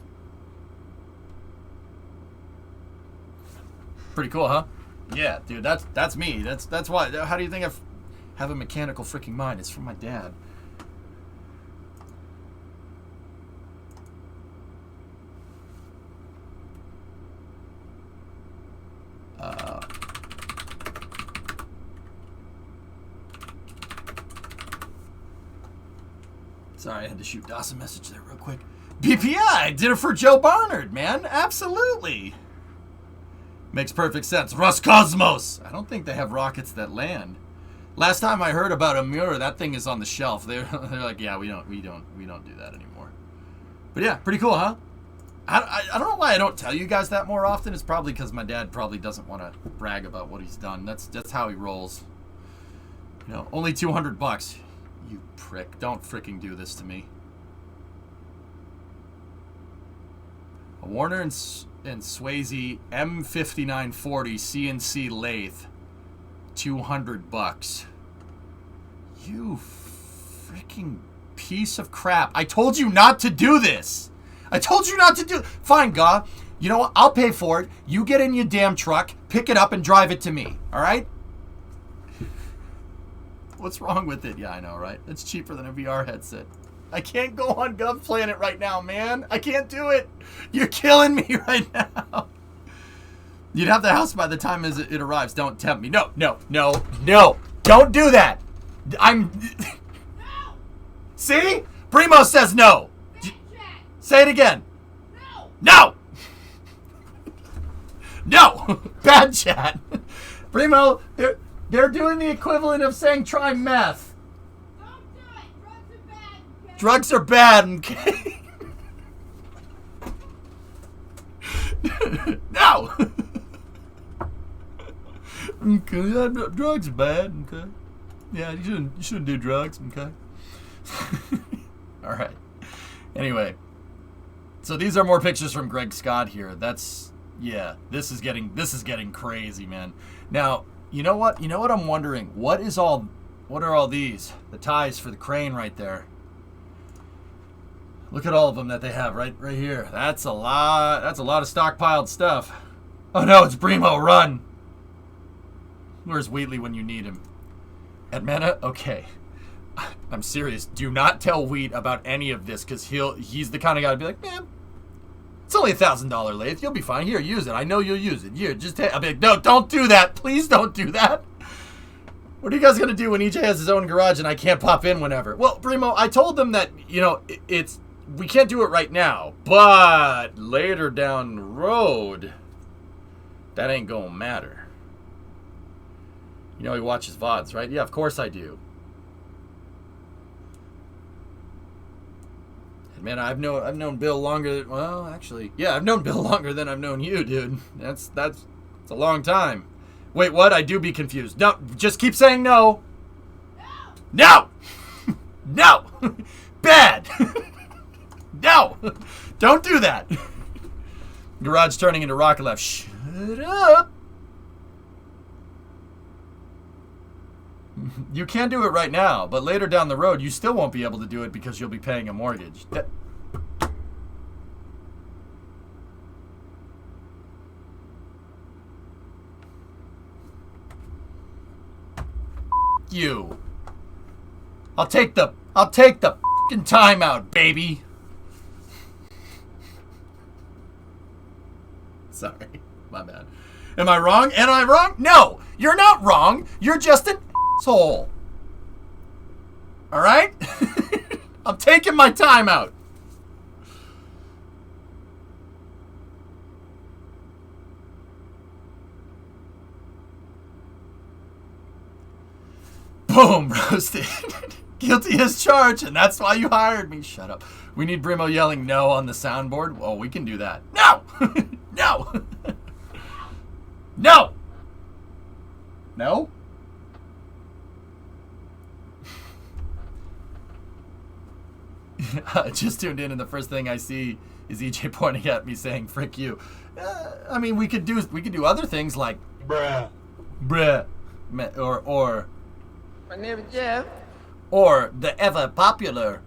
Pretty cool, huh? Yeah, dude, that's me. That's why. How do you think I have a mechanical freaking mind? It's from my dad. Sorry, I had to shoot Doss a message there real quick. BPI did it for Joe Barnard, man. Absolutely. Makes perfect sense. Roscosmos. I don't think they have rockets that land. Last time I heard about Amura, that thing is on the shelf. They're like, yeah, we don't do that anymore. But yeah, pretty cool, huh? I don't know why I don't tell you guys that more often. It's probably because my dad probably doesn't want to brag about what he's done. That's how he rolls. You know, only $200. You prick! Don't freaking do this to me. A Warner and Swayze M5940 CNC lathe, $200. You freaking piece of crap! I told you not to do this. Fine, Gaw. You know what? I'll pay for it. You get in your damn truck, pick it up, and drive it to me. All right? What's wrong with it? Yeah, I know, right? It's cheaper than a VR headset. I can't go on Gov Planet right now, man. I can't do it. You're killing me right now. You'd have the house by the time it arrives. Don't tempt me. No, no, no, no. Don't do that. I'm... No! See? Primo says no. Say it again. No! No! No! Bad chat. Primo, they're doing the equivalent of saying try meth. Don't do it! Drugs are bad, okay? Drugs are bad, okay? No! Okay, yeah, drugs are bad, okay? Yeah, you shouldn't do drugs, okay? Alright. Anyway. So these are more pictures from Greg Scott here. That's... Yeah, this is getting crazy, man. Now, you know what? You know what I'm wondering? What are all these? The ties for the crane right there. Look at all of them that they have right here. That's a lot of stockpiled stuff. Oh no, it's Primo, run! Where's Wheatley when you need him? At Meta? Okay. I'm serious. Do not tell Wheat about any of this, because he's the kind of guy to be like, man, it's only $1,000 lathe. You'll be fine. Here, use it. I know you'll use it. Here, just take. I'll be like, no, don't do that. Please don't do that. What are you guys gonna do when EJ has his own garage and I can't pop in whenever? Well, Primo, I told them that we can't do it right now, but later down the road, that ain't gonna matter. You know he watches VODs, right? Yeah, of course I do. Man, I've known Bill longer. Well, actually, yeah, I've known Bill longer than I've known you, dude. That's a long time. Wait, what? I do be confused. No, just keep saying no. No. No. Bad. No. Don't do that. Garage turning into rocket left. Shut up. You can do it right now, but later down the road, you still won't be able to do it because you'll be paying a mortgage. You. I'll take the fucking time out, baby. Sorry, my bad. Am I wrong? Am I wrong? No, you're not wrong. You're just an asshole. All right? I'm taking my time out. Boom, roasted. Guilty as charged, and that's why you hired me. Shut up. We need Brimo yelling no on the soundboard. Oh, we can do that. No! No! No! No? I just tuned in, and the first thing I see is EJ pointing at me saying, frick you. I mean, we could do other things like bruh, or My name is Jeff. or the ever popular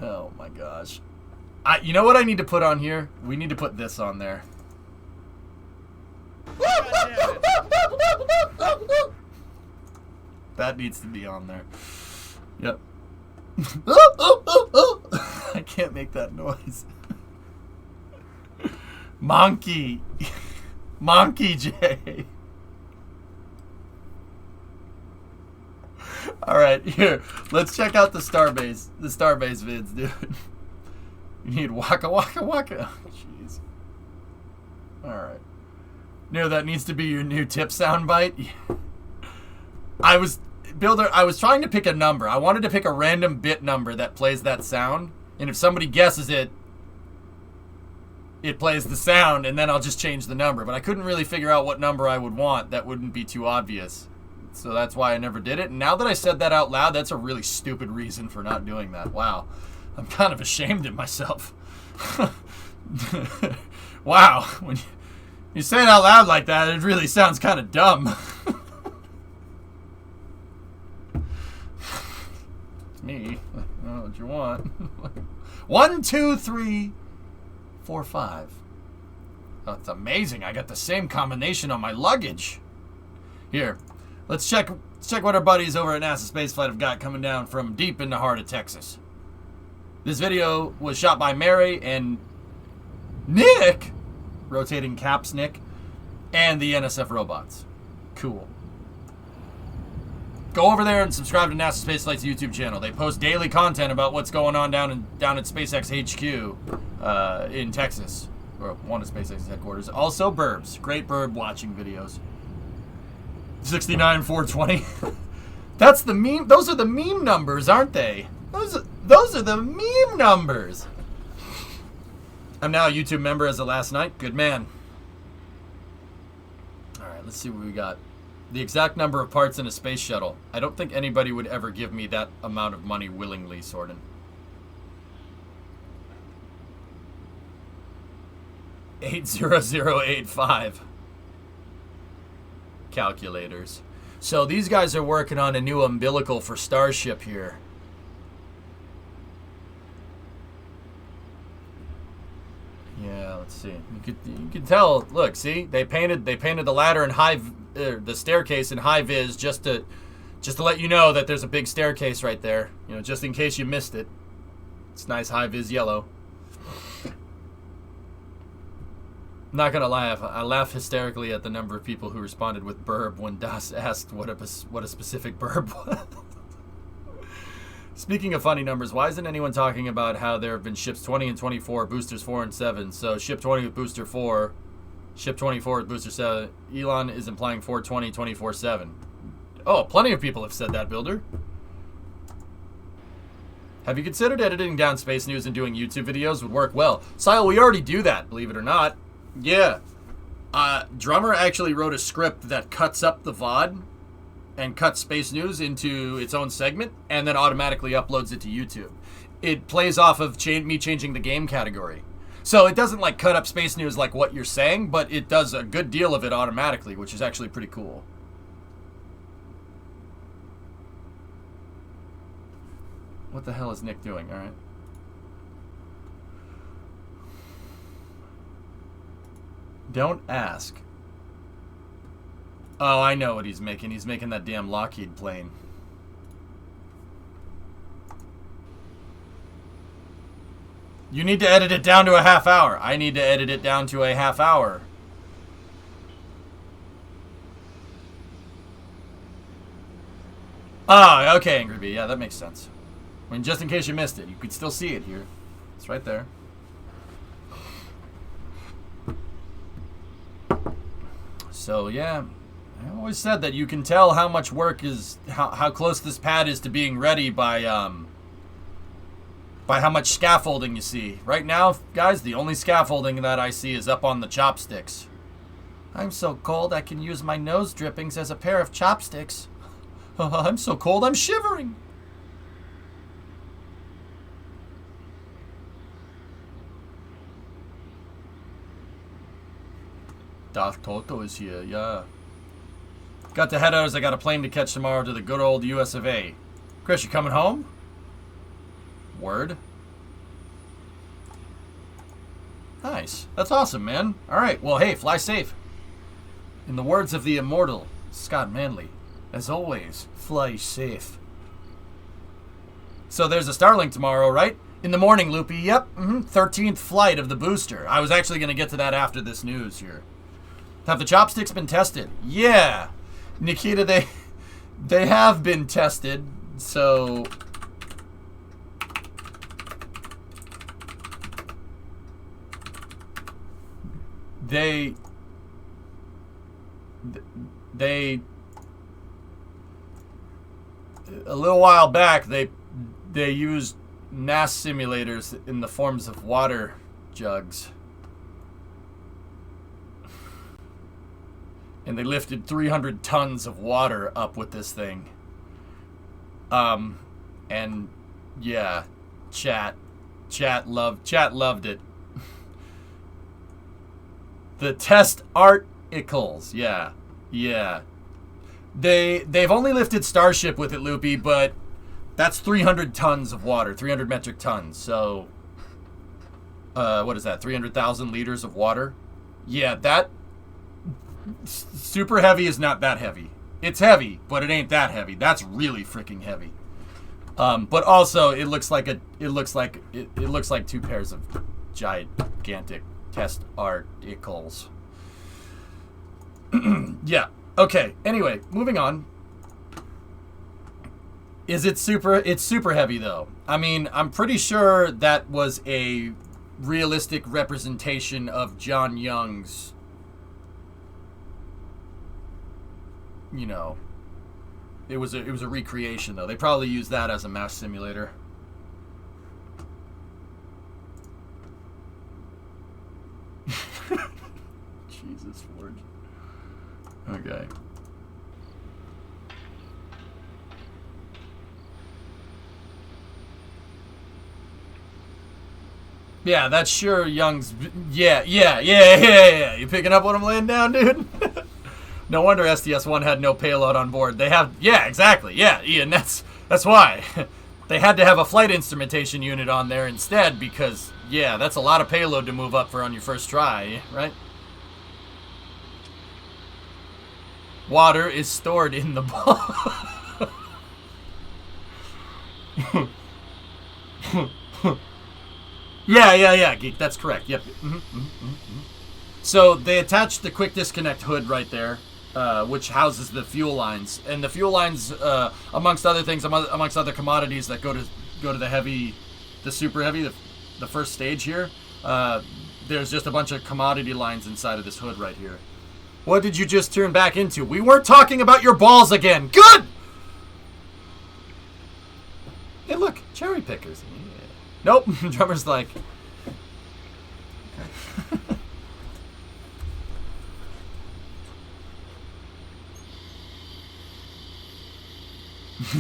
oh my gosh. You know what I need to put on here? We need to put this on there. That needs to be on there. Yep. I can't make that noise. Monkey. Monkey J. Alright, here. Let's check out the Starbase vids, dude. You need waka waka waka. Jeez. Alright. No, that needs to be your new tip soundbite. I was trying to pick a number. I wanted to pick a random bit number that plays that sound. And if somebody guesses it, it plays the sound, and then I'll just change the number. But I couldn't really figure out what number I would want that wouldn't be too obvious. So that's why I never did it. And now that I said that out loud, that's a really stupid reason for not doing that. Wow. I'm kind of ashamed of myself. Wow. When you say it out loud like that, it really sounds kind of dumb. It's me. I don't know what you want. 1, 2, 3, 4, 5. Oh, it's amazing. I got the same combination on my luggage. Here, let's check Let's check what our buddies over at NASA Spaceflight have got coming down from deep in the heart of Texas. This video was shot by Mary and Nick, rotating caps Nick, and the NSF robots. Cool. Go over there and subscribe to NASA Spaceflight's YouTube channel. They post daily content about what's going on down at SpaceX HQ in Texas, or one of SpaceX's headquarters. Also, burbs, great burb watching videos. 69 420. That's the meme. Those are the meme numbers, aren't they? Those are the meme numbers. I'm now a YouTube member as of last night. Good man. All right, let's see what we got. The exact number of parts in a space shuttle. I don't think anybody would ever give me that amount of money willingly, Sorden. $80085. Calculators. So these guys are working on a new umbilical for Starship here. Yeah, let's see. You can tell. Look, see, they painted the ladder in the staircase in high vis just to let you know that there's a big staircase right there. You know, just in case you missed it. It's nice high vis yellow. I'm not gonna laugh. I laugh hysterically at the number of people who responded with burb when Das asked what a specific burb was. Speaking of funny numbers, why isn't anyone talking about how there have been ships 20 and 24, boosters 4 and 7? So ship 20 with booster 4, ship 24 with booster 7. Elon is implying 420, 24/7. Oh, plenty of people have said that, Builder. Have you considered editing down space news and doing YouTube videos would work well? Sile, we already do that, believe it or not. Yeah. Drummer actually wrote a script that cuts up the VOD and cuts space news into its own segment and then automatically uploads it to YouTube. It plays off of me changing the game category. So it doesn't like cut up space news like what you're saying, but it does a good deal of it automatically, which is actually pretty cool. What the hell is Nick doing? All right. Don't ask. Oh, I know what he's making. He's making that damn Lockheed plane. You need to edit it down to a half hour. I need to edit it down to a half hour. Ah, okay, Angry Bee. Yeah, that makes sense. I mean, just in case you missed it, you could still see it here. It's right there. So, yeah. I always said that you can tell how much work is, how close this pad is to being ready by how much scaffolding you see. Right now, guys, the only scaffolding that I see is up on the chopsticks. I'm so cold I can use my nose drippings as a pair of chopsticks. I'm so cold I'm shivering. Darth Toto is here, yeah. Got to head out as I got a plane to catch tomorrow to the good old US of A. Chris, you coming home? Word. Nice. That's awesome, man. Alright, well, hey, fly safe. In the words of the immortal Scott Manley, as always, fly safe. So there's a Starlink tomorrow, right? In the morning, Loopy. Yep. 13th flight of the booster. I was actually going to get to that after this news here. Have the chopsticks been tested? Yeah. Nikita, they have been tested, so they a little while back they used NAS simulators in the forms of water jugs. And they lifted 300 tons of water up with this thing. And yeah, chat loved it. The test articles, yeah. They've only lifted Starship with it, Loopy, but that's 300 tons of water, 300 metric tons. So, what is that? 300,000 liters of water? Yeah, that super heavy is not that heavy. It's heavy, but it ain't that heavy. That's really freaking heavy. But also, it looks like two pairs of gigantic test articles. Yeah. Okay. Anyway, moving on. It's super heavy though. I mean, I'm pretty sure that was a realistic representation of John Young's, you know, it was a recreation though. They probably used that as a mass simulator. Jesus Lord. Okay. Yeah, that's sure Young's. Yeah. You picking up what I'm laying down, dude? No wonder STS-1 had no payload on board. They have. Yeah, exactly. Yeah, Ian, that's why. They had to have a flight instrumentation unit on there instead because, yeah, that's a lot of payload to move up for on your first try, right? Water is stored in the ball. Yeah, Geek, that's correct. Yep. So they attached the quick disconnect hood right there, which houses the fuel lines. And the fuel lines, amongst other things, amongst other commodities that go to the super heavy, the first stage here, there's just a bunch of commodity lines inside of this hood right here. What did you just turn back into? We weren't talking about your balls again. Good! Hey, look, cherry pickers. Yeah. Nope, drummer's like...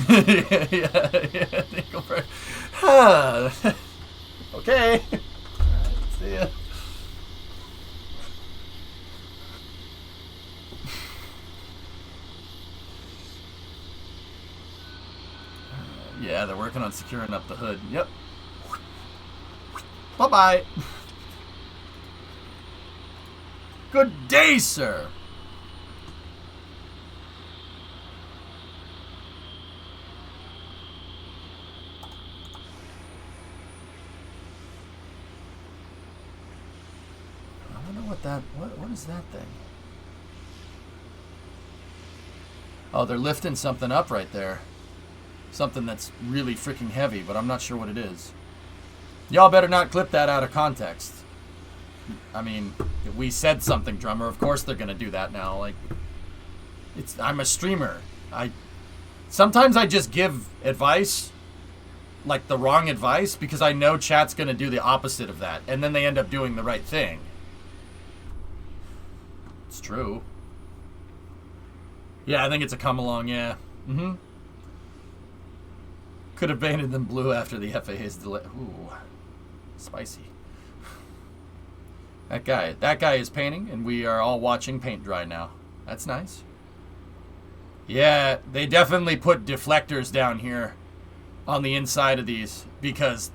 yeah. Okay. Alright, see ya. Yeah, they're working on securing up the hood. Yep. Bye-bye. Good day, sir. I wonder what is that thing? Oh, they're lifting something up right there. Something that's really freaking heavy, but I'm not sure what it is. Y'all better not clip that out of context. I mean, we said something, drummer. Of course they're gonna do that now. Like, I'm a streamer. Sometimes I just give advice, like the wrong advice, because I know chat's gonna do the opposite of that, and then they end up doing the right thing. It's true. Yeah, I think it's a come along. Yeah. Could have painted them blue after the FAA's delay. Ooh, spicy. That guy is painting, and we are all watching paint dry now. That's nice. Yeah, they definitely put deflectors down here on the inside of these because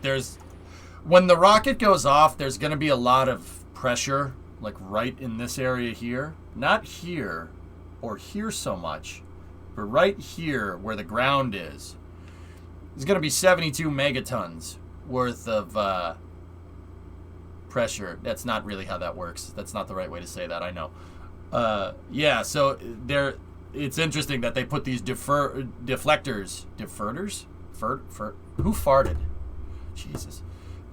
when the rocket goes off, there's going to be a lot of pressure, like right in this area here. Not here or here so much, but right here where the ground is. There's going to be 72 megatons worth of pressure. That's not really how that works. That's not the right way to say that, I know. Yeah, so it's interesting that they put these deflectors. Deferters? Who farted? Jesus.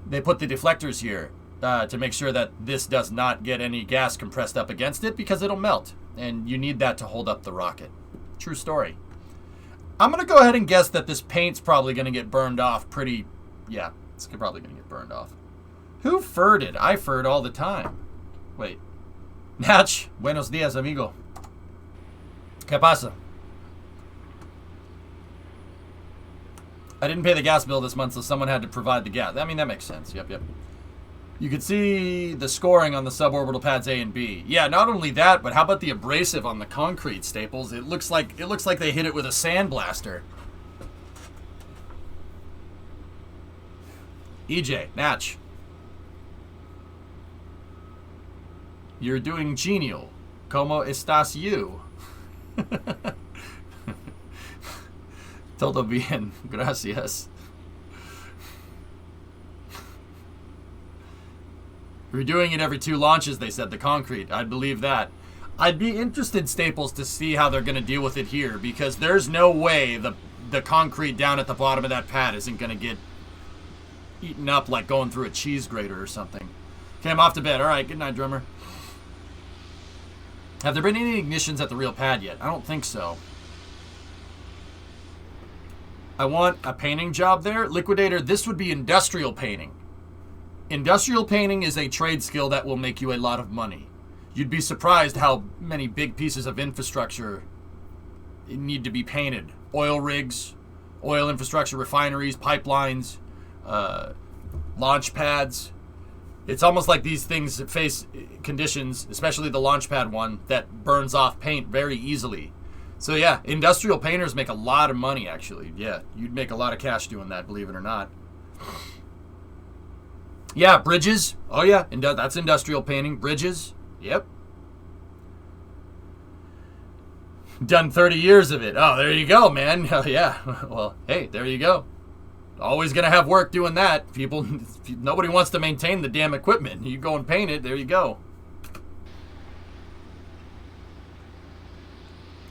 They put the deflectors here to make sure that this does not get any gas compressed up against it because it'll melt. And you need that to hold up the rocket. True story. I'm going to go ahead and guess that this paint's probably going to get burned off pretty... Yeah, it's probably going to get burned off. Who furred? I furred all the time. Wait. Natch, buenos dias, amigo. ¿Qué pasa? I didn't pay the gas bill this month, so someone had to provide the gas. I mean, that makes sense. Yep. You can see the scoring on the suborbital pads A and B. Yeah, not only that, but how about the abrasive on the concrete, Staples? It looks like they hit it with a sandblaster. EJ, Natch. You're doing genial. Como estás you? Todo bien. Gracias. Redoing it every 2 launches, they said, the concrete. I'd believe that. I'd be interested, Staples, to see how they're going to deal with it here, because there's no way the concrete down at the bottom of that pad isn't going to get eaten up like going through a cheese grater or something. Okay, I'm off to bed. All right, good night, drummer. Have there been any ignitions at the real pad yet? I don't think so. I want a painting job there. Liquidator, this would be industrial painting. Industrial painting is a trade skill that will make you a lot of money. You'd be surprised how many big pieces of infrastructure need to be painted. Oil rigs, oil infrastructure, refineries, pipelines, launch pads. It's almost like these things face conditions, especially the launch pad one, that burns off paint very easily. So yeah, industrial painters make a lot of money, actually. Yeah, you'd make a lot of cash doing that, believe it or not. Yeah, bridges. Oh yeah, that's industrial painting. Bridges. Yep. Done 30 years of it. Oh, there you go, man. Oh, yeah. Well, hey, there you go. Always going to have work doing that. Nobody wants to maintain the damn equipment. You go and paint it. There you go.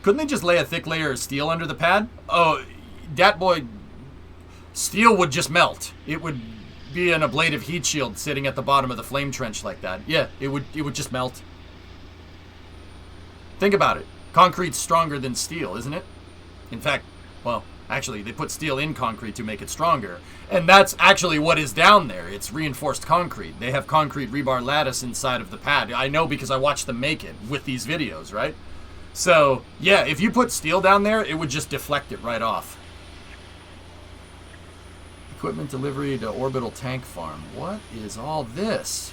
Couldn't they just lay a thick layer of steel under the pad? Oh, that boy, steel would just melt. It would be an ablative heat shield sitting at the bottom of the flame trench like that. Yeah, it would just melt. Think about it. Concrete's stronger than steel, isn't it? In fact, well, actually, they put steel in concrete to make it stronger. And that's actually what is down there. It's reinforced concrete. They have concrete rebar lattice inside of the pad. I know because I watched them make it with these videos, right? So, yeah, if you put steel down there, it would just deflect it right off. Equipment delivery to orbital tank farm. What is all this?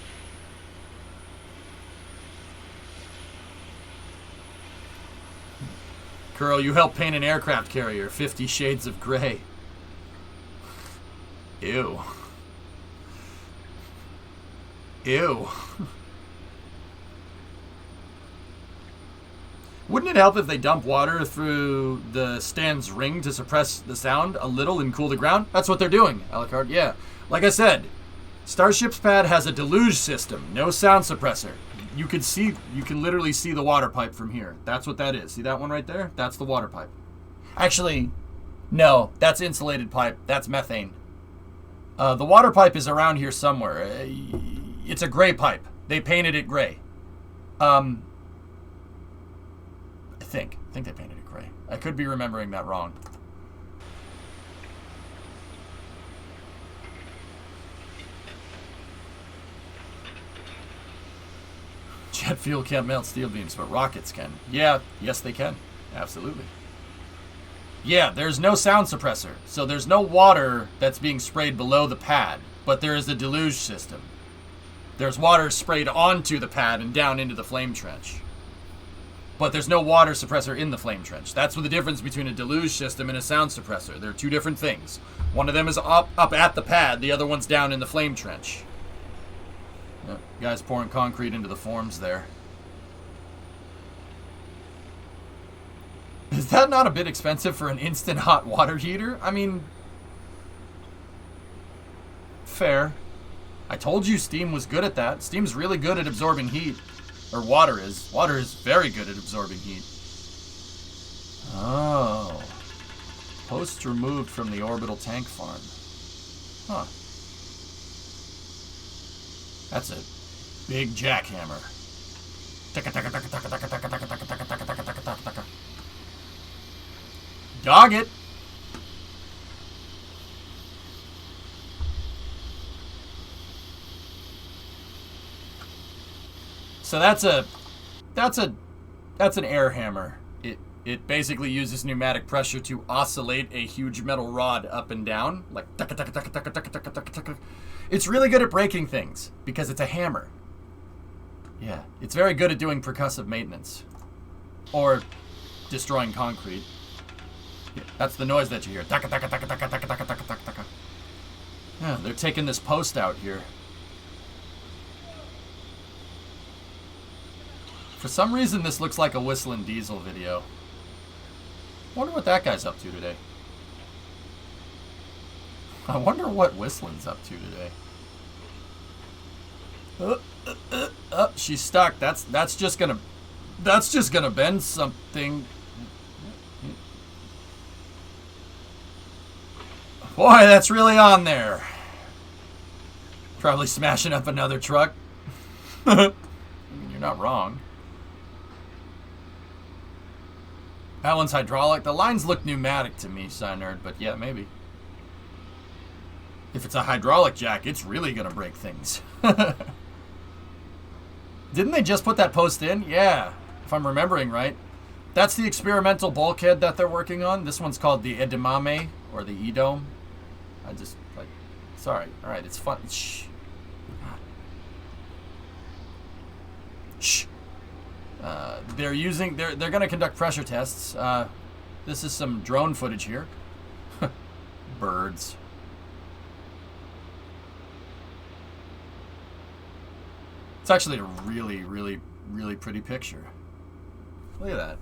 Kuro, you helped paint an aircraft carrier. 50 Shades of Grey. Ew. Ew. Wouldn't it help if they dump water through the stand's ring to suppress the sound a little and cool the ground? That's what they're doing, Alucard. Yeah. Like I said, Starship's pad has a deluge system, no sound suppressor. You can literally see the water pipe from here. That's what that is. See that one right there? That's the water pipe. Actually, no, that's insulated pipe. That's methane. The water pipe is around here somewhere. It's a gray pipe. They painted it gray. I think they painted it gray. I could be remembering that wrong. Jet fuel can't melt steel beams, but rockets can. Yeah, yes they can. Absolutely. Yeah, there's no sound suppressor, so there's no water that's being sprayed below the pad, but there is a deluge system. There's water sprayed onto the pad and down into the flame trench. But there's no water suppressor in the flame trench. That's what the difference between a deluge system and a sound suppressor. They're two different things. One of them is up at the pad, the other one's down in the flame trench. Yep, guys pouring concrete into the forms there. Is that not a bit expensive for an instant hot water heater? I mean, fair. I told you steam was good at that. Steam's really good at absorbing heat. Or water is. Water is very good at absorbing heat. Oh. Posts removed from the orbital tank farm. Huh. That's a big jackhammer. Dog it! So that's an air hammer. It basically uses pneumatic pressure to oscillate a huge metal rod up and down, like taka taka taka taka taka taka taka taka. It's really good at breaking things because it's a hammer. Yeah, it's very good at doing percussive maintenance or destroying concrete. Yeah, that's the noise that you hear. Taka taka taka taka taka taka taka taka taka. Yeah, they're taking this post out here. For some reason, this looks like a Whistling Diesel video. Wonder what that guy's up to today. I wonder what Whistlin's up to today. She's stuck. That's just gonna bend something. Boy, that's really on there. Probably smashing up another truck. I mean, you're not wrong. That one's hydraulic. The lines look pneumatic to me, Nerd, but yeah, maybe. If it's a hydraulic jack, it's really gonna break things. Didn't they just put that post in? Yeah, if I'm remembering right. That's the experimental bulkhead that they're working on. This one's called the edamame, or the E-dome. I just, like, sorry. All right, it's fun. Shh. Shh. They're going to conduct pressure tests. This is some drone footage here. Birds. It's actually a really, really, really pretty picture. Look at that.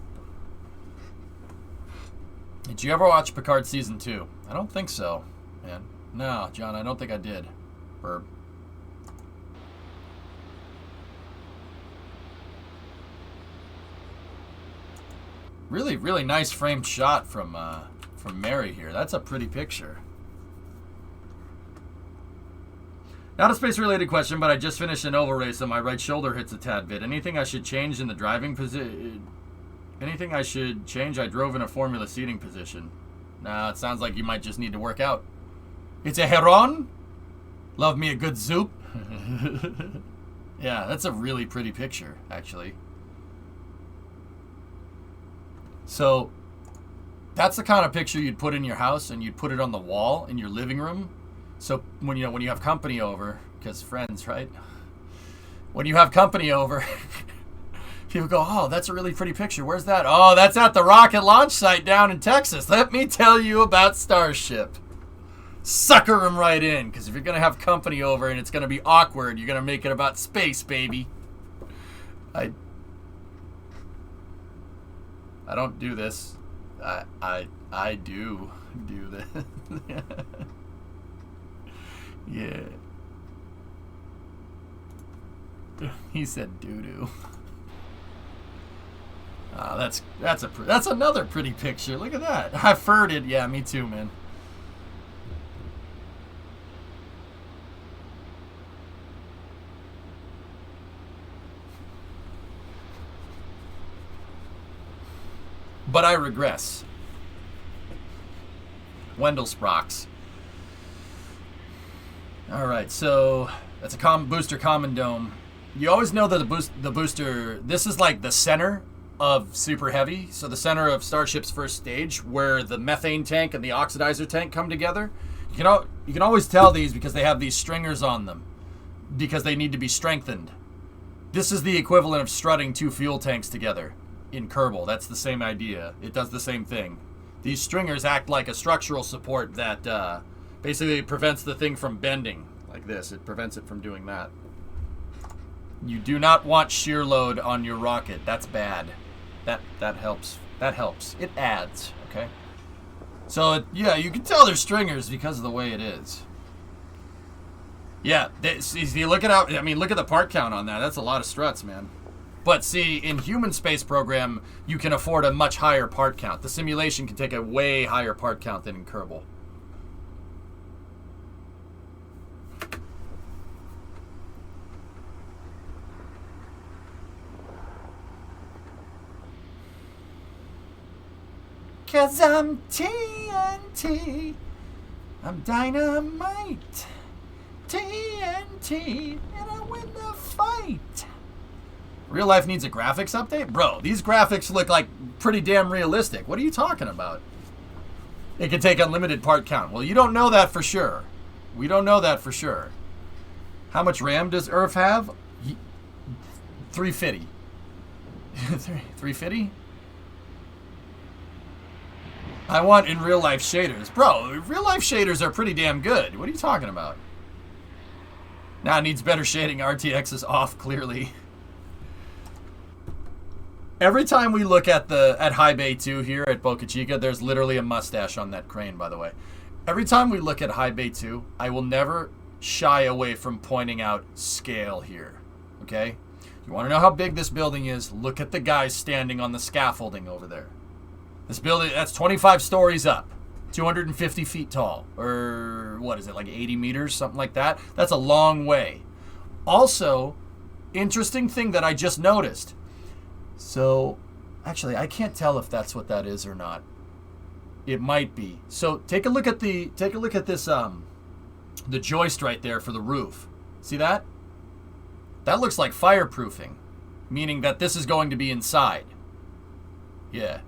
Did you ever watch Picard Season 2? I don't think so, man. No, John, I don't think I did. Burb. Really, really nice framed shot from Mary here. That's a pretty picture. Not a space-related question, but I just finished an oval race and my right shoulder hits a tad bit. Anything I should change in the driving position? Anything I should change? I drove in a Formula seating position. Nah, it sounds like you might just need to work out. It's a Heron? Love me a good zoop. Yeah, that's a really pretty picture, actually. So, that's the kind of picture you'd put in your house and you'd put it on the wall in your living room. So when you have company over, because friends, right? When you have company over, people go, "Oh, that's a really pretty picture. Where's that?" "Oh, that's at the rocket launch site down in Texas. Let me tell you about Starship." Sucker them right in, because if you're gonna have company over and it's gonna be awkward, you're gonna make it about space, baby. I don't do this. I do this. Yeah. He said doo-doo. That's another pretty picture. Look at that. I furted. Yeah, me too, man. But I regress. Wendell Sprox. All right, so that's a booster common dome. You always know that the booster. This is like the center of Super Heavy, so the center of Starship's first stage, where the methane tank and the oxidizer tank come together. You can always tell these because they have these stringers on them, because they need to be strengthened. This is the equivalent of strutting two fuel tanks together in Kerbal. That's the same idea. It does the same thing. These stringers act like a structural support that basically prevents the thing from bending like this. It prevents it from doing that. You do not want shear load on your rocket. That's bad. That helps. That helps. It adds, okay? So, yeah, you can tell they're stringers because of the way it is. Yeah, see, look at the part count on that. That's a lot of struts, man. But see, in human space program, you can afford a much higher part count. The simulation can take a way higher part count than in Kerbal. Cause I'm TNT. I'm dynamite. TNT. And I win the fight. Real life needs a graphics update? Bro, these graphics look like pretty damn realistic. What are you talking about? It can take unlimited part count. Well, you don't know that for sure. We don't know that for sure. How much RAM does Earth have? 350. 350? I want in real life shaders. Bro, real life shaders are pretty damn good. What are you talking about? Now it needs better shading. RTX is off clearly. Every time we look at High Bay 2 here at Boca Chica, there's literally a mustache on that crane, by the way. Every time we look at High Bay 2, I will never shy away from pointing out scale here. Okay? You want to know how big this building is? Look at the guys standing on the scaffolding over there. This building, that's 25 stories up. 250 feet tall. Or what is it, like 80 meters? Something like that. That's a long way. Also, interesting thing that I just noticed. So, actually, I can't tell if that's what that is or not. It might be. So take a look at this the joist right there for the roof. See that? That looks like fireproofing, meaning that this is going to be inside. Yeah.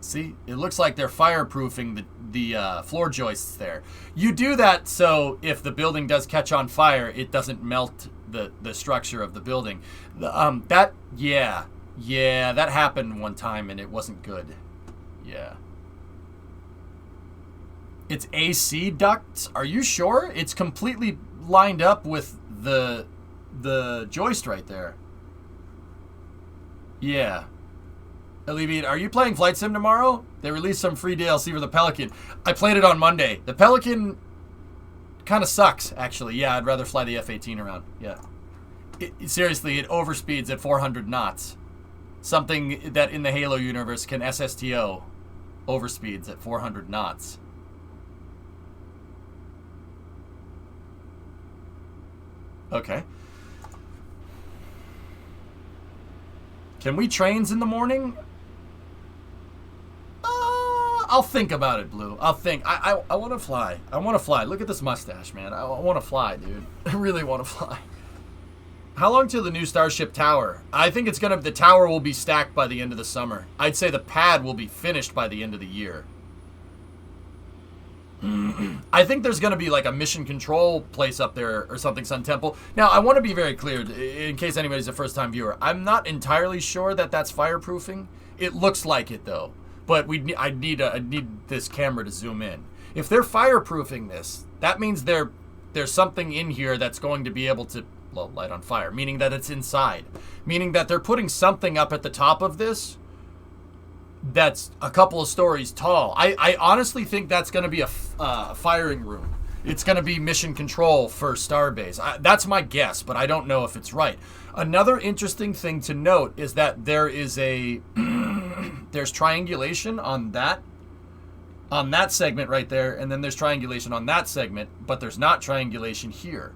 See? It looks like they're fireproofing the floor joists there. You do that so if the building does catch on fire, it doesn't melt the structure of the building. That happened one time and it wasn't good. Yeah. It's AC ducts? Are you sure? It's completely lined up with the joist right there. Yeah. Alleviate, are you playing Flight Sim tomorrow? They released some free DLC for the Pelican. I played it on Monday. The Pelican kind of sucks, actually. Yeah, I'd rather fly the F-18 around. Yeah. Seriously, it overspeeds at 400 knots. Something that in the Halo universe can SSTO overspeeds at 400 knots. Okay. Can we trains in the morning? I'll think about it, Blue. I'll think. I want to fly. I want to fly. Look at this mustache, man. I want to fly, dude. I really want to fly. How long till the new Starship Tower? I think it's gonna. The tower will be stacked by the end of the summer. I'd say the pad will be finished by the end of the year. I think there's going to be like a mission control place up there or something, Sun Temple. Now, I want to be very clear, in case anybody's a first-time viewer. I'm not entirely sure that that's fireproofing. It looks like it, though. But I need this camera to zoom in. If they're fireproofing this, that means there's something in here that's going to be able to light on fire, meaning that it's inside. Meaning that they're putting something up at the top of this that's a couple of stories tall. I honestly think that's going to be a firing room. It's going to be mission control for Starbase. That's my guess, but I don't know if it's right. Another interesting thing to note is that there is there's triangulation on that segment right there, and then there's triangulation on that segment, but there's not triangulation here,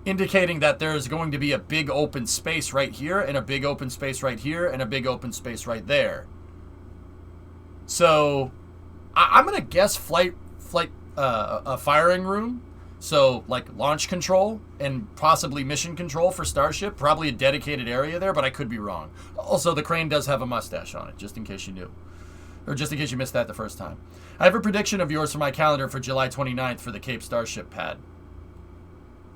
indicating that there is going to be a big open space right here, and a big open space right here, and a big open space right there. So, I'm gonna guess a firing room. So, like launch control and possibly mission control for Starship. Probably a dedicated area there, but I could be wrong. Also, the crane does have a mustache on it, just in case you knew. Or just in case you missed that the first time. I have a prediction of yours for my calendar for July 29th for the Cape Starship pad.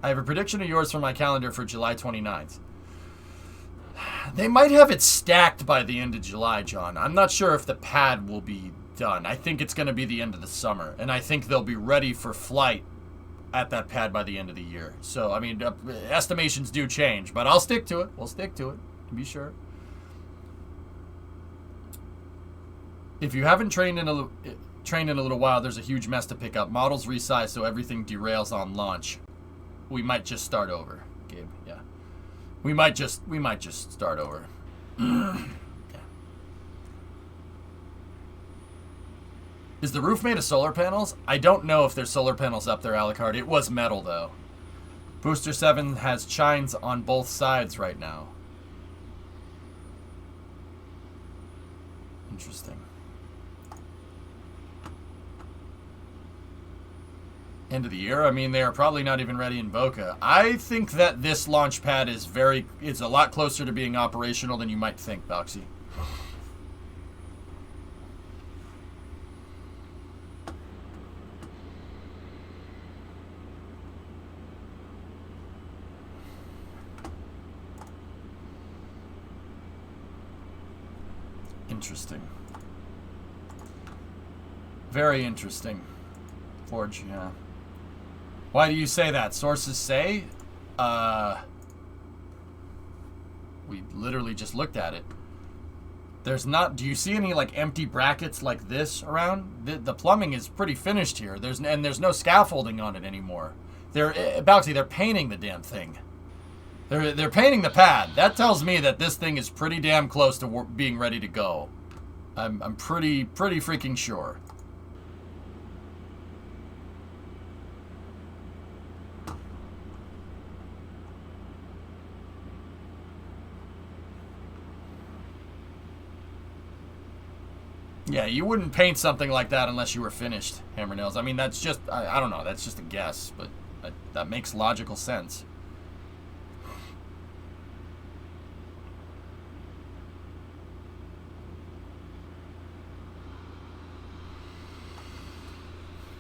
I have a prediction of yours for my calendar for July 29th. They might have it stacked by the end of July, John. I'm not sure if the pad will be done. I think it's going to be the end of the summer. And I think they'll be ready for flight at that pad by the end of the year. So, I mean, estimations do change. But I'll stick to it. We'll stick to it, to be sure. If you haven't trained in a little while, there's a huge mess to pick up. Models resize so everything derails on launch. We might just start over, Gabe. Yeah. We might just start over. Yeah. Is the roof made of solar panels? I don't know if there's solar panels up there, Alucard. It was metal, though. Booster 7 has chines on both sides right now. Interesting. End of the year? I mean, they are probably not even ready in Boca. I think that this launch pad is a lot closer to being operational than you might think, Boxy. Interesting. Very interesting. Forge, yeah. Why do you say that? Sources say? We literally just looked at it. There's not. Do you see any like empty brackets like this around? The plumbing is pretty finished here. There's no scaffolding on it anymore. They're painting the damn thing. They're painting the pad. That tells me that this thing is pretty damn close to being ready to go. I'm pretty freaking sure. Yeah, you wouldn't paint something like that unless you were finished, Hammer Nails. I mean, that's just, I don't know, that's just a guess, but that makes logical sense.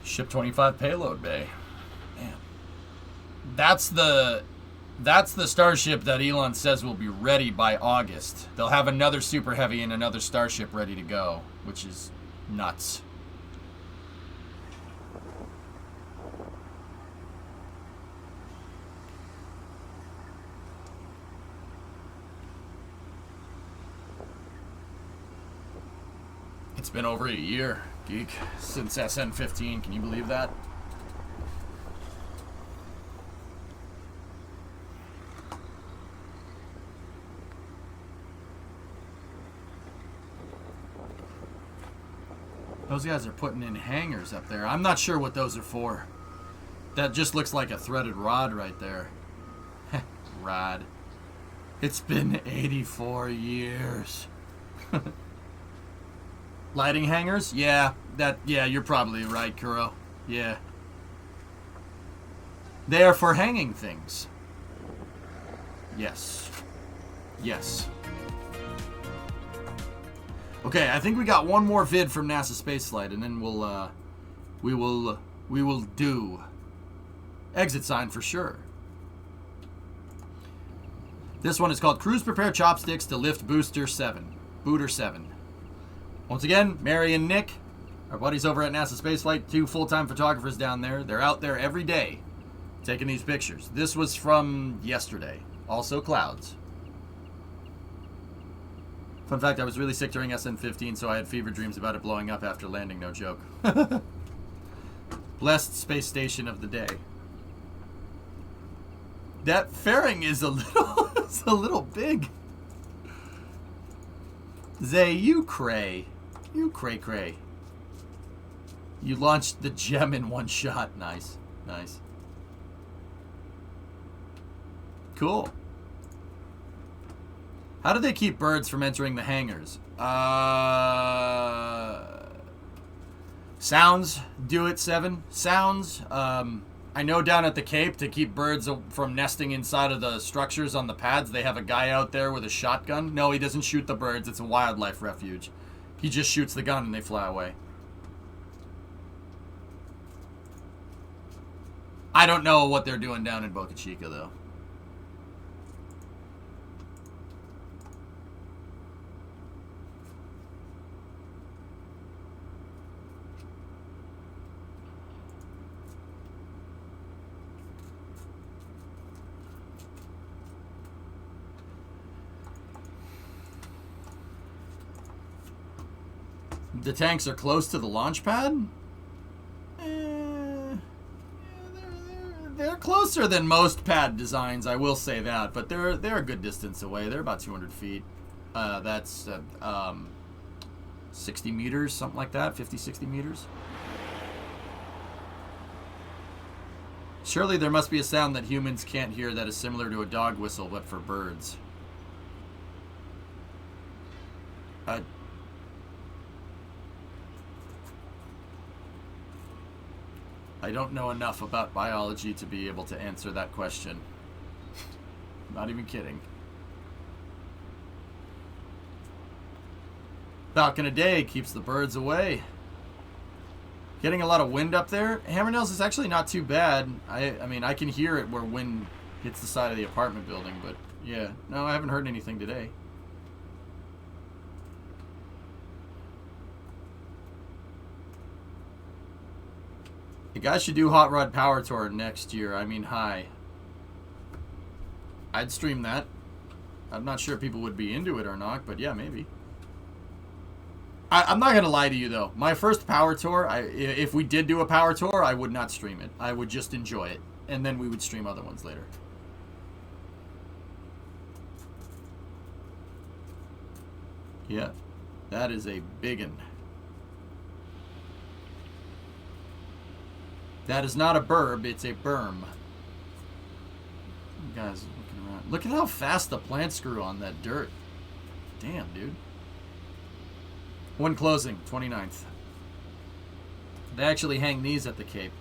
Ship 25 payload bay. Man. That's the starship that Elon says will be ready by August. They'll have another Super Heavy and another starship ready to go, which is nuts. It's been over a year, Geek, since SN15. Can you believe that? Those guys are putting in hangers up there. I'm not sure what those are for. That just looks like a threaded rod right there. Rod. It's been 84 years. Lighting hangers? Yeah, you're probably right, Kuro. Yeah. They are for hanging things. Yes. Yes. Okay, I think we got one more vid from NASA Spaceflight, and then we will do exit sign for sure. This one is called Crews Prepare Chopsticks to Lift Booter 7. Once again, Mary and Nick, our buddies over at NASA Spaceflight, 2 full-time photographers down there. They're out there every day taking these pictures. This was from yesterday. Also clouds. Fun fact, I was really sick during SN15, so I had fever dreams about it blowing up after landing, no joke. Blessed space station of the day. That fairing is a little big. Zay, you cray. You cray. You launched the gem in one shot. Nice. Nice. Cool. How do they keep birds from entering the hangars? Sounds do it, 7. Sounds. I know down at the Cape, to keep birds from nesting inside of the structures on the pads, they have a guy out there with a shotgun. No, he doesn't shoot the birds. It's a wildlife refuge. He just shoots the gun and they fly away. I don't know what they're doing down in Boca Chica, though. The tanks are close to the launch pad? They're closer than most pad designs, I will say that. But they're a good distance away. They're about 200 feet. That's 60 meters, something like that. 50, 60 meters. Surely there must be a sound that humans can't hear that is similar to a dog whistle, but for birds. I don't know enough about biology to be able to answer that question. Not even kidding. Falcon a day keeps the birds away. Getting a lot of wind up there. Hammernails is actually not too bad. I mean, I can hear it where wind hits the side of the apartment building, but yeah. No, I haven't heard anything today. You guys should do Hot Rod Power Tour next year. I mean, hi. I'd stream that. I'm not sure people would be into it or not, but yeah, maybe. I'm not gonna lie to you though. My first power tour, if we did do a power tour, I would not stream it. I would just enjoy it, and then we would stream other ones later. Yeah, that is a biggin. That is not a burb, it's a berm. You guys looking around. Look at how fast the plants grew on that dirt. Damn, dude. When closing, 29th. They actually hang these at the Cape.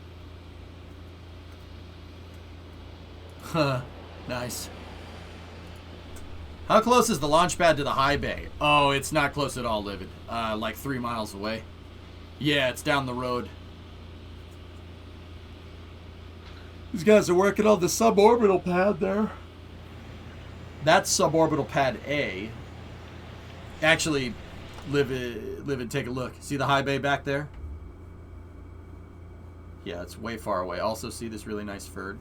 Huh, nice. How close is the launch pad to the high bay? Oh, it's not close at all, Livid. Like 3 miles away. Yeah, it's down the road. These guys are working on the suborbital pad there. That's suborbital pad A. Actually, Livid, take a look. See the high bay back there? Yeah, it's way far away. Also, see this really nice furred.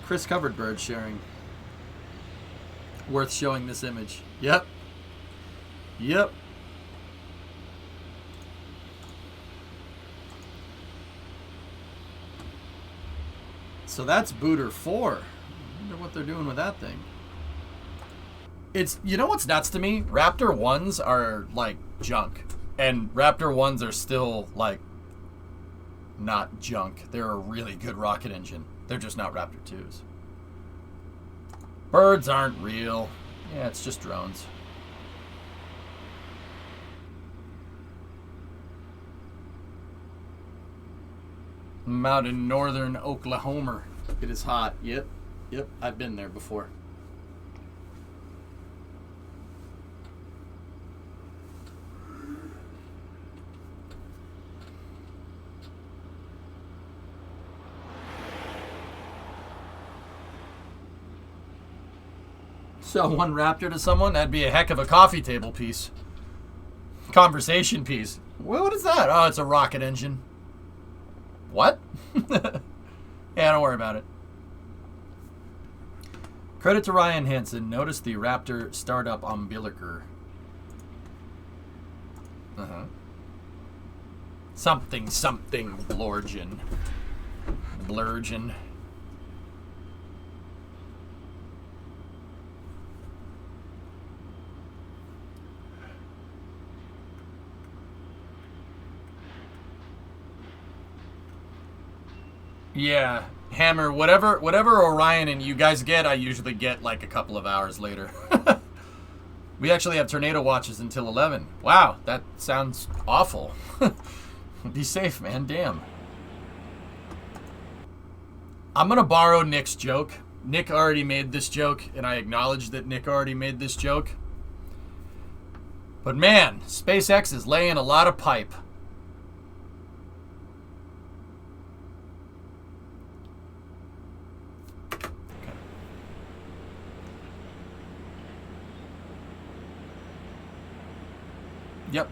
Chris covered bird sharing. Worth showing this image. Yep. Yep. So that's Booter 4. I wonder what they're doing with that thing. It's, you know what's nuts to me? Raptor 1s are like junk. And Raptor 1s are still like not junk. They're a really good rocket engine. They're just not Raptor 2s. Birds aren't real. Yeah, it's just drones. I'm out in northern Oklahoma. It is hot. Yep. Yep, I've been there before. Sell one Raptor to someone? That'd be a heck of a coffee table piece. Conversation piece. Well, what is that? Oh, it's a rocket engine. What? Yeah, don't worry about it. Credit to Ryan Hansen. Notice the Raptor startup umbilical. Uh-huh. Something blurgin. Blurgin. Yeah, Hammer, whatever Orion and you guys get, I usually get like a couple of hours later. We actually have tornado watches until 11. Wow, that sounds awful. Be safe, man. Damn. I'm going to borrow Nick's joke. Nick already made this joke, and I acknowledge that Nick already made this joke. But man, SpaceX is laying a lot of pipe. Yep.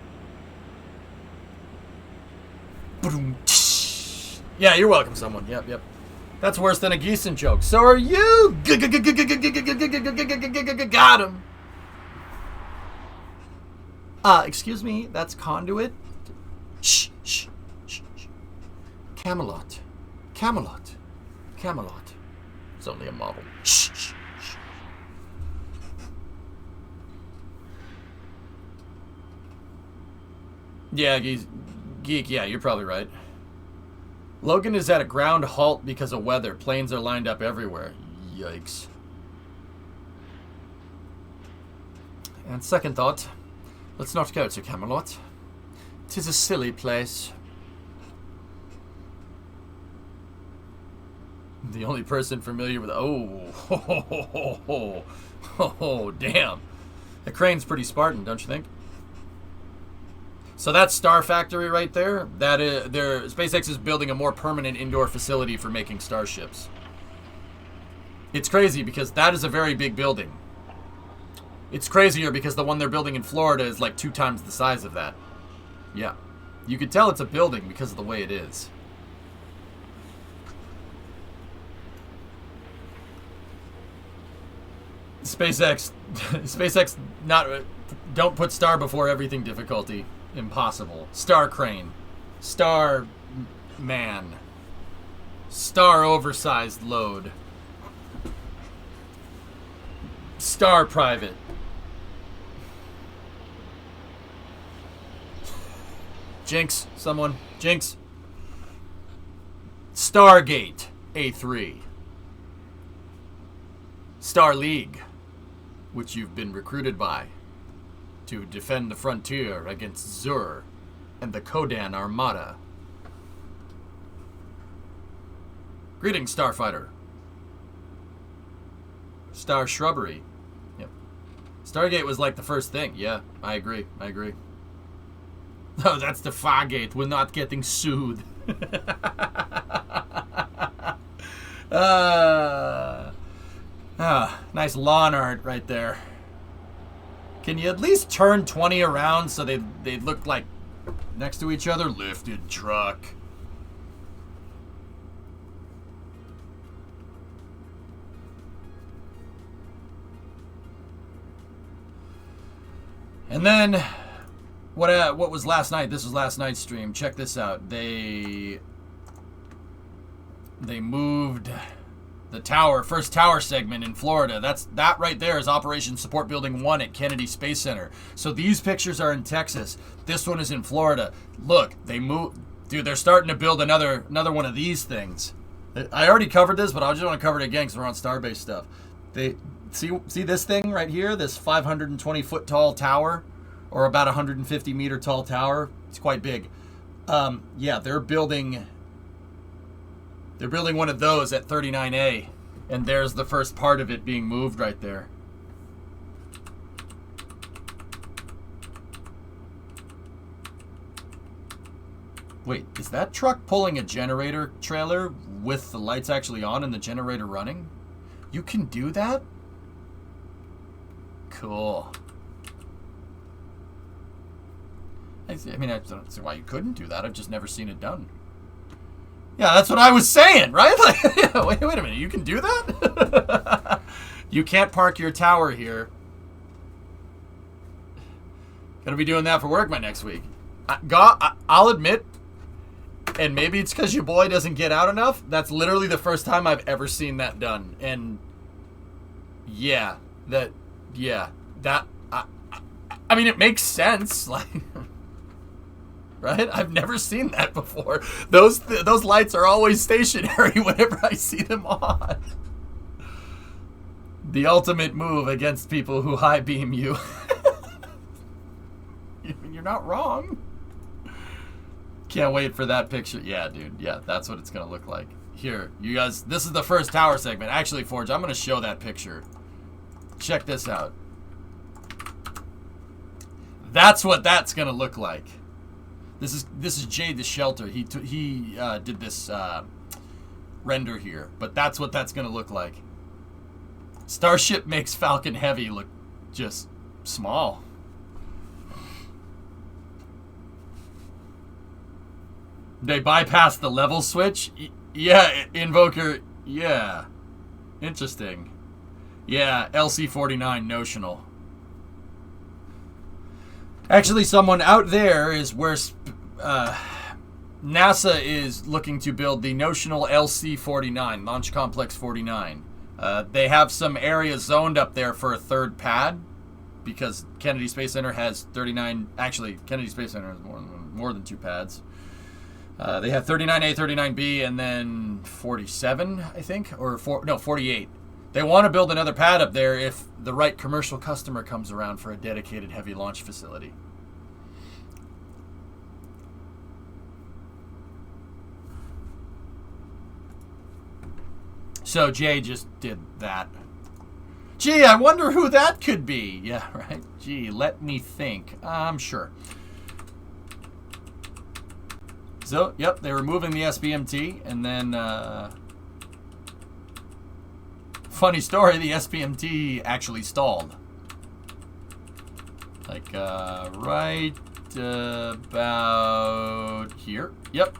Yeah, you're welcome, someone. Yep. That's worse than a Geeson joke. So are you. Got him. Excuse me, that's Conduit? Shh. Camelot. It's only a model. Shh. Yeah, Geek, yeah, you're probably right. Logan is at a ground halt because of weather. Planes are lined up everywhere. Yikes. And second thought, let's not go to Camelot. 'Tis a silly place. The only person familiar with... Oh, damn. The crane's pretty Spartan, don't you think? So that's Star Factory right there. That is, SpaceX is building a more permanent indoor facility for making starships. It's crazy because that is a very big building. It's crazier because the one they're building in Florida is like 2 times the size of that. Yeah. You could tell it's a building because of the way it is. SpaceX, SpaceX, not don't put star before everything difficulty. Impossible. Star crane, star man, star oversized load, star private. Jinx, someone. Jinx. Stargate A3. Star League, which you've been recruited by to defend the frontier against Zur and the Kodan Armada. Greetings, Starfighter. Star Shrubbery. Yep. Stargate was like the first thing. Yeah, I agree. Oh, that's the Fargate. We're not getting sued. Nice lawn art right there. Can you at least turn 20 around so they look like next to each other? Lifted truck. And then what was last night? This was last night's stream. Check this out. They moved the tower, first tower segment in Florida. That right there is Operation Support Building 1 at Kennedy Space Center. So these pictures are in Texas. This one is in Florida. Look, they moved. Dude, they're starting to build another one of these things. I already covered this, but I just want to cover it again because we're on Starbase stuff. They see this thing right here, this 520 foot tall tower, or about 150 meter tall tower. It's quite big. Yeah, they're building one of those at 39A, and there's the first part of it being moved right there. Wait, is that truck pulling a generator trailer with the lights actually on and the generator running? You can do that? Cool. I mean, I don't see why you couldn't do that. I've just never seen it done. Yeah, that's what I was saying, right? Like, wait a minute, you can do that? You can't park your tower here. Gonna be doing that for work by next week. I'll admit, and maybe it's because your boy doesn't get out enough, that's literally the first time I've ever seen that done. And yeah, I mean, it makes sense, like, right? I've never seen that before. Those lights are always stationary whenever I see them on. The ultimate move against people who high beam you. You're not wrong. Can't wait for that picture. Yeah, dude. Yeah, that's what it's going to look like. Here, you guys, this is the first tower segment. Actually, Forge, I'm going to show that picture. Check this out. That's what that's going to look like. This is Jay the Shelter. He did this render here, but that's what that's going to look like. Starship makes Falcon Heavy look just small. They bypassed the level switch? Yeah, Invoker. Yeah. Interesting. Yeah, LC-49 notional. Actually, someone out there is where NASA is looking to build the notional LC-49, Launch Complex 49. They have some areas zoned up there for a third pad because Kennedy Space Center has 39. Actually, Kennedy Space Center has more than 2 pads. They have 39A, 39B, and then 47, I think, or 48. They want to build another pad up there if the right commercial customer comes around for a dedicated heavy launch facility. So Jay just did that. Gee, I wonder who that could be. Yeah, right. Gee, let me think. I'm sure. So, yep, they were moving the SBMT, and then, funny story, the SBMT actually stalled. Like, right about here. Yep.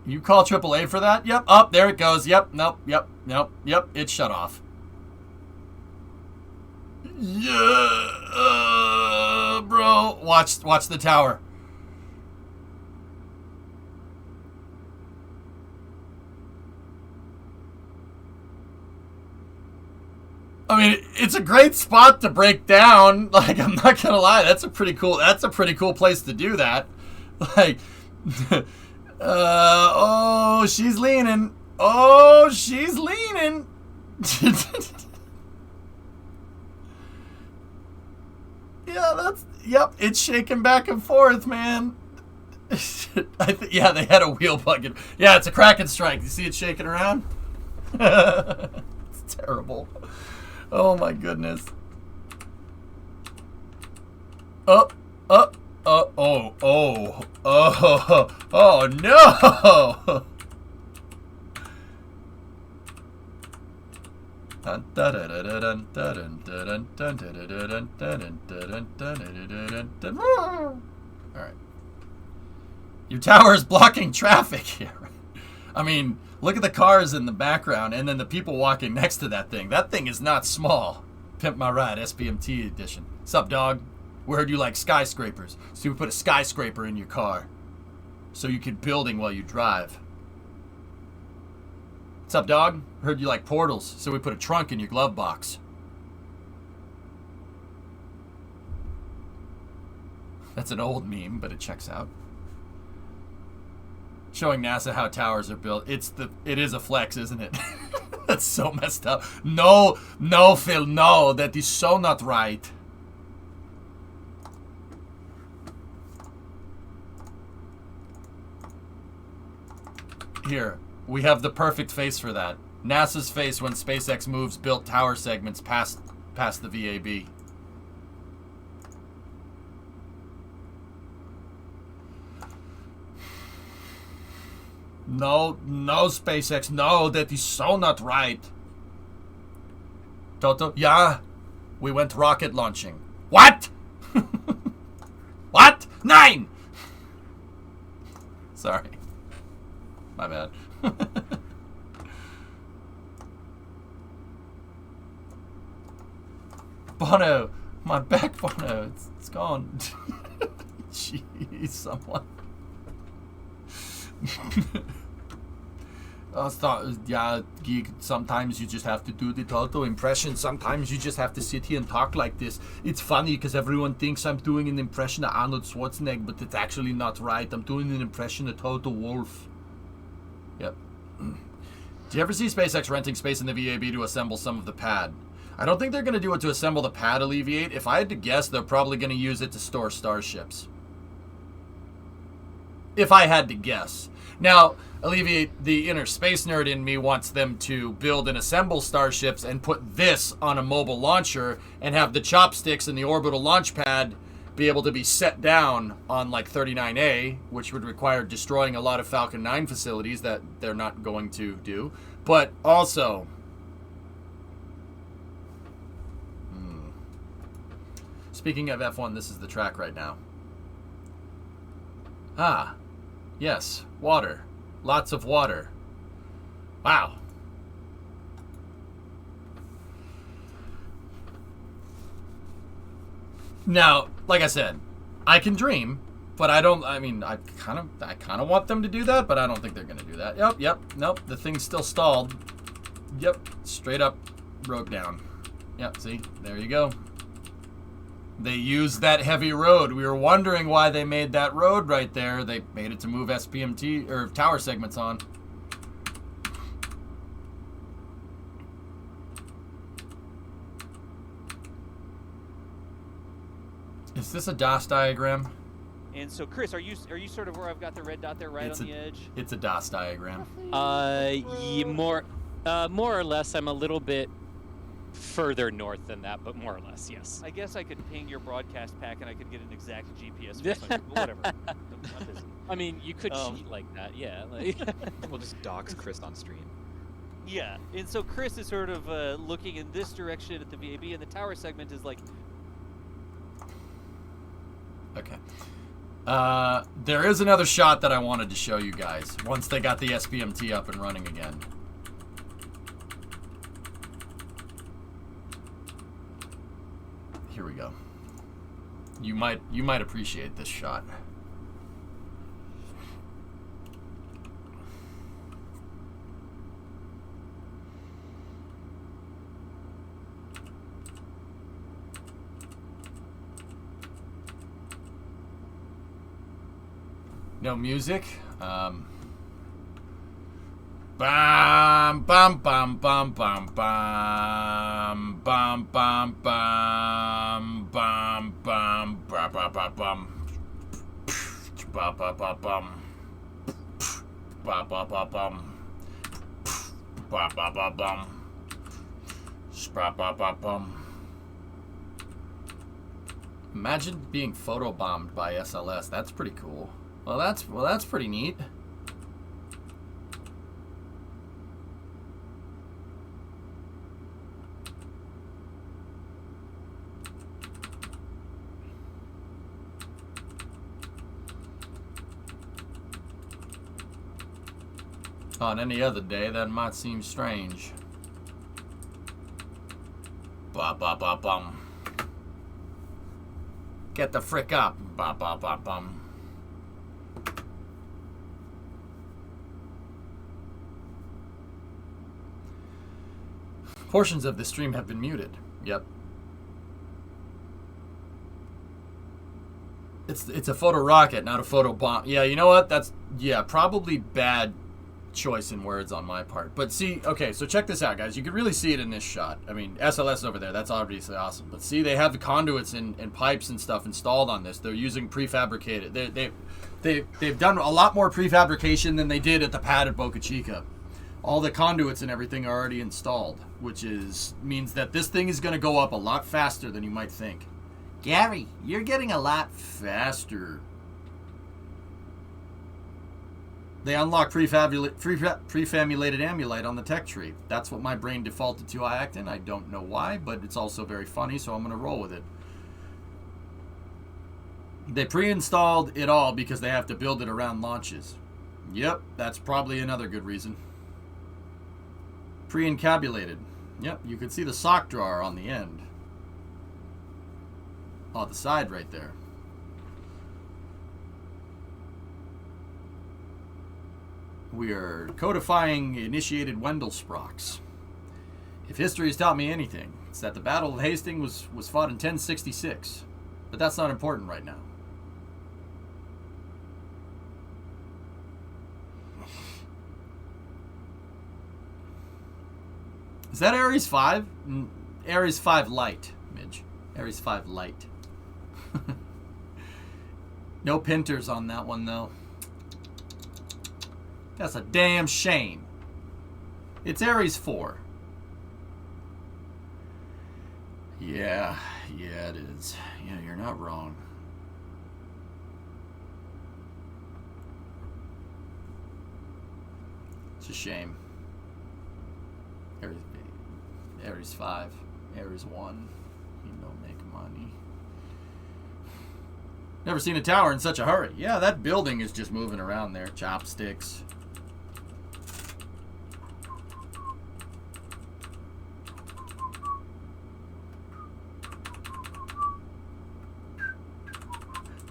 You call AAA for that? Yep. Up there it goes. Yep. Nope. Yep. Nope. Yep. It's shut off. Yeah, bro. Watch the tower. I mean, it's a great spot to break down. Like, I'm not gonna lie, that's a pretty cool place to do that. Like, oh, she's leaning. Oh, she's leaning. Yep, it's shaking back and forth, man. Yeah, they had a wheel bucket. Yeah, it's a Kraken strike. You see it shaking around? It's terrible. Oh my goodness. Oh no! Alright. Your tower is blocking traffic here. I mean, look at the cars in the background and then the people walking next to that thing. That thing is not small. Pimp My Ride, SPMT edition. Sup, dog? We heard you like skyscrapers, so we put a skyscraper in your car so you can building while you drive. Sup, dog? Heard you like portals, so we put a trunk in your glove box. That's an old meme, but it checks out. Showing NASA how towers are built. It is a flex, isn't it? That's so messed up. No, Phil, no. That is so not right. Here, we have the perfect face for that. NASA's face when SpaceX moves built tower segments past the VAB. No, SpaceX, no, that is so not right. Toto, yeah, we went rocket launching. What? What? 9! Sorry. My bad. Bono, my back, Bono, it's gone. Jeez, someone. Yeah, Geek, sometimes you just have to do the Toto impression. Sometimes you just have to sit here and talk like this. It's funny because everyone thinks I'm doing an impression of Arnold Schwarzenegger, but it's actually not right. I'm doing an impression of Toto Wolff. Yep. Do you ever see SpaceX renting space in the VAB to assemble some of the pad? I don't think they're going to do it to assemble the pad alleviate. If I had to guess, they're probably going to use it to store starships. If I had to guess. Now, alleviate, the inner space nerd in me wants them to build and assemble starships and put this on a mobile launcher and have the chopsticks and the orbital launch pad be able to be set down on like 39A, which would require destroying a lot of Falcon 9 facilities that they're not going to do. But also, speaking of F1, this is the track right now. Ah, yes, water. Lots of water. Wow. Now, like I said, I can dream, but I kind of want them to do that, but I don't think they're going to do that. Yep, nope, the thing's still stalled. Yep, straight up broke down. Yep, see, there you go. They used that heavy road. We were wondering why they made that road right there. They made it to move SPMT, or tower segments on. Is this a DOS diagram? And so, Chris, are you sort of where I've got the red dot there, right on the edge? It's a DOS diagram. Yeah, more or less. I'm a little bit further north than that, but more or less, yes. I guess I could ping your broadcast pack and I could get an exact GPS or something, but whatever. I'm busy. I mean, you could cheat like that, yeah. Like we'll just dox Chris on stream. Yeah, and so Chris is sort of looking in this direction at the VAB, and the tower segment is like... Okay. There is another shot that I wanted to show you guys once they got the SPMT up and running again. Here we go. You might appreciate this shot. No music. Bam bam bam bam bam bam bam bam bam bam bam ba ba ba bum ba ba ba bum ba ba ba bum ba ba ba bum ba ba ba bum. Imagine being photobombed by SLS. That's pretty cool. Well, that's pretty neat. On any other day, that might seem strange. Ba ba ba bum. Get the frick up. Ba ba ba bum. Portions of the stream have been muted. Yep. It's a photo rocket, not a photo bomb. Yeah, you know what? That's probably bad choice in words on my part. But see, okay, so check this out, guys. You can really see it in this shot. I mean, SLS over there, that's obviously awesome. But see, they have the conduits and pipes and stuff installed on this. They're using prefabricated. They've done a lot more prefabrication than they did at the pad at Boca Chica. All the conduits and everything are already installed, which means that this thing is going to go up a lot faster than you might think. Gary, you're getting a lot faster. They unlock prefamulated amulite on the tech tree. That's what my brain defaulted to act in. I don't know why, but it's also very funny, so I'm going to roll with it. They pre-installed it all because they have to build it around launches. Yep, that's probably another good reason. Pre-encabulated. Yep, you can see the sock drawer on the end. On the side right there. We are codifying initiated Wendell Sprocks. If history has taught me anything, it's that the Battle of Hastings was fought in 1066. But that's not important right now. Is that Ares 5? Ares 5 Light, Midge. Ares 5 Light. No pinters on that one, though. That's a damn shame. It's Ares 4. Yeah, it is. Yeah, you're not wrong. It's a shame. Ares 5, Ares 1, you don't make money. Never seen a tower in such a hurry. Yeah, that building is just moving around there. Chopsticks.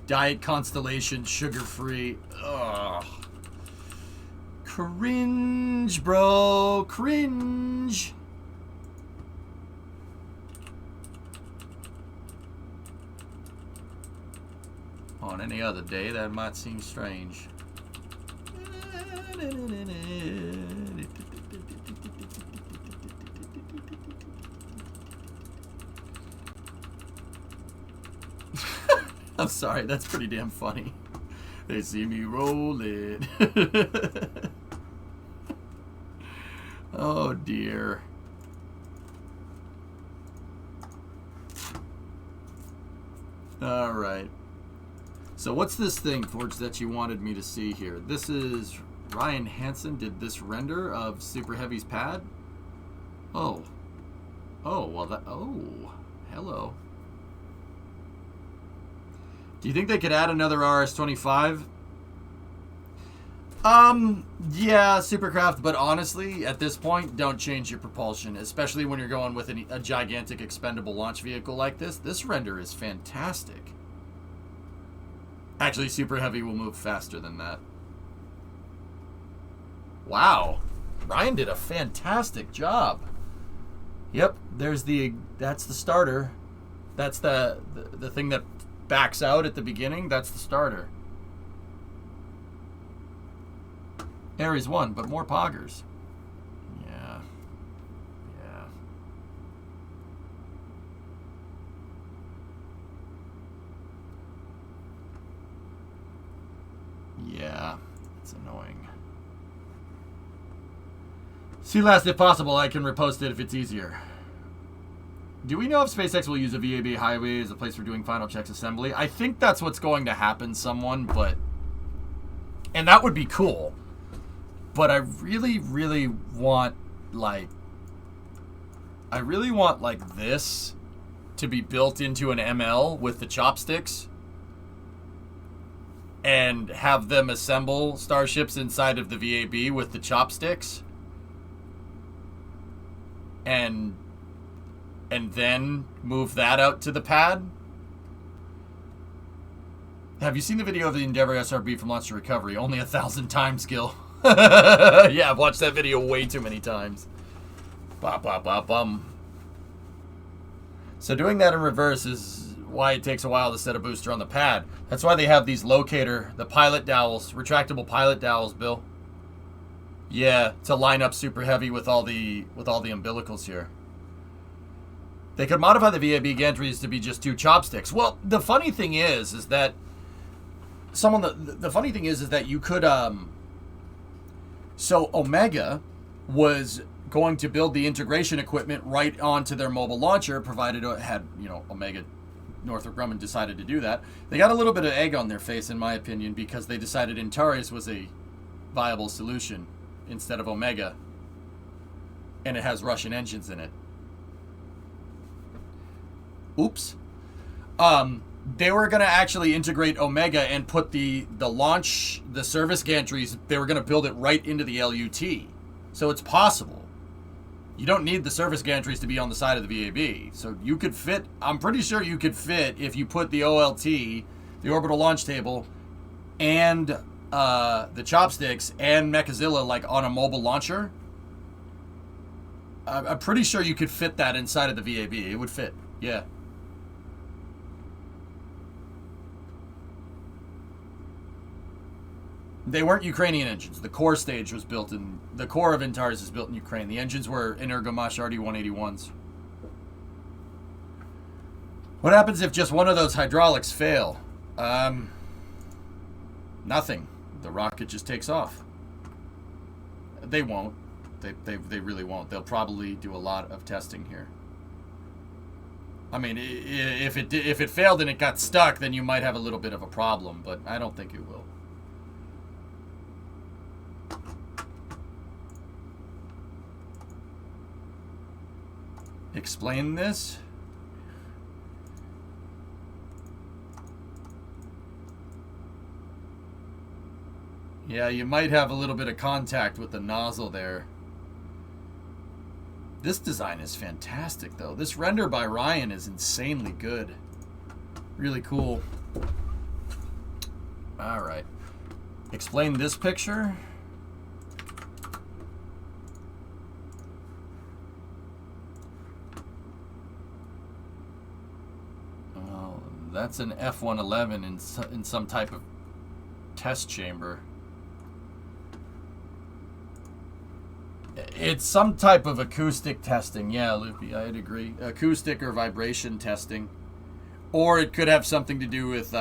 Diet Constellation, sugar-free. Ugh. Cringe, bro. Cringe. On any other day, that might seem strange. I'm sorry, that's pretty damn funny. They see me roll it. Oh dear. All right. So what's this thing, Forge, that you wanted me to see here? This is Ryan Hansen did this render of Super Heavy's pad. Oh. Oh, well that, oh, hello. Do you think they could add another RS-25? Yeah, Supercraft, but honestly, at this point, don't change your propulsion, especially when you're going with a gigantic expendable launch vehicle like this. This render is fantastic. Actually, Super Heavy will move faster than that. Wow. Ryan did a fantastic job. Yep, that's the starter. That's the thing that backs out at the beginning. That's the starter. Ares 1, but more poggers. Yeah. Yeah, it's annoying. See last if possible, I can repost it if it's easier. Do we know if SpaceX will use a VAB highway as a place for doing final checks assembly? I think that's what's going to happen, but... And that would be cool. But I really, really want, like... this to be built into an ML with the chopsticks. And have them assemble starships inside of the VAB with the chopsticks. And then move that out to the pad. Have you seen the video of the Endeavour SRB from launch to recovery? Only 1,000 times, Gil. Yeah, I've watched that video way too many times. So doing that in reverse is why it takes a while to set a booster on the pad. That's why they have these locator, the pilot dowels, retractable pilot dowels, Bill. Yeah, to line up Super Heavy with all the umbilicals here. They could modify the VAB gantries to be just 2 chopsticks. Well, the funny thing is that you could so Omega was going to build the integration equipment right onto their mobile launcher, provided it had, Omega Northrop Grumman decided to do that. They got a little bit of egg on their face, in my opinion, because they decided Antares was a viable solution instead of Omega. And it has Russian engines in it. Oops. They were going to actually integrate Omega and put the service gantries, they were going to build it right into the LUT. So it's possible. You don't need the service gantries to be on the side of the VAB. So you could fit, I'm pretty sure you could fit, if you put the OLT, the orbital launch table, and the chopsticks and Mechazilla like on a mobile launcher. I'm pretty sure you could fit that inside of the VAB. It would fit. Yeah. They weren't Ukrainian engines. The core stage was built in... The core of Antares is built in Ukraine. The engines were Energomash RD-181s. What happens if just one of those hydraulics fail? Nothing. The rocket just takes off. They won't. They really won't. They'll probably do a lot of testing here. I mean, if it failed and it got stuck, then you might have a little bit of a problem, but I don't think it will. Explain this? Yeah, you might have a little bit of contact with the nozzle there. This design is fantastic, though. This render by Ryan is insanely good. Really cool. All right. Explain this picture. Oh, that's an F-111 in some type of test chamber. It's some type of acoustic testing. Yeah, Loopy, I'd agree. Acoustic or vibration testing. Or it could have something to do with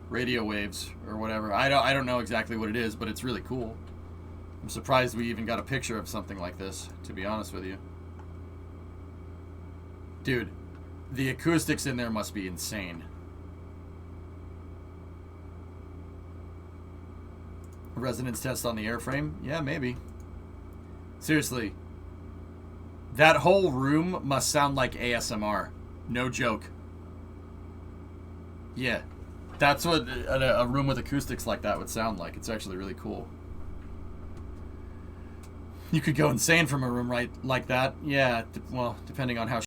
radio waves or whatever. I don't know exactly what it is, but it's really cool. I'm surprised we even got a picture of something like this, to be honest with you. Dude, the acoustics in there must be insane. Resonance test on the airframe? Yeah, maybe. Seriously, that whole room must sound like ASMR. No joke. Yeah. That's what a room with acoustics like that would sound like. It's actually really cool. You could go insane from a room like that. Yeah, well, depending on how